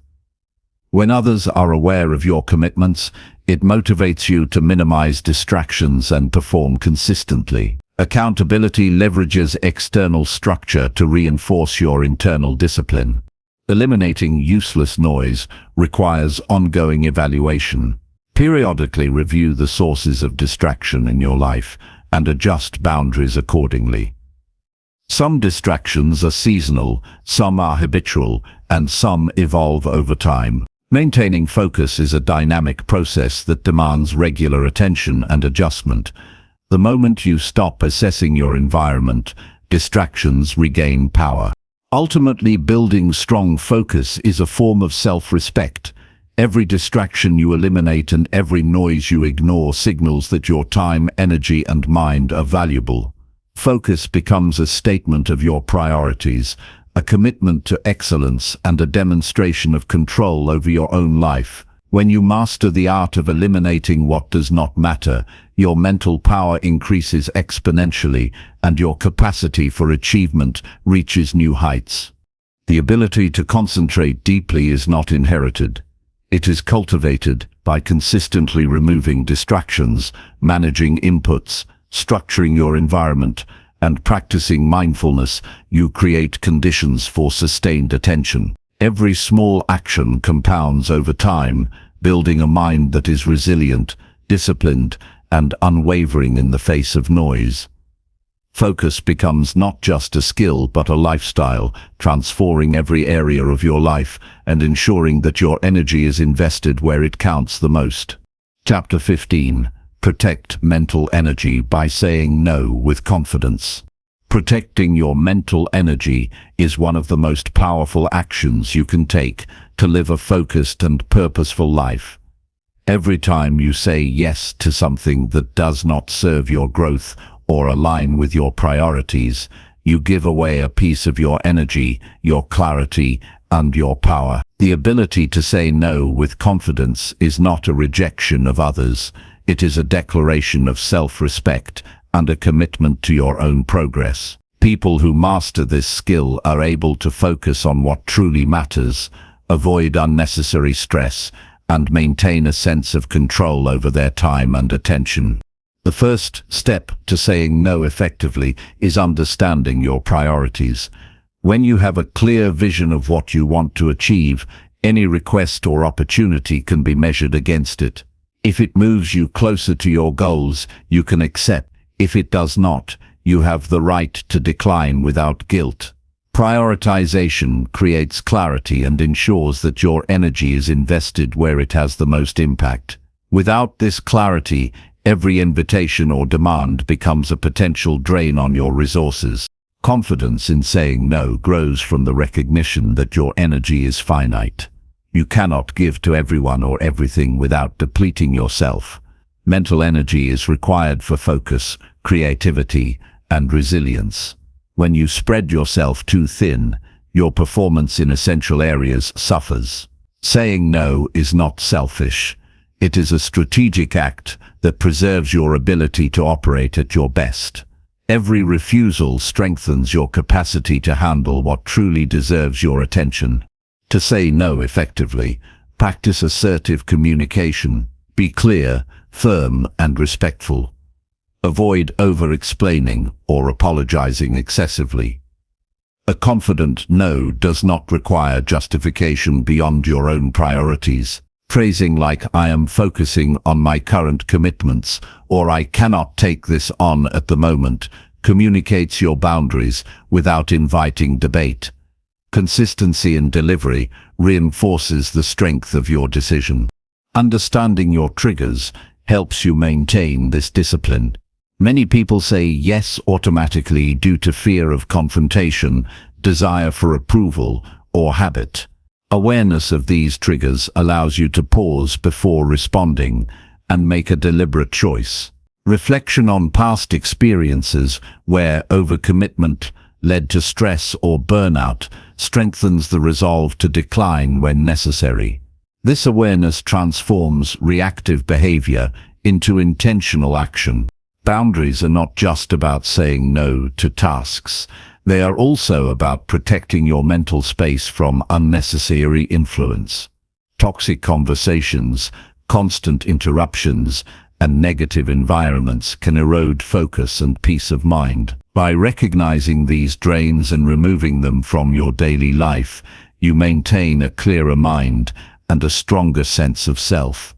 Speaker 1: When others are aware of your commitments, it motivates you to minimize distractions and perform consistently. Accountability leverages external structure to reinforce your internal discipline. Eliminating useless noise requires ongoing evaluation. Periodically review the sources of distraction in your life and adjust boundaries accordingly. Some distractions are seasonal, some are habitual, and some evolve over time. Maintaining focus is a dynamic process that demands regular attention and adjustment. The moment you stop assessing your environment, distractions regain power. Ultimately, building strong focus is a form of self-respect. Every distraction you eliminate and every noise you ignore signals that your time, energy, and mind are valuable. Focus becomes a statement of your priorities, a commitment to excellence, and a demonstration of control over your own life. When you master the art of eliminating what does not matter, your mental power increases exponentially and your capacity for achievement reaches new heights. The ability to concentrate deeply is not inherited. It is cultivated by consistently removing distractions, managing inputs, structuring your environment, and practicing mindfulness. You create conditions for sustained attention. Every small action compounds over time, building a mind that is resilient, disciplined, and unwavering in the face of noise. Focus becomes not just a skill but a lifestyle, transforming every area of your life and ensuring that your energy is invested where it counts the most. Chapter 15. Protect mental energy by saying no with confidence. Protecting your mental energy is one of the most powerful actions you can take to live a focused and purposeful life. Every time you say yes to something that does not serve your growth or align with your priorities, you give away a piece of your energy, your clarity, and your power. The ability to say no with confidence is not a rejection of others. It is a declaration of self-respect and a commitment to your own progress. People who master this skill are able to focus on what truly matters, avoid unnecessary stress, and maintain a sense of control over their time and attention. The first step to saying no effectively is understanding your priorities. When you have a clear vision of what you want to achieve, Any request or opportunity can be measured against it. If it moves you closer to your goals, you can accept. If it does not, you have the right to decline without guilt. Prioritization creates clarity and ensures that your energy is invested where it has the most impact. Without this clarity, every invitation or demand becomes a potential drain on your resources. Confidence in saying no grows from the recognition that your energy is finite. You cannot give to everyone or everything without depleting yourself. Mental energy is required for focus, creativity, and resilience. When you spread yourself too thin, your performance in essential areas suffers. Saying no is not selfish. It is a strategic act that preserves your ability to operate at your best. Every refusal strengthens your capacity to handle what truly deserves your attention. To say no effectively, practice assertive communication. Be clear, firm, and respectful. Avoid over-explaining or apologizing excessively. A confident no does not require justification beyond your own priorities. Phrasing like "I am focusing on my current commitments" or "I cannot take this on at the moment" communicates your boundaries without inviting debate. Consistency in delivery reinforces the strength of your decision. Understanding your triggers helps you maintain this discipline. Many people say yes automatically due to fear of confrontation, desire for approval, or habit. Awareness of these triggers allows you to pause before responding and make a deliberate choice. Reflection on past experiences where overcommitment led to stress or burnout strengthens the resolve to decline when necessary. This awareness transforms reactive behavior into intentional action. Boundaries are not just about saying no to tasks. They are also about protecting your mental space from unnecessary influence. Toxic conversations, constant interruptions, and negative environments can erode focus and peace of mind. By recognizing these drains and removing them from your daily life, you maintain a clearer mind and a stronger sense of self.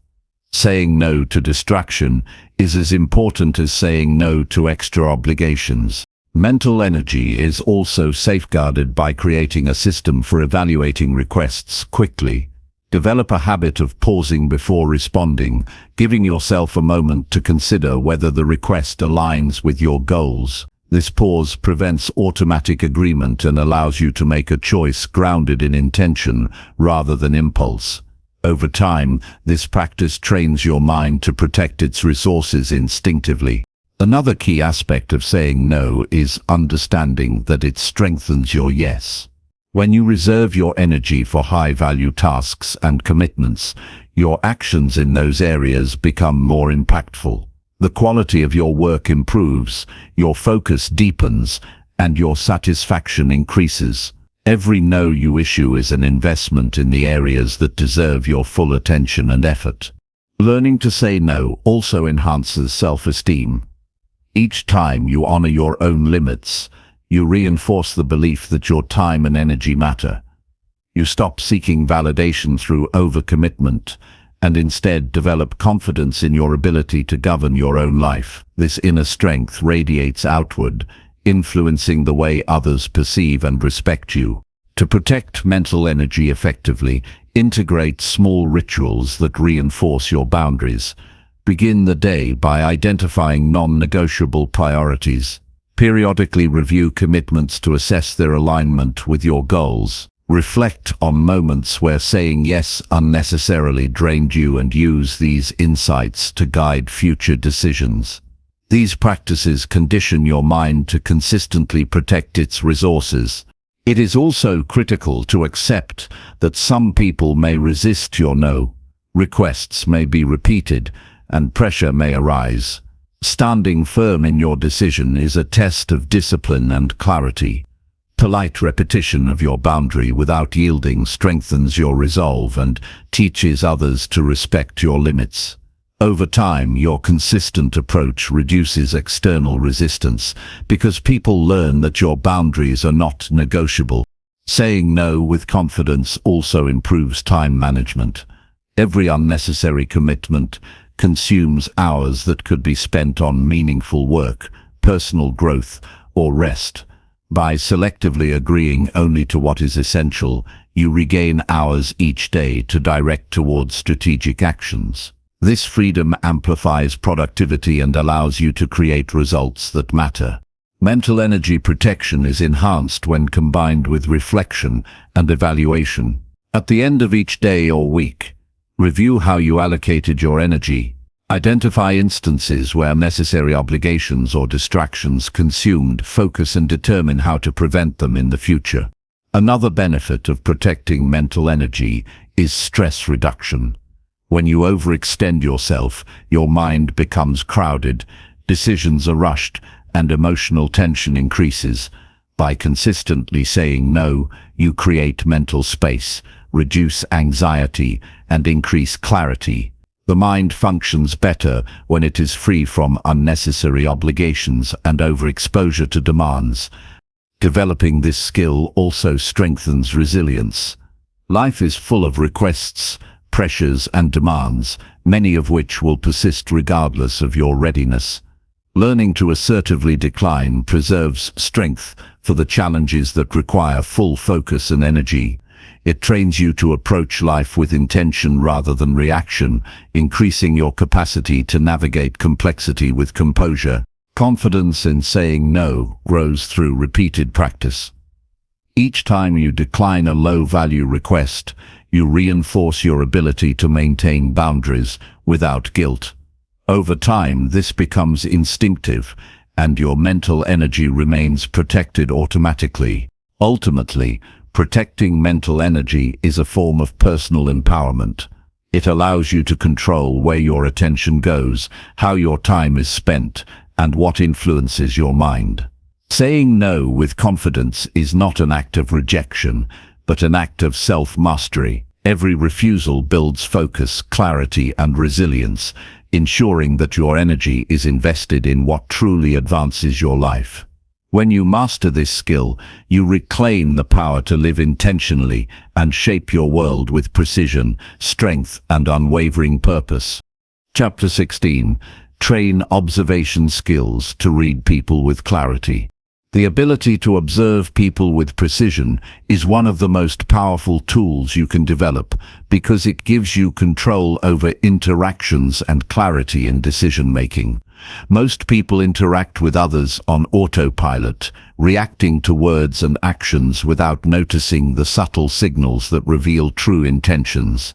Speaker 1: Saying no to distraction is as important as saying no to extra obligations. Mental energy is also safeguarded by creating a system for evaluating requests quickly. Develop a habit of pausing before responding, giving yourself a moment to consider whether the request aligns with your goals. This pause prevents automatic agreement and allows you to make a choice grounded in intention rather than impulse. Over time, this practice trains your mind to protect its resources instinctively. Another key aspect of saying no is understanding that it strengthens your yes. When you reserve your energy for high-value tasks and commitments, your actions in those areas become more impactful. The quality of your work improves, your focus deepens, and your satisfaction increases. Every no you issue is an investment in the areas that deserve your full attention and effort. Learning to say no also enhances self-esteem. Each time you honor your own limits, you reinforce the belief that your time and energy matter. You stop seeking validation through overcommitment and instead develop confidence in your ability to govern your own life. This inner strength radiates outward, influencing the way others perceive and respect you. To protect mental energy effectively, integrate small rituals that reinforce your boundaries. Begin the day by identifying non-negotiable priorities. Periodically review commitments to assess their alignment with your goals. Reflect on moments where saying yes unnecessarily drained you and use these insights to guide future decisions. These practices condition your mind to consistently protect its resources. It is also critical to accept that some people may resist your no. Requests may be repeated, and pressure may arise. Standing firm in your decision is a test of discipline and clarity. Polite repetition of your boundary without yielding strengthens your resolve and teaches others to respect your limits. Over time, your consistent approach reduces external resistance because people learn that your boundaries are not negotiable. Saying no with confidence also improves time management. Every unnecessary commitment consumes hours that could be spent on meaningful work, personal growth, or rest. By selectively agreeing only to what is essential, you regain hours each day to direct towards strategic actions. This freedom amplifies productivity and allows you to create results that matter. Mental energy protection is enhanced when combined with reflection and evaluation. At the end of each day or week, review how you allocated your energy. Identify instances where necessary obligations or distractions consumed focus and determine how to prevent them in the future. Another benefit of protecting mental energy is stress reduction. When you overextend yourself, your mind becomes crowded, decisions are rushed, and emotional tension increases. By consistently saying no, you create mental space, reduce anxiety, and increase clarity. The mind functions better when it is free from unnecessary obligations and overexposure to demands. Developing this skill also strengthens resilience. Life is full of requests, pressures, and demands, many of which will persist regardless of your readiness. Learning to assertively decline preserves strength for the challenges that require full focus and energy. It trains you to approach life with intention rather than reaction, increasing your capacity to navigate complexity with composure. Confidence in saying no grows through repeated practice. Each time you decline a low-value request, you reinforce your ability to maintain boundaries without guilt. Over time, this becomes instinctive, and your mental energy remains protected automatically. Ultimately, protecting mental energy is a form of personal empowerment. It allows you to control where your attention goes, how your time is spent, and what influences your mind. Saying no with confidence is not an act of rejection, but an act of self-mastery. Every refusal builds focus, clarity, and resilience, ensuring that your energy is invested in what truly advances your life. When you master this skill, you reclaim the power to live intentionally and shape your world with precision, strength, and unwavering purpose. Chapter 16. Train observation skills to read people with clarity. The ability to observe people with precision is one of the most powerful tools you can develop because it gives you control over interactions and clarity in decision-making. Most people interact with others on autopilot, reacting to words and actions without noticing the subtle signals that reveal true intentions.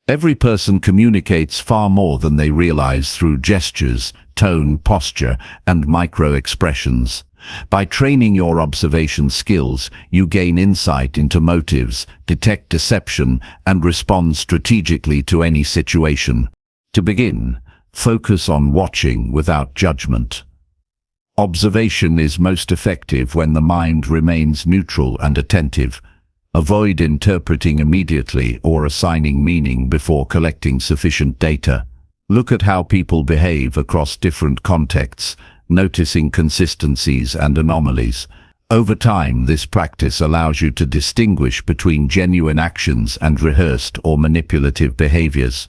Speaker 1: Every person communicates far more than they realize through gestures, tone, posture, and micro-expressions. By training your observation skills, you gain insight into motives, detect deception, and respond strategically to any situation. To begin, focus on watching without judgment. Observation is most effective when the mind remains neutral and attentive. Avoid interpreting immediately or assigning meaning before collecting sufficient data. Look at how people behave across different contexts, noticing consistencies and anomalies. Over time, this practice allows you to distinguish between genuine actions and rehearsed or manipulative behaviors.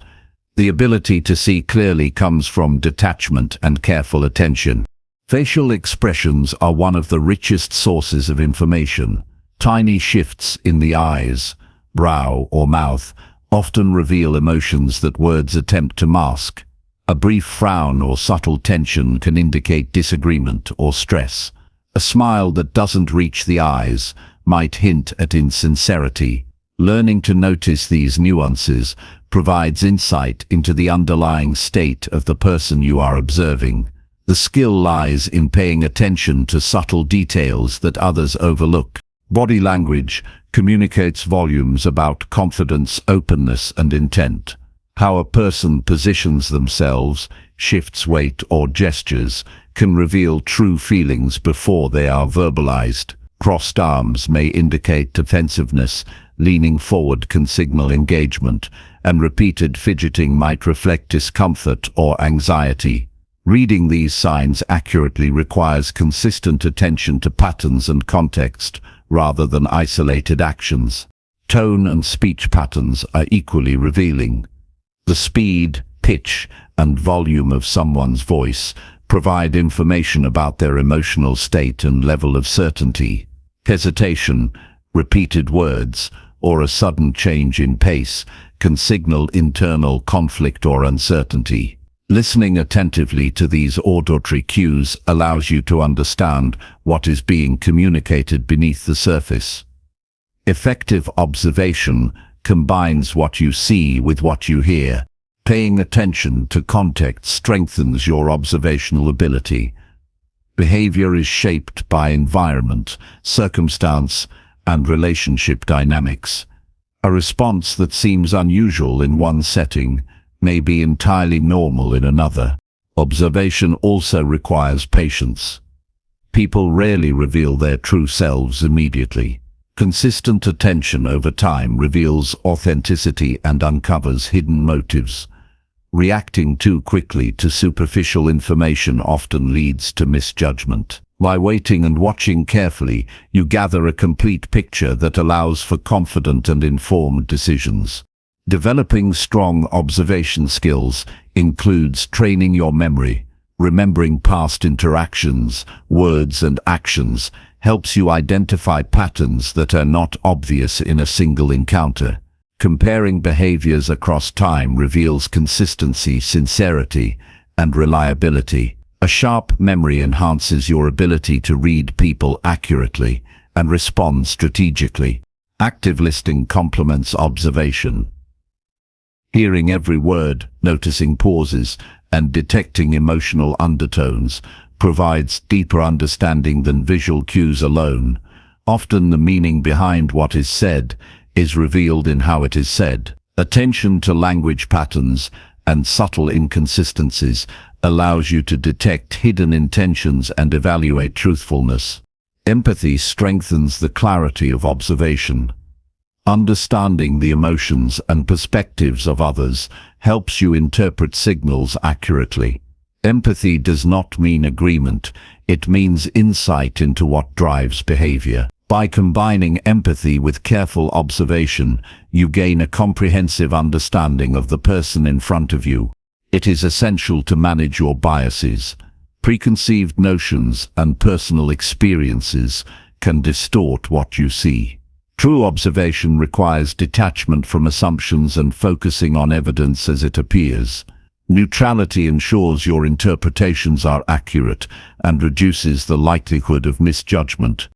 Speaker 1: The ability to see clearly comes from detachment and careful attention. Facial expressions are one of the richest sources of information. Tiny shifts in the eyes, brow, or mouth often reveal emotions that words attempt to mask. A brief frown or subtle tension can indicate disagreement or stress. A smile that doesn't reach the eyes might hint at insincerity. Learning to notice these nuances provides insight into the underlying state of the person you are observing. The skill lies in paying attention to subtle details that others overlook. Body language communicates volumes about confidence, openness, and intent. How a person positions themselves, shifts weight, or gestures can reveal true feelings before they are verbalized. Crossed arms may indicate defensiveness, leaning forward can signal engagement, and repeated fidgeting might reflect discomfort or anxiety. Reading these signs accurately requires consistent attention to patterns and context, rather than isolated actions. Tone and speech patterns are equally revealing. The speed, pitch, and volume of someone's voice provide information about their emotional state and level of certainty. Hesitation, repeated words, or a sudden change in pace can signal internal conflict or uncertainty. Listening attentively to these auditory cues allows you to understand what is being communicated beneath the surface. Effective observation combines what you see with what you hear. Paying attention to context strengthens your observational ability. Behavior is shaped by environment, circumstance, and relationship dynamics. A response that seems unusual in one setting may be entirely normal in another. Observation also requires patience. People rarely reveal their true selves immediately. Consistent attention over time reveals authenticity and uncovers hidden motives. Reacting too quickly to superficial information often leads to misjudgment. By waiting and watching carefully, you gather a complete picture that allows for confident and informed decisions. Developing strong observation skills includes training your memory. Remembering past interactions, words, and actions helps you identify patterns that are not obvious in a single encounter. Comparing behaviors across time reveals consistency, sincerity, and reliability. A sharp memory enhances your ability to read people accurately and respond strategically. Active listening complements observation. Hearing every word, noticing pauses, and detecting emotional undertones provides deeper understanding than visual cues alone. Often the meaning behind what is said is revealed in how it is said. Attention to language patterns and subtle inconsistencies allows you to detect hidden intentions and evaluate truthfulness. Empathy strengthens the clarity of observation. Understanding the emotions and perspectives of others helps you interpret signals accurately. Empathy does not mean agreement, it means insight into what drives behavior. By combining empathy with careful observation, you gain a comprehensive understanding of the person in front of you. It is essential to manage your biases. Preconceived notions and personal experiences can distort what you see. True observation requires detachment from assumptions and focusing on evidence as it appears. Neutrality ensures your interpretations are accurate and reduces the likelihood of misjudgment.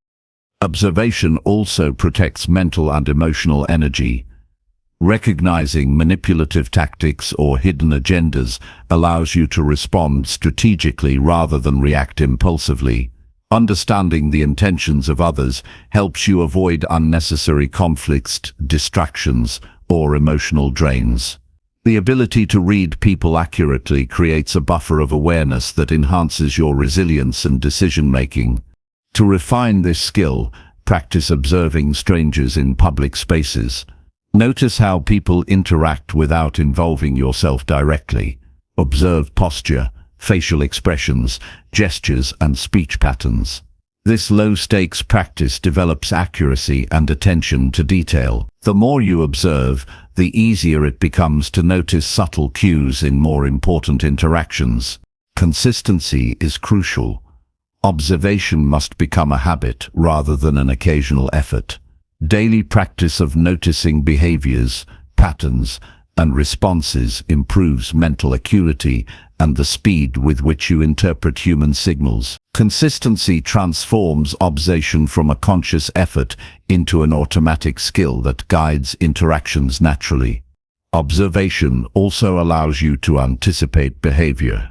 Speaker 1: Observation also protects mental and emotional energy. Recognizing manipulative tactics or hidden agendas allows you to respond strategically rather than react impulsively. Understanding the intentions of others helps you avoid unnecessary conflicts, distractions, or emotional drains. The ability to read people accurately creates a buffer of awareness that enhances your resilience and decision-making. To refine this skill, practice observing strangers in public spaces. Notice how people interact without involving yourself directly. Observe posture, facial expressions, gestures, and speech patterns. This low-stakes practice develops accuracy and attention to detail. The more you observe, the easier it becomes to notice subtle cues in more important interactions. Consistency is crucial. Observation must become a habit rather than an occasional effort. Daily practice of noticing behaviors, patterns, and responses improves mental acuity and the speed with which you interpret human signals. Consistency transforms observation from a conscious effort into an automatic skill that guides interactions naturally. Observation also allows you to anticipate behavior.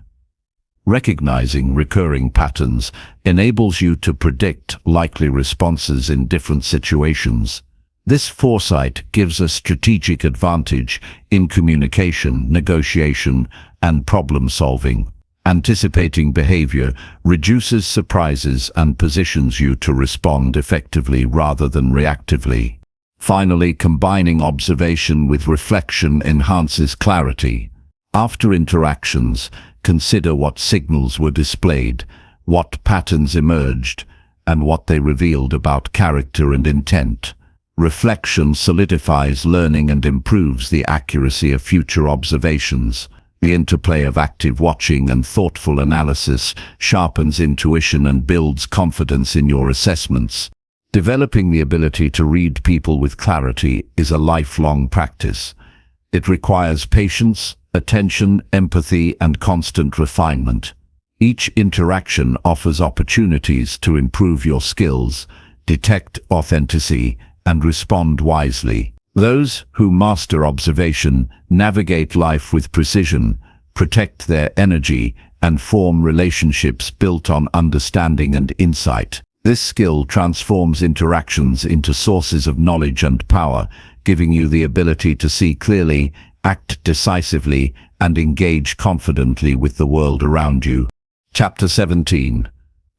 Speaker 1: Recognizing recurring patterns enables you to predict likely responses in different situations. This foresight gives a strategic advantage in communication, negotiation, and problem-solving. Anticipating behavior reduces surprises and positions you to respond effectively rather than reactively. Finally, combining observation with reflection enhances clarity. After interactions, consider what signals were displayed, what patterns emerged, and what they revealed about character and intent. Reflection solidifies learning and improves the accuracy of future observations. The interplay of active watching and thoughtful analysis sharpens intuition and builds confidence in your assessments. Developing the ability to read people with clarity is a lifelong practice. It requires patience, attention, empathy, and constant refinement. Each interaction offers opportunities to improve your skills, detect authenticity, and respond wisely. Those who master observation navigate life with precision, protect their energy, and form relationships built on understanding and insight. This skill transforms interactions into sources of knowledge and power, giving you the ability to see clearly, act decisively, and engage confidently with the world around you. Chapter 17.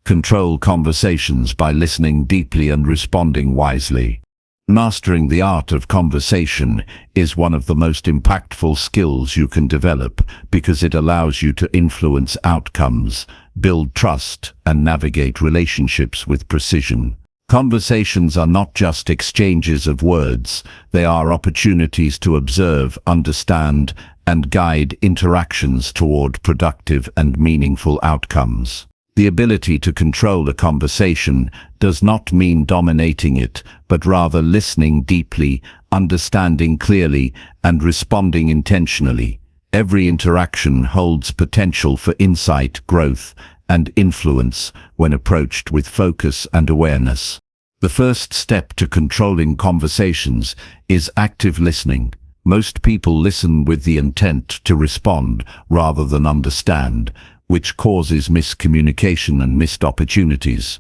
Speaker 1: Control conversations by listening deeply and responding wisely. Mastering the art of conversation is one of the most impactful skills you can develop because it allows you to influence outcomes, build trust, and navigate relationships with precision. Conversations are not just exchanges of words, they are opportunities to observe, understand, and guide interactions toward productive and meaningful outcomes. The ability to control a conversation does not mean dominating it, but rather listening deeply, understanding clearly, and responding intentionally. Every interaction holds potential for insight, growth, and influence when approached with focus and awareness. The first step to controlling conversations is active listening. Most people listen with the intent to respond rather than understand, which causes miscommunication and missed opportunities.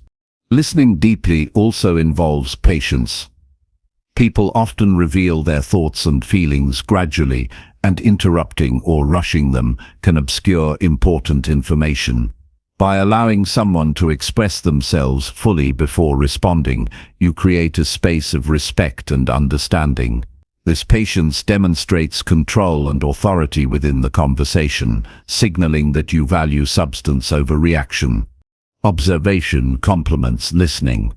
Speaker 1: Listening deeply also involves patience. People often reveal their thoughts and feelings gradually, and interrupting or rushing them can obscure important information. By allowing someone to express themselves fully before responding, you create a space of respect and understanding. This patience demonstrates control and authority within the conversation, signaling that you value substance over reaction. Observation complements listening.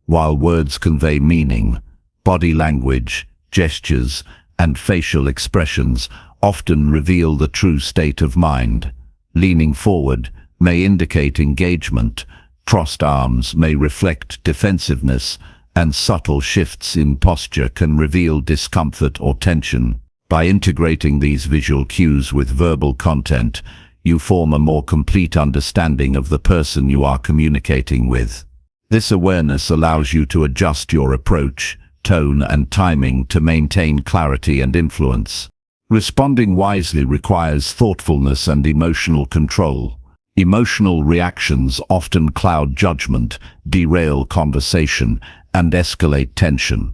Speaker 1: While words convey meaning, body language, gestures, and facial expressions often reveal the true state of mind. Leaning forward may indicate engagement, crossed arms may reflect defensiveness, and subtle shifts in posture can reveal discomfort or tension. By integrating these visual cues with verbal content, you form a more complete understanding of the person you are communicating with. This awareness allows you to adjust your approach, tone, and timing to maintain clarity and influence. Responding wisely requires thoughtfulness and emotional control. Emotional reactions often cloud judgment, derail conversation, and escalate tension.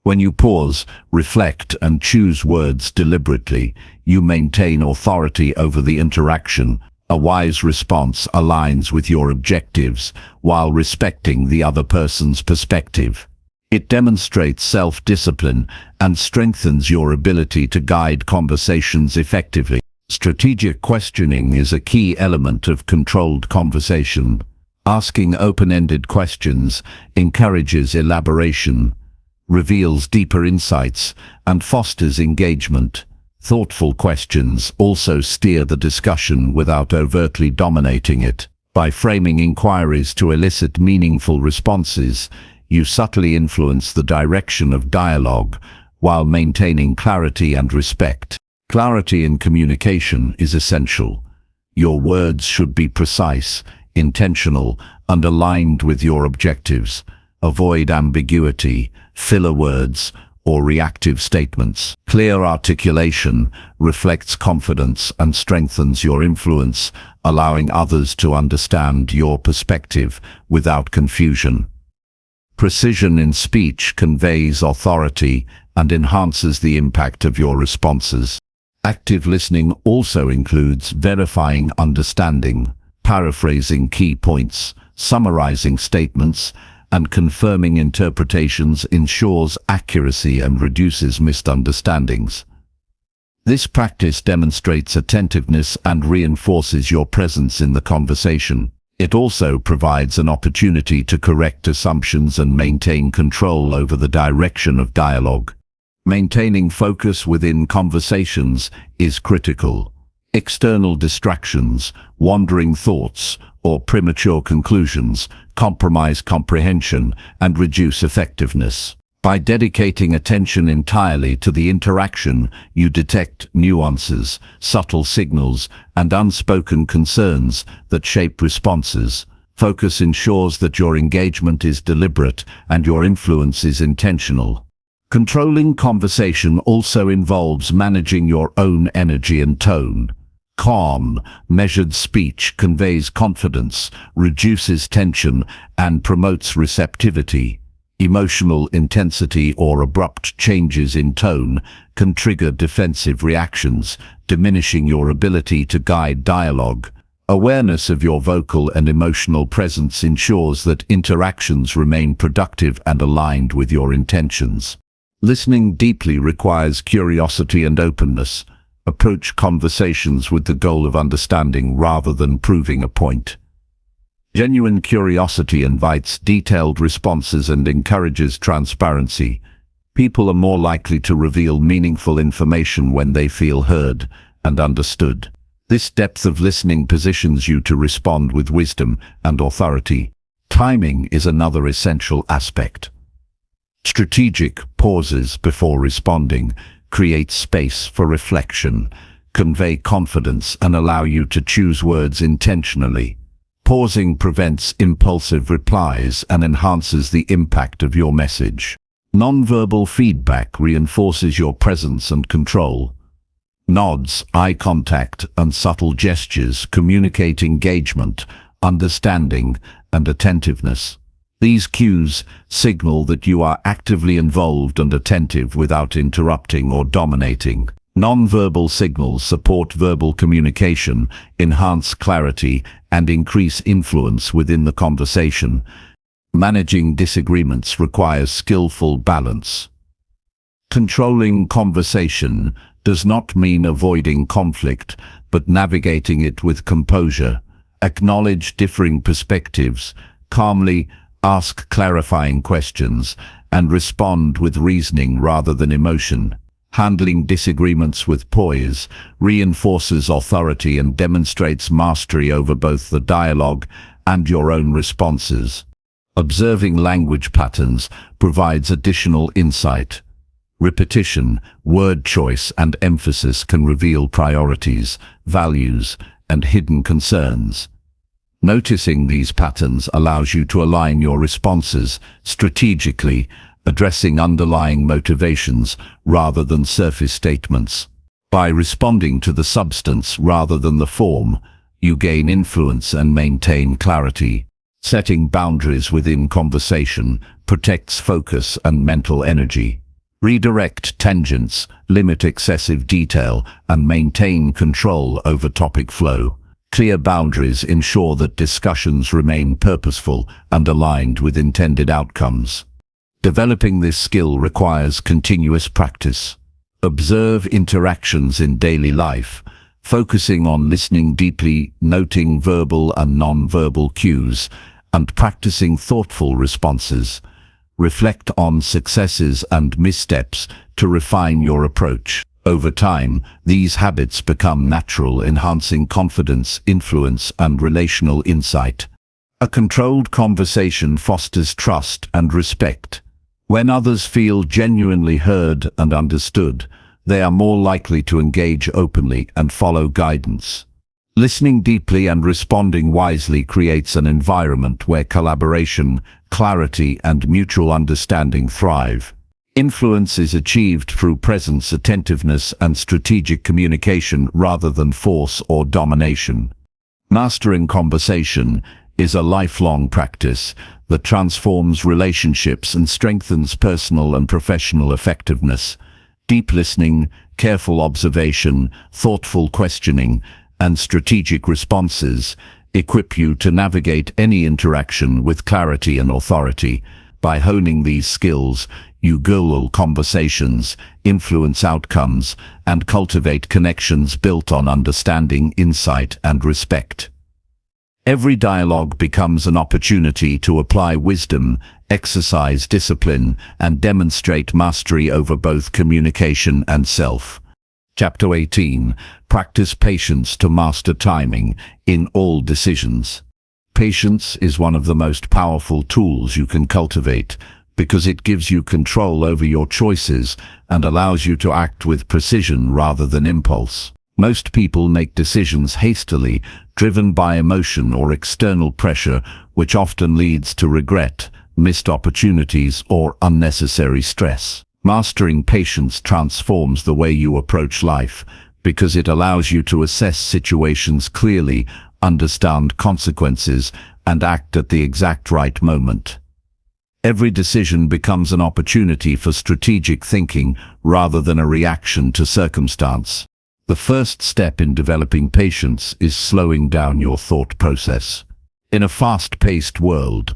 Speaker 1: When you pause, reflect, and choose words deliberately, you maintain authority over the interaction. A wise response aligns with your objectives while respecting the other person's perspective. It demonstrates self-discipline and strengthens your ability to guide conversations effectively. Strategic questioning is a key element of controlled conversation. Asking open-ended questions encourages elaboration, reveals deeper insights, and fosters engagement. Thoughtful questions also steer the discussion without overtly dominating it. By framing inquiries to elicit meaningful responses, you subtly influence the direction of dialogue while maintaining clarity and respect. Clarity in communication is essential. Your words should be precise, intentional, and aligned with your objectives. Avoid ambiguity, filler words, or reactive statements. Clear articulation reflects confidence and strengthens your influence, allowing others to understand your perspective without confusion. Precision in speech conveys authority and enhances the impact of your responses. Active listening also includes verifying understanding, paraphrasing key points, summarizing statements, and confirming interpretations ensures accuracy and reduces misunderstandings. This practice demonstrates attentiveness and reinforces your presence in the conversation. It also provides an opportunity to correct assumptions and maintain control over the direction of dialogue. Maintaining focus within conversations is critical. External distractions, wandering thoughts, or premature conclusions compromise comprehension and reduce effectiveness. By dedicating attention entirely to the interaction, you detect nuances, subtle signals, and unspoken concerns that shape responses. Focus ensures that your engagement is deliberate and your influence is intentional. Controlling conversation also involves managing your own energy and tone. Calm, measured speech conveys confidence, reduces tension, and promotes receptivity. Emotional intensity or abrupt changes in tone can trigger defensive reactions, diminishing your ability to guide dialogue. Awareness of your vocal and emotional presence ensures that interactions remain productive and aligned with your intentions. Listening deeply requires curiosity and openness. Approach conversations with the goal of understanding rather than proving a point. Genuine curiosity invites detailed responses and encourages transparency. People are more likely to reveal meaningful information when they feel heard and understood. This depth of listening positions you to respond with wisdom and authority. Timing is another essential aspect. Strategic pauses before responding create space for reflection, convey confidence, and allow you to choose words intentionally. Pausing prevents impulsive replies and enhances the impact of your message. Nonverbal feedback reinforces your presence and control. Nods, eye contact, and subtle gestures communicate engagement, understanding, and attentiveness. These cues signal that you are actively involved and attentive without interrupting or dominating. Nonverbal signals support verbal communication, enhance clarity, and increase influence within the conversation. Managing disagreements requires skillful balance. Controlling conversation does not mean avoiding conflict, but navigating it with composure. Acknowledge differing perspectives, calmly ask clarifying questions, and respond with reasoning rather than emotion. Handling disagreements with poise reinforces authority and demonstrates mastery over both the dialogue and your own responses. Observing language patterns provides additional insight. Repetition, word choice, and emphasis can reveal priorities, values, and hidden concerns. Noticing these patterns allows you to align your responses strategically, addressing underlying motivations rather than surface statements. By responding to the substance rather than the form, you gain influence and maintain clarity. Setting boundaries within conversation protects focus and mental energy. Redirect tangents, limit excessive detail, and maintain control over topic flow. Clear boundaries ensure that discussions remain purposeful and aligned with intended outcomes. Developing this skill requires continuous practice. Observe interactions in daily life, focusing on listening deeply, noting verbal and non-verbal cues, and practicing thoughtful responses. Reflect on successes and missteps to refine your approach. Over time, these habits become natural, enhancing confidence, influence, and relational insight. A controlled conversation fosters trust and respect. When others feel genuinely heard and understood, they are more likely to engage openly and follow guidance. Listening deeply and responding wisely creates an environment where collaboration, clarity, and mutual understanding thrive. Influence is achieved through presence, attentiveness, and strategic communication rather than force or domination. Mastering conversation is a lifelong practice that transforms relationships and strengthens personal and professional effectiveness. Deep listening, careful observation, thoughtful questioning, and strategic responses equip you to navigate any interaction with clarity and authority. By honing these skills, you guide conversations, influence outcomes, and cultivate connections built on understanding, insight, and respect. Every dialogue becomes an opportunity to apply wisdom, exercise discipline, and demonstrate mastery over both communication and self. Chapter 18. Practice patience to master timing in all decisions. Patience is one of the most powerful tools you can cultivate because it gives you control over your choices and allows you to act with precision rather than impulse. Most people make decisions hastily, driven by emotion or external pressure, which often leads to regret, missed opportunities, or unnecessary stress. Mastering patience transforms the way you approach life because it allows you to assess situations clearly, understand consequences, and act at the exact right moment. Every decision becomes an opportunity for strategic thinking rather than a reaction to circumstance. The first step in developing patience is slowing down your thought process. In a fast-paced world,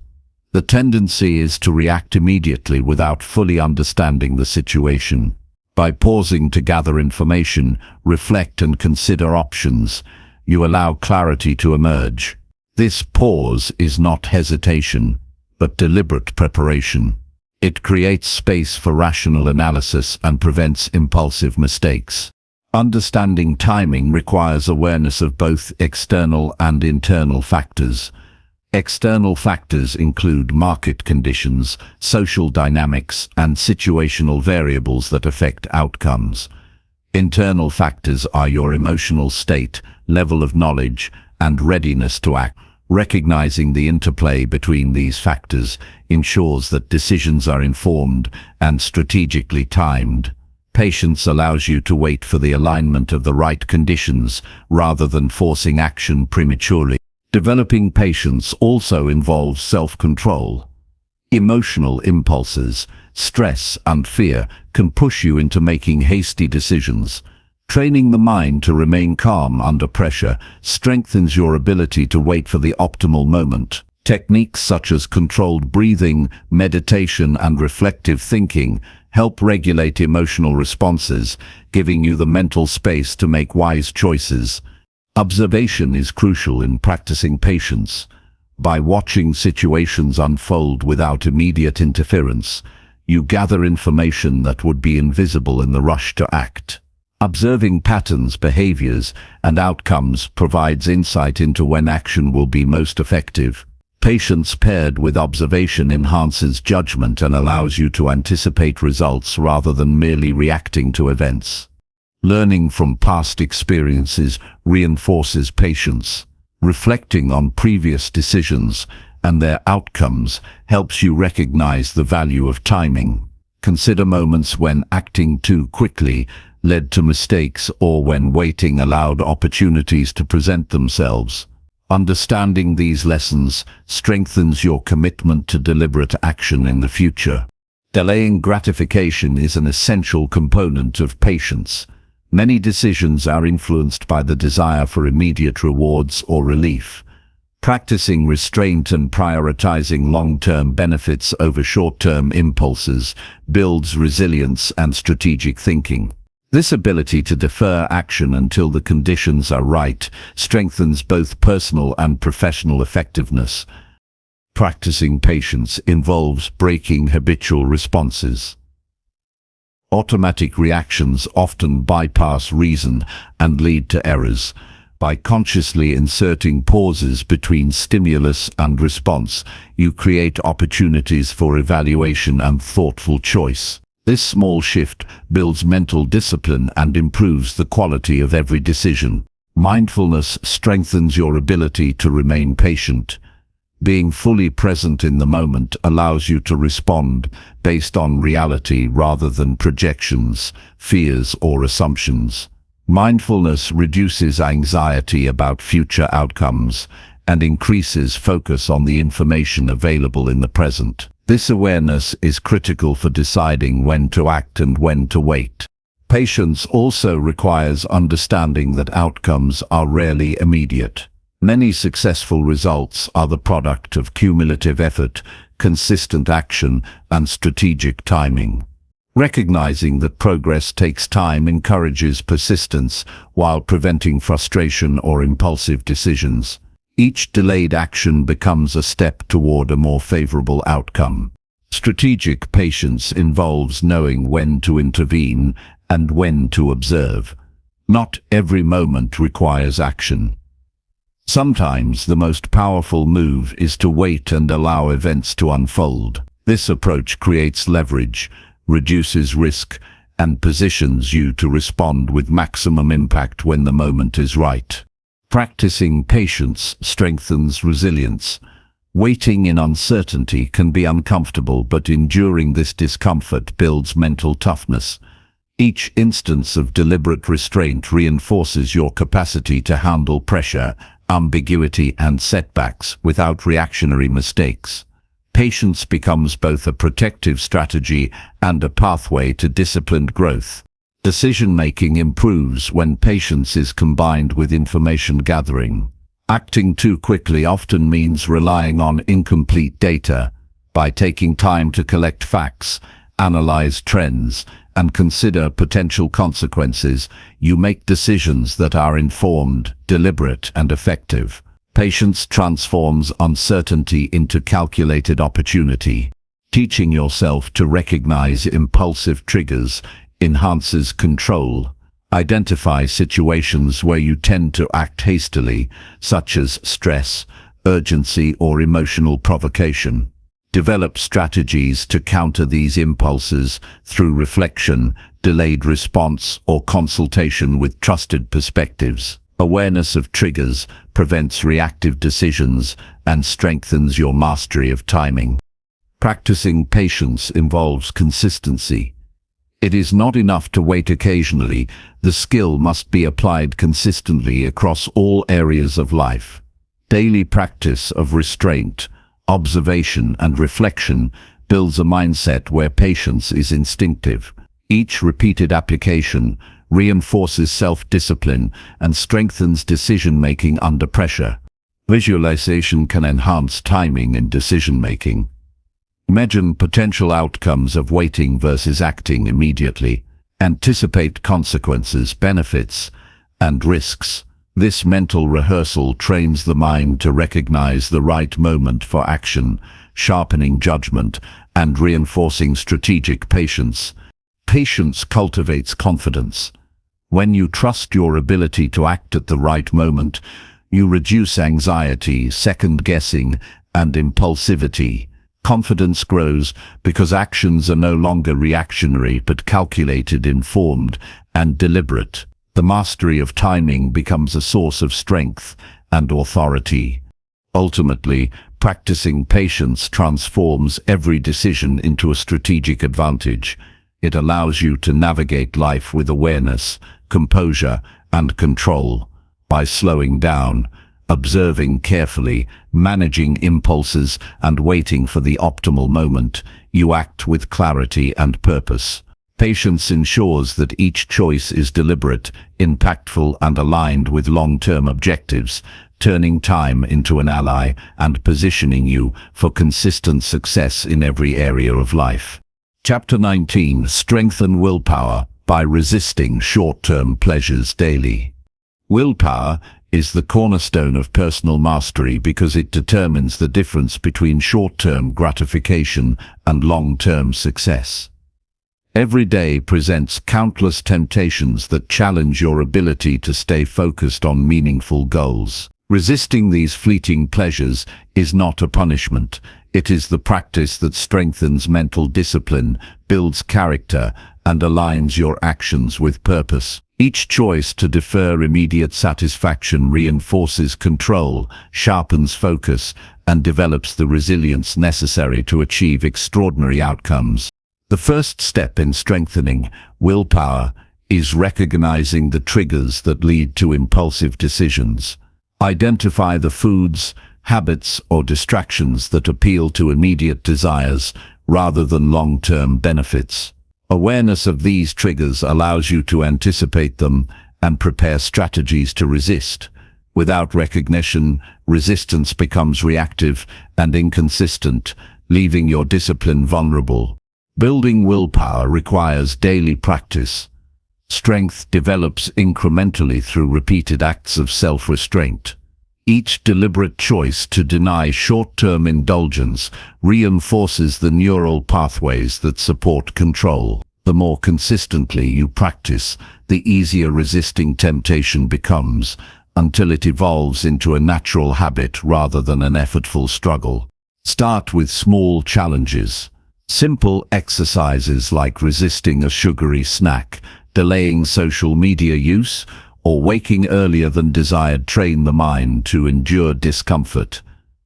Speaker 1: the tendency is to react immediately without fully understanding the situation. By pausing to gather information, reflect and consider options, you allow clarity to emerge. This pause is not hesitation, but deliberate preparation. It creates space for rational analysis and prevents impulsive mistakes. Understanding timing requires awareness of both external and internal factors. External factors include market conditions, social dynamics, and situational variables that affect outcomes. Internal factors are your emotional state, level of knowledge, and readiness to act. Recognizing the interplay between these factors ensures that decisions are informed and strategically timed. Patience allows you to wait for the alignment of the right conditions rather than forcing action prematurely. Developing patience also involves self-control. Emotional impulses, stress, and fear can push you into making hasty decisions. Training the mind to remain calm under pressure strengthens your ability to wait for the optimal moment. Techniques such as controlled breathing, meditation, and reflective thinking help regulate emotional responses, giving you the mental space to make wise choices. Observation is crucial in practicing patience. By watching situations unfold without immediate interference, you gather information that would be invisible in the rush to act. Observing patterns, behaviors, and outcomes provides insight into when action will be most effective. Patience paired with observation enhances judgment and allows you to anticipate results rather than merely reacting to events. Learning from past experiences reinforces patience. Reflecting on previous decisions and their outcomes helps you recognize the value of timing. Consider moments when acting too quickly led to mistakes or when waiting allowed opportunities to present themselves. Understanding these lessons strengthens your commitment to deliberate action in the future. Delaying gratification is an essential component of patience. Many decisions are influenced by the desire for immediate rewards or relief. Practicing restraint and prioritizing long-term benefits over short-term impulses builds resilience and strategic thinking. This ability to defer action until the conditions are right strengthens both personal and professional effectiveness. Practicing patience involves breaking habitual responses. Automatic reactions often bypass reason and lead to errors. By consciously inserting pauses between stimulus and response, you create opportunities for evaluation and thoughtful choice. This small shift builds mental discipline and improves the quality of every decision. Mindfulness strengthens your ability to remain patient. Being fully present in the moment allows you to respond based on reality rather than projections, fears, or assumptions. Mindfulness reduces anxiety about future outcomes and increases focus on the information available in the present. This awareness is critical for deciding when to act and when to wait. Patience also requires understanding that outcomes are rarely immediate. Many successful results are the product of cumulative effort, consistent action, and strategic timing. Recognizing that progress takes time encourages persistence while preventing frustration or impulsive decisions. Each delayed action becomes a step toward a more favorable outcome. Strategic patience involves knowing when to intervene and when to observe. Not every moment requires action. Sometimes the most powerful move is to wait and allow events to unfold. This approach creates leverage, reduces risk, and positions you to respond with maximum impact when the moment is right. Practicing patience strengthens resilience. Waiting in uncertainty can be uncomfortable, but enduring this discomfort builds mental toughness. Each instance of deliberate restraint reinforces your capacity to handle pressure, ambiguity, and setbacks without reactionary mistakes. Patience becomes both a protective strategy and a pathway to disciplined growth. Decision-making improves when patience is combined with information gathering. Acting too quickly often means relying on incomplete data. By taking time to collect facts, analyze trends, and consider potential consequences, you make decisions that are informed, deliberate, and effective. Patience transforms uncertainty into calculated opportunity. Teaching yourself to recognize impulsive triggers enhances control. Identify situations where you tend to act hastily, such as stress, urgency, or emotional provocation. Develop strategies to counter these impulses through reflection, delayed response, or consultation with trusted perspectives. Awareness of triggers prevents reactive decisions and strengthens your mastery of timing. Practicing patience involves consistency. It is not enough to wait occasionally. The skill must be applied consistently across all areas of life. Daily practice of restraint, observation, and reflection builds a mindset where patience is instinctive. Each repeated application reinforces self-discipline and strengthens decision-making under pressure. Visualization can enhance timing in decision-making. Imagine potential outcomes of waiting versus acting immediately. Anticipate consequences, benefits, and risks. This mental rehearsal trains the mind to recognize the right moment for action, sharpening judgment and reinforcing strategic patience. Patience cultivates confidence. When you trust your ability to act at the right moment, you reduce anxiety, second-guessing, and impulsivity. Confidence grows because actions are no longer reactionary but calculated, informed, and deliberate. The mastery of timing becomes a source of strength and authority. Ultimately, practicing patience transforms every decision into a strategic advantage. It allows you to navigate life with awareness, composure, and control. By slowing down, observing carefully, managing impulses, and waiting for the optimal moment, you act with clarity and purpose. Patience ensures that each choice is deliberate, impactful, and aligned with long-term objectives, turning time into an ally and positioning you for consistent success in every area of life. Chapter 19. Strengthen willpower by resisting short-term pleasures daily. Willpower is the cornerstone of personal mastery because it determines the difference between short-term gratification and long-term success. Every day presents countless temptations that challenge your ability to stay focused on meaningful goals. Resisting these fleeting pleasures is not a punishment. It is the practice that strengthens mental discipline, builds character, and aligns your actions with purpose. Each choice to defer immediate satisfaction reinforces control, sharpens focus, and develops the resilience necessary to achieve extraordinary outcomes. The first step in strengthening willpower is recognizing the triggers that lead to impulsive decisions. Identify the foods, habits, or distractions that appeal to immediate desires rather than long-term benefits. Awareness of these triggers allows you to anticipate them and prepare strategies to resist. Without recognition, resistance becomes reactive and inconsistent, leaving your discipline vulnerable. Building willpower requires daily practice. Strength develops incrementally through repeated acts of self-restraint. Each deliberate choice to deny short-term indulgence reinforces the neural pathways that support control. The more consistently you practice, the easier resisting temptation becomes, until it evolves into a natural habit rather than an effortful struggle. Start with small challenges. Simple exercises like resisting a sugary snack, delaying social media use, or waking earlier than desired train the mind to endure discomfort.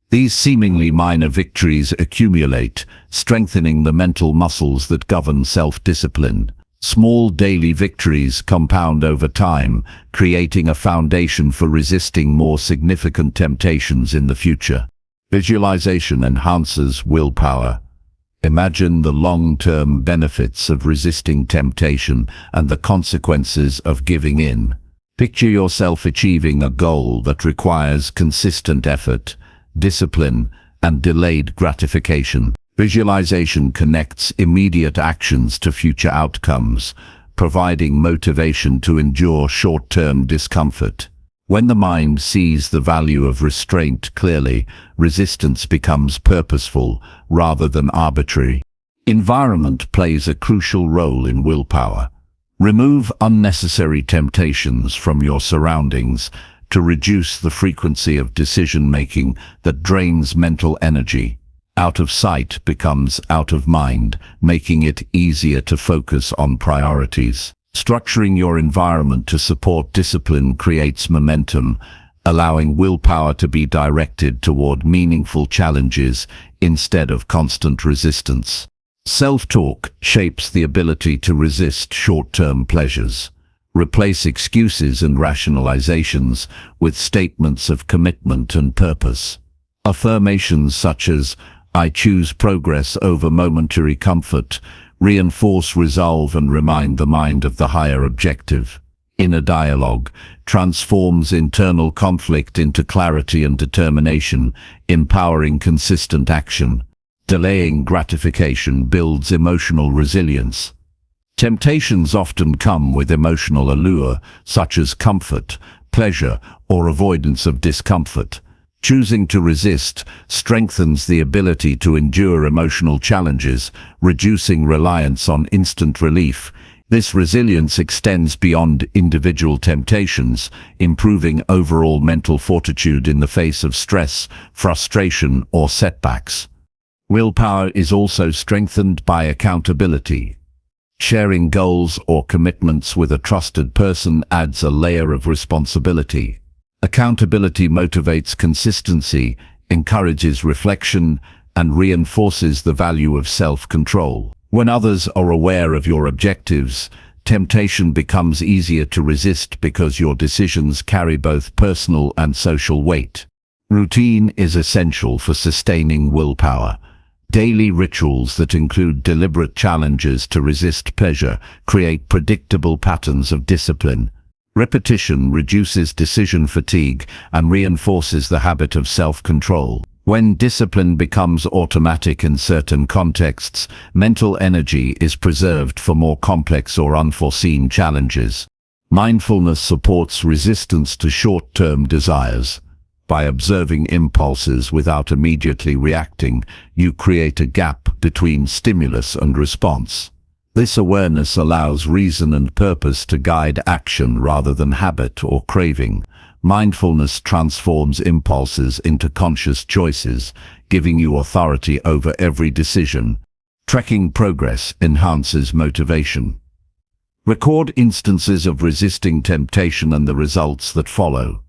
Speaker 1: These seemingly minor victories accumulate, strengthening the mental muscles that govern self-discipline. Small daily victories compound over time, creating a foundation for resisting more significant temptations in the future. Visualization enhances willpower. Imagine the long-term benefits of resisting temptation and the consequences of giving in. Picture yourself achieving a goal that requires consistent effort, discipline, and delayed gratification. Visualization connects immediate actions to future outcomes, providing motivation to endure short-term discomfort. When the mind sees the value of restraint clearly, resistance becomes purposeful rather than arbitrary. Environment plays a crucial role in willpower. Remove unnecessary temptations from your surroundings to reduce the frequency of decision-making that drains mental energy. Out of sight becomes out of mind, making it easier to focus on priorities. Structuring your environment to support discipline creates momentum, allowing willpower to be directed toward meaningful challenges instead of constant resistance. Self-talk shapes the ability to resist short-term pleasures. Replace excuses and rationalizations with statements of commitment and purpose. Affirmations such as, "I choose progress over momentary comfort," reinforce resolve and remind the mind of the higher objective. Inner dialogue transforms internal conflict into clarity and determination, empowering consistent action. Delaying gratification builds emotional resilience. Temptations often come with emotional allure, such as comfort, pleasure, or avoidance of discomfort. Choosing to resist strengthens the ability to endure emotional challenges, reducing reliance on instant relief. This resilience extends beyond individual temptations, improving overall mental fortitude in the face of stress, frustration, or setbacks. Willpower is also strengthened by accountability. Sharing goals or commitments with a trusted person adds a layer of responsibility. Accountability motivates consistency, encourages reflection, and reinforces the value of self-control. When others are aware of your objectives, temptation becomes easier to resist because your decisions carry both personal and social weight. Routine is essential for sustaining willpower. Daily rituals that include deliberate challenges to resist pleasure create predictable patterns of discipline. Repetition reduces decision fatigue and reinforces the habit of self-control. When discipline becomes automatic in certain contexts, mental energy is preserved for more complex or unforeseen challenges. Mindfulness supports resistance to short-term desires. By observing impulses without immediately reacting, you create a gap between stimulus and response. This awareness allows reason and purpose to guide action rather than habit or craving. Mindfulness transforms impulses into conscious choices, giving you authority over every decision. Tracking progress enhances motivation. Record instances of resisting temptation and the results that follow.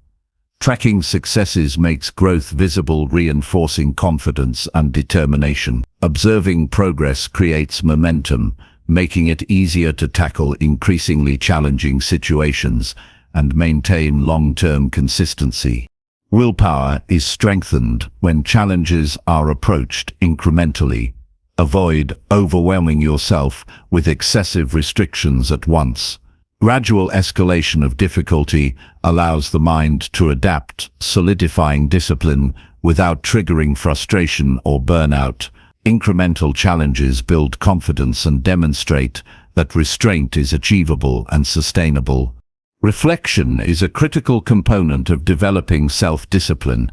Speaker 1: Tracking successes makes growth visible, reinforcing confidence and determination. Observing progress creates momentum, making it easier to tackle increasingly challenging situations and maintain long-term consistency. Willpower is strengthened when challenges are approached incrementally. Avoid overwhelming yourself with excessive restrictions at once. Gradual escalation of difficulty allows the mind to adapt, solidifying discipline without triggering frustration or burnout. Incremental challenges build confidence and demonstrate that restraint is achievable and sustainable. Reflection is a critical component of developing self-discipline.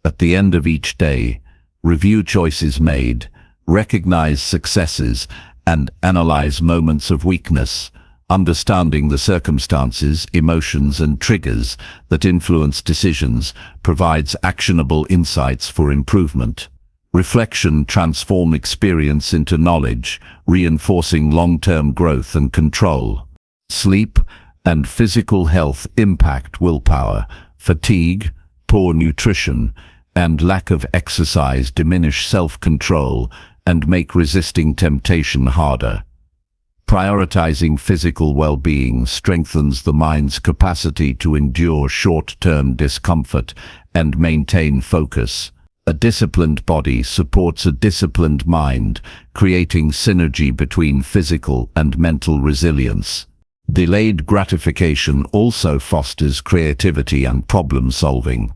Speaker 1: At the end of each day, review choices made, recognize successes, and analyze moments of weakness, understanding the circumstances, emotions, and triggers that influence decisions provides actionable insights for improvement. Reflection transforms experience into knowledge, reinforcing long-term growth and control. Sleep and physical health impact willpower. Fatigue, poor nutrition, and lack of exercise diminish self-control and make resisting temptation harder. Prioritizing physical well-being strengthens the mind's capacity to endure short-term discomfort and maintain focus. A disciplined body supports a disciplined mind, creating synergy between physical and mental resilience. Delayed gratification also fosters creativity and problem-solving.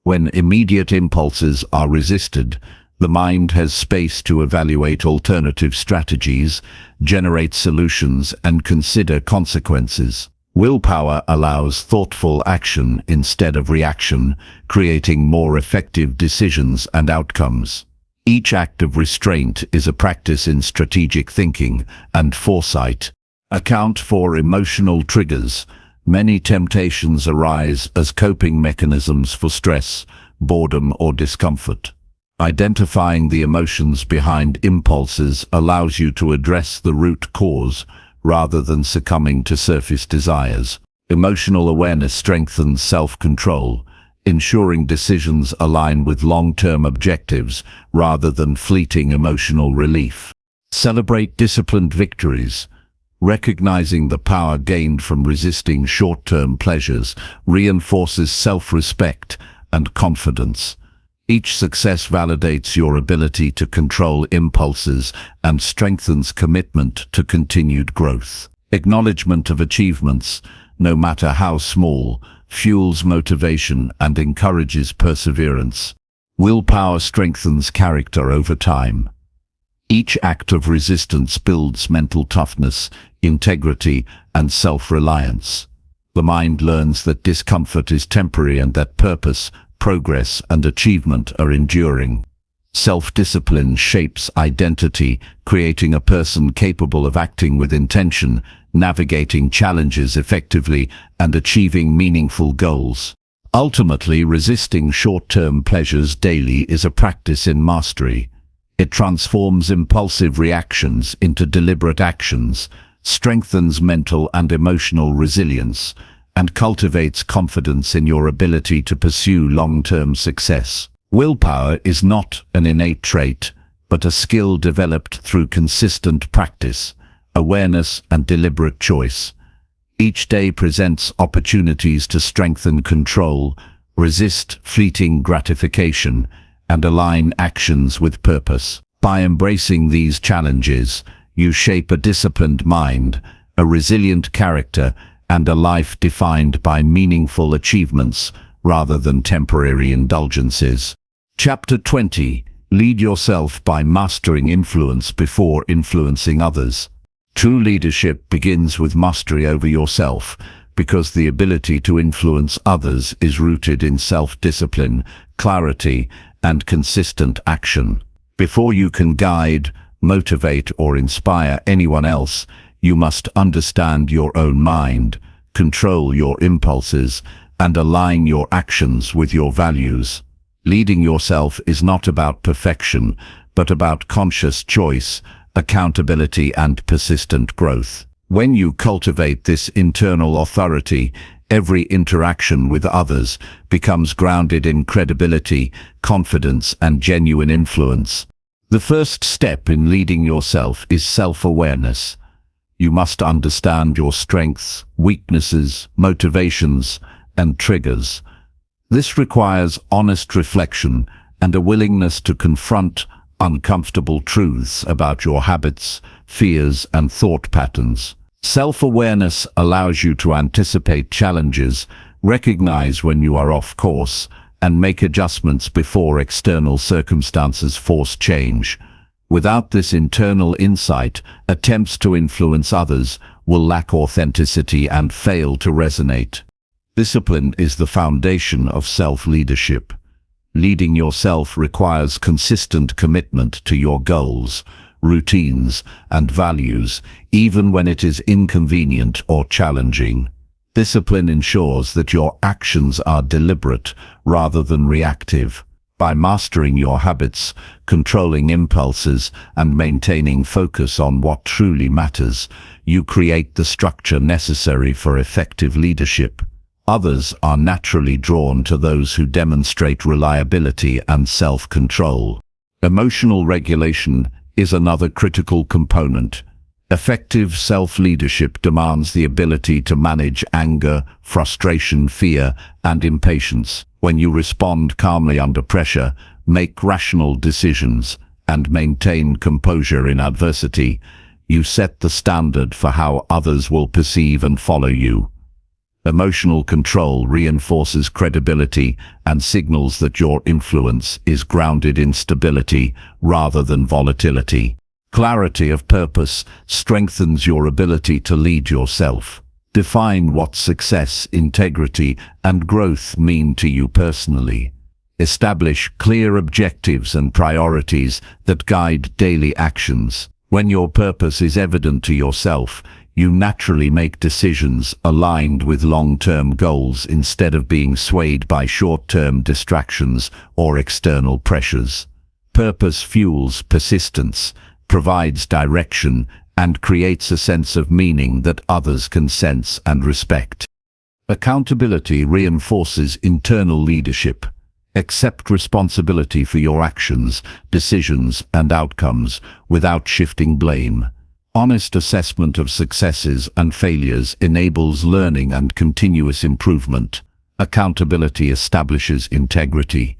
Speaker 1: When immediate impulses are resisted, the mind has space to evaluate alternative strategies, generate solutions, and consider consequences. Willpower allows thoughtful action instead of reaction, creating more effective decisions and outcomes. Each act of restraint is a practice in strategic thinking and foresight. Account for emotional triggers. Many temptations arise as coping mechanisms for stress, boredom, or discomfort. Identifying the emotions behind impulses allows you to address the root cause rather than succumbing to surface desires. Emotional awareness strengthens self-control, ensuring decisions align with long-term objectives rather than fleeting emotional relief. Celebrate disciplined victories. Recognizing the power gained from resisting short-term pleasures reinforces self-respect and confidence. Each success validates your ability to control impulses and strengthens commitment to continued growth. Acknowledgement of achievements, no matter how small, fuels motivation and encourages perseverance. Willpower strengthens character over time. Each act of resistance builds mental toughness, integrity, and self-reliance. The mind learns that discomfort is temporary and that purpose, progress, and achievement are enduring. Self-discipline shapes identity, creating a person capable of acting with intention, navigating challenges effectively, and achieving meaningful goals. Ultimately, resisting short-term pleasures daily is a practice in mastery. It transforms impulsive reactions into deliberate actions, strengthens mental and emotional resilience, and cultivates confidence in your ability to pursue long-term success. Willpower is not an innate trait, but a skill developed through consistent practice, awareness, and deliberate choice. Each day presents opportunities to strengthen control, resist fleeting gratification, and align actions with purpose. By embracing these challenges, you shape a disciplined mind, a resilient character, and a life defined by meaningful achievements rather than temporary indulgences. Chapter 20. Lead yourself by mastering influence before influencing others. True leadership begins with mastery over yourself, because the ability to influence others is rooted in self-discipline, clarity, and consistent action. Before you can guide, motivate, or inspire anyone else, you must understand your own mind, control your impulses, and align your actions with your values. Leading yourself is not about perfection, but about conscious choice, accountability, and persistent growth. When you cultivate this internal authority, every interaction with others becomes grounded in credibility, confidence, and genuine influence. The first step in leading yourself is self-awareness. You must understand your strengths, weaknesses, motivations, and triggers. This requires honest reflection and a willingness to confront uncomfortable truths about your habits, fears, and thought patterns. Self-awareness allows you to anticipate challenges, recognize when you are off course, and make adjustments before external circumstances force change. Without this internal insight, attempts to influence others will lack authenticity and fail to resonate. Discipline is the foundation of self-leadership. Leading yourself requires consistent commitment to your goals, routines, and values, even when it is inconvenient or challenging. Discipline ensures that your actions are deliberate rather than reactive. By mastering your habits, controlling impulses, and maintaining focus on what truly matters, you create the structure necessary for effective leadership. Others are naturally drawn to those who demonstrate reliability and self-control. Emotional regulation is another critical component. Effective self-leadership demands the ability to manage anger, frustration, fear, and impatience. When you respond calmly under pressure, make rational decisions, and maintain composure in adversity, you set the standard for how others will perceive and follow you. Emotional control reinforces credibility and signals that your influence is grounded in stability rather than volatility. Clarity of purpose strengthens your ability to lead yourself. Define what success, integrity, and growth mean to you personally. Establish clear objectives and priorities that guide daily actions. When your purpose is evident to yourself, you naturally make decisions aligned with long-term goals instead of being swayed by short-term distractions or external pressures. Purpose fuels persistence, provides direction, and creates a sense of meaning that others can sense and respect. Accountability reinforces internal leadership. Accept responsibility for your actions, decisions, and outcomes without shifting blame. Honest assessment of successes and failures enables learning and continuous improvement. Accountability establishes integrity,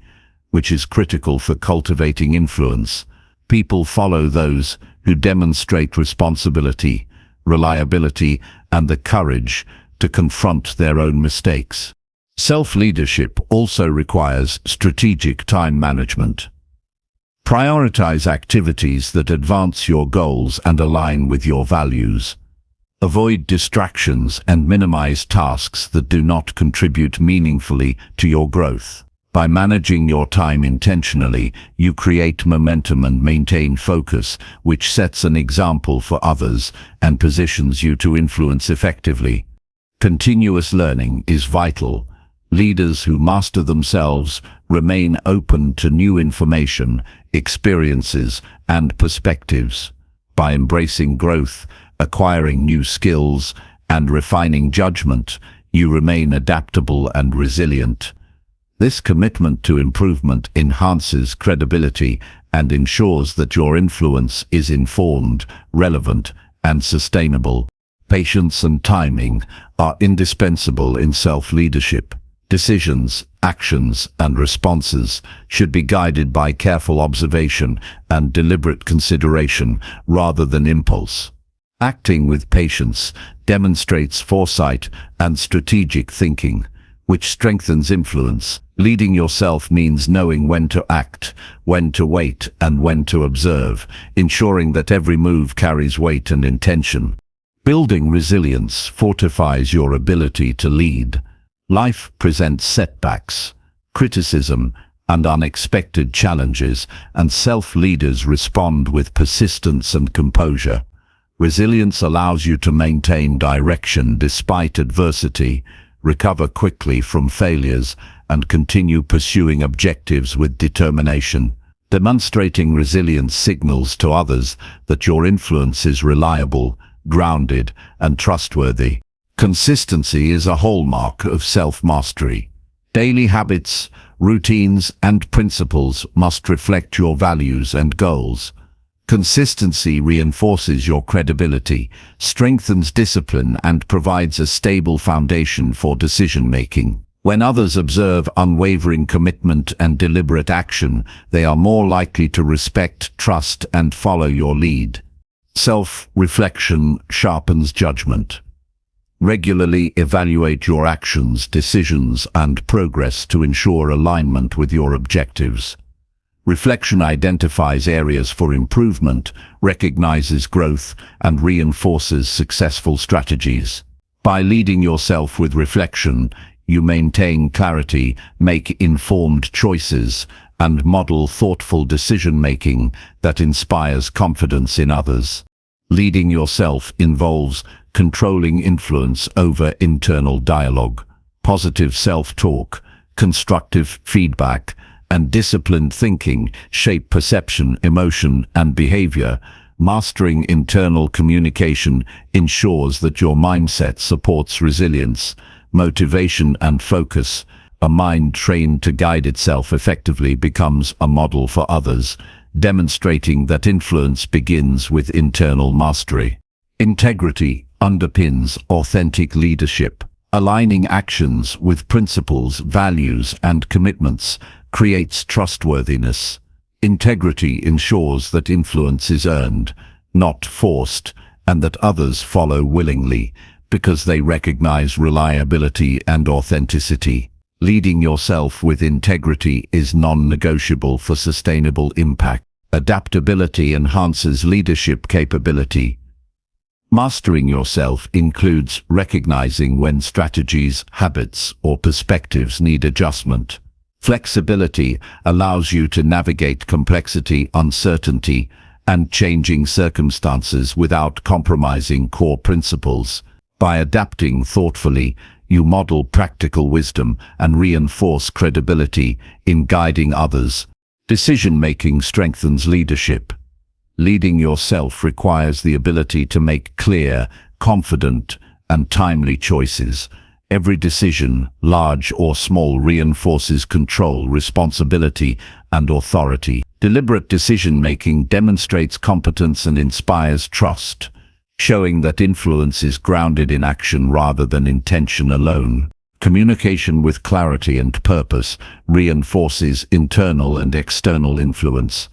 Speaker 1: which is critical for cultivating influence. People follow those who demonstrate responsibility, reliability, and the courage to confront their own mistakes. Self-leadership also requires strategic time management. Prioritize activities that advance your goals and align with your values. Avoid distractions and minimize tasks that do not contribute meaningfully to your growth. By managing your time intentionally, you create momentum and maintain focus, which sets an example for others and positions you to influence effectively. Continuous learning is vital. Leaders who master themselves remain open to new information, experiences, and perspectives. By embracing growth, acquiring new skills, and refining judgment, you remain adaptable and resilient. This commitment to improvement enhances credibility and ensures that your influence is informed, relevant, and sustainable. Patience and timing are indispensable in self-leadership. Decisions, actions, and responses should be guided by careful observation and deliberate consideration rather than impulse. Acting with patience demonstrates foresight and strategic thinking, which strengthens influence. Leading yourself means knowing when to act, when to wait, and when to observe, ensuring that every move carries weight and intention. Building resilience fortifies your ability to lead. Life presents setbacks, criticism, and unexpected challenges, and self-leaders respond with persistence and composure. Resilience allows you to maintain direction despite adversity, recover quickly from failures, and continue pursuing objectives with determination. Demonstrating resilience signals to others that your influence is reliable, grounded, and trustworthy. Consistency is a hallmark of self-mastery. Daily habits, routines, and principles must reflect your values and goals. Consistency reinforces your credibility, strengthens discipline, and provides a stable foundation for decision-making. When others observe unwavering commitment and deliberate action, they are more likely to respect, trust, and follow your lead. Self-reflection sharpens judgment. Regularly evaluate your actions, decisions, and progress to ensure alignment with your objectives. Reflection identifies areas for improvement, recognizes growth, and reinforces successful strategies. By leading yourself with reflection, you maintain clarity, make informed choices, and model thoughtful decision-making that inspires confidence in others. Leading yourself involves controlling influence over internal dialogue, positive self-talk, constructive feedback, and disciplined thinking shape perception, emotion, and behavior. Mastering internal communication ensures that your mindset supports resilience, motivation, and focus. A mind trained to guide itself effectively becomes a model for others, demonstrating that influence begins with internal mastery. Integrity underpins authentic leadership. Aligning actions with principles, values, and commitments creates trustworthiness. Integrity ensures that influence is earned, not forced, and that others follow willingly, because they recognize reliability and authenticity. Leading yourself with integrity is non-negotiable for sustainable impact. Adaptability enhances leadership capability. Mastering yourself includes recognizing when strategies, habits, or perspectives need adjustment. Flexibility allows you to navigate complexity, uncertainty, and changing circumstances without compromising core principles. By adapting thoughtfully, you model practical wisdom and reinforce credibility in guiding others. Decision-making strengthens leadership. Leading yourself requires the ability to make clear, confident, and timely choices. Every decision, large or small, reinforces control, responsibility, and authority. Deliberate decision-making demonstrates competence and inspires trust, showing that influence is grounded in action rather than intention alone. Communication with clarity and purpose reinforces internal and external influence.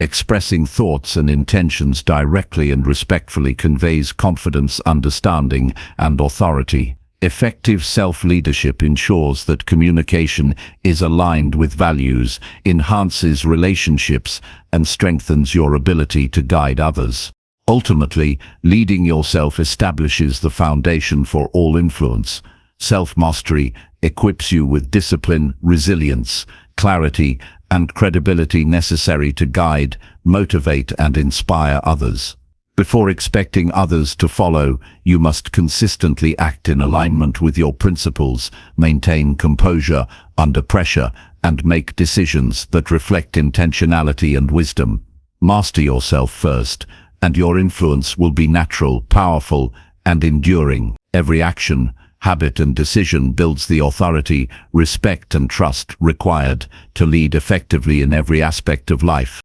Speaker 1: Expressing thoughts and intentions directly and respectfully conveys confidence, understanding, and authority. Effective self-leadership ensures that communication is aligned with values, enhances relationships, and strengthens your ability to guide others. Ultimately, leading yourself establishes the foundation for all influence. Self-mastery equips you with discipline, resilience, clarity, and credibility necessary to guide, motivate, and inspire others. Before expecting others to follow, you must consistently act in alignment with your principles, maintain composure under pressure, and make decisions that reflect intentionality and wisdom. Master yourself first, and your influence will be natural, powerful, and enduring. Every action, habit, and decision builds the authority, respect, and trust required to lead effectively in every aspect of life.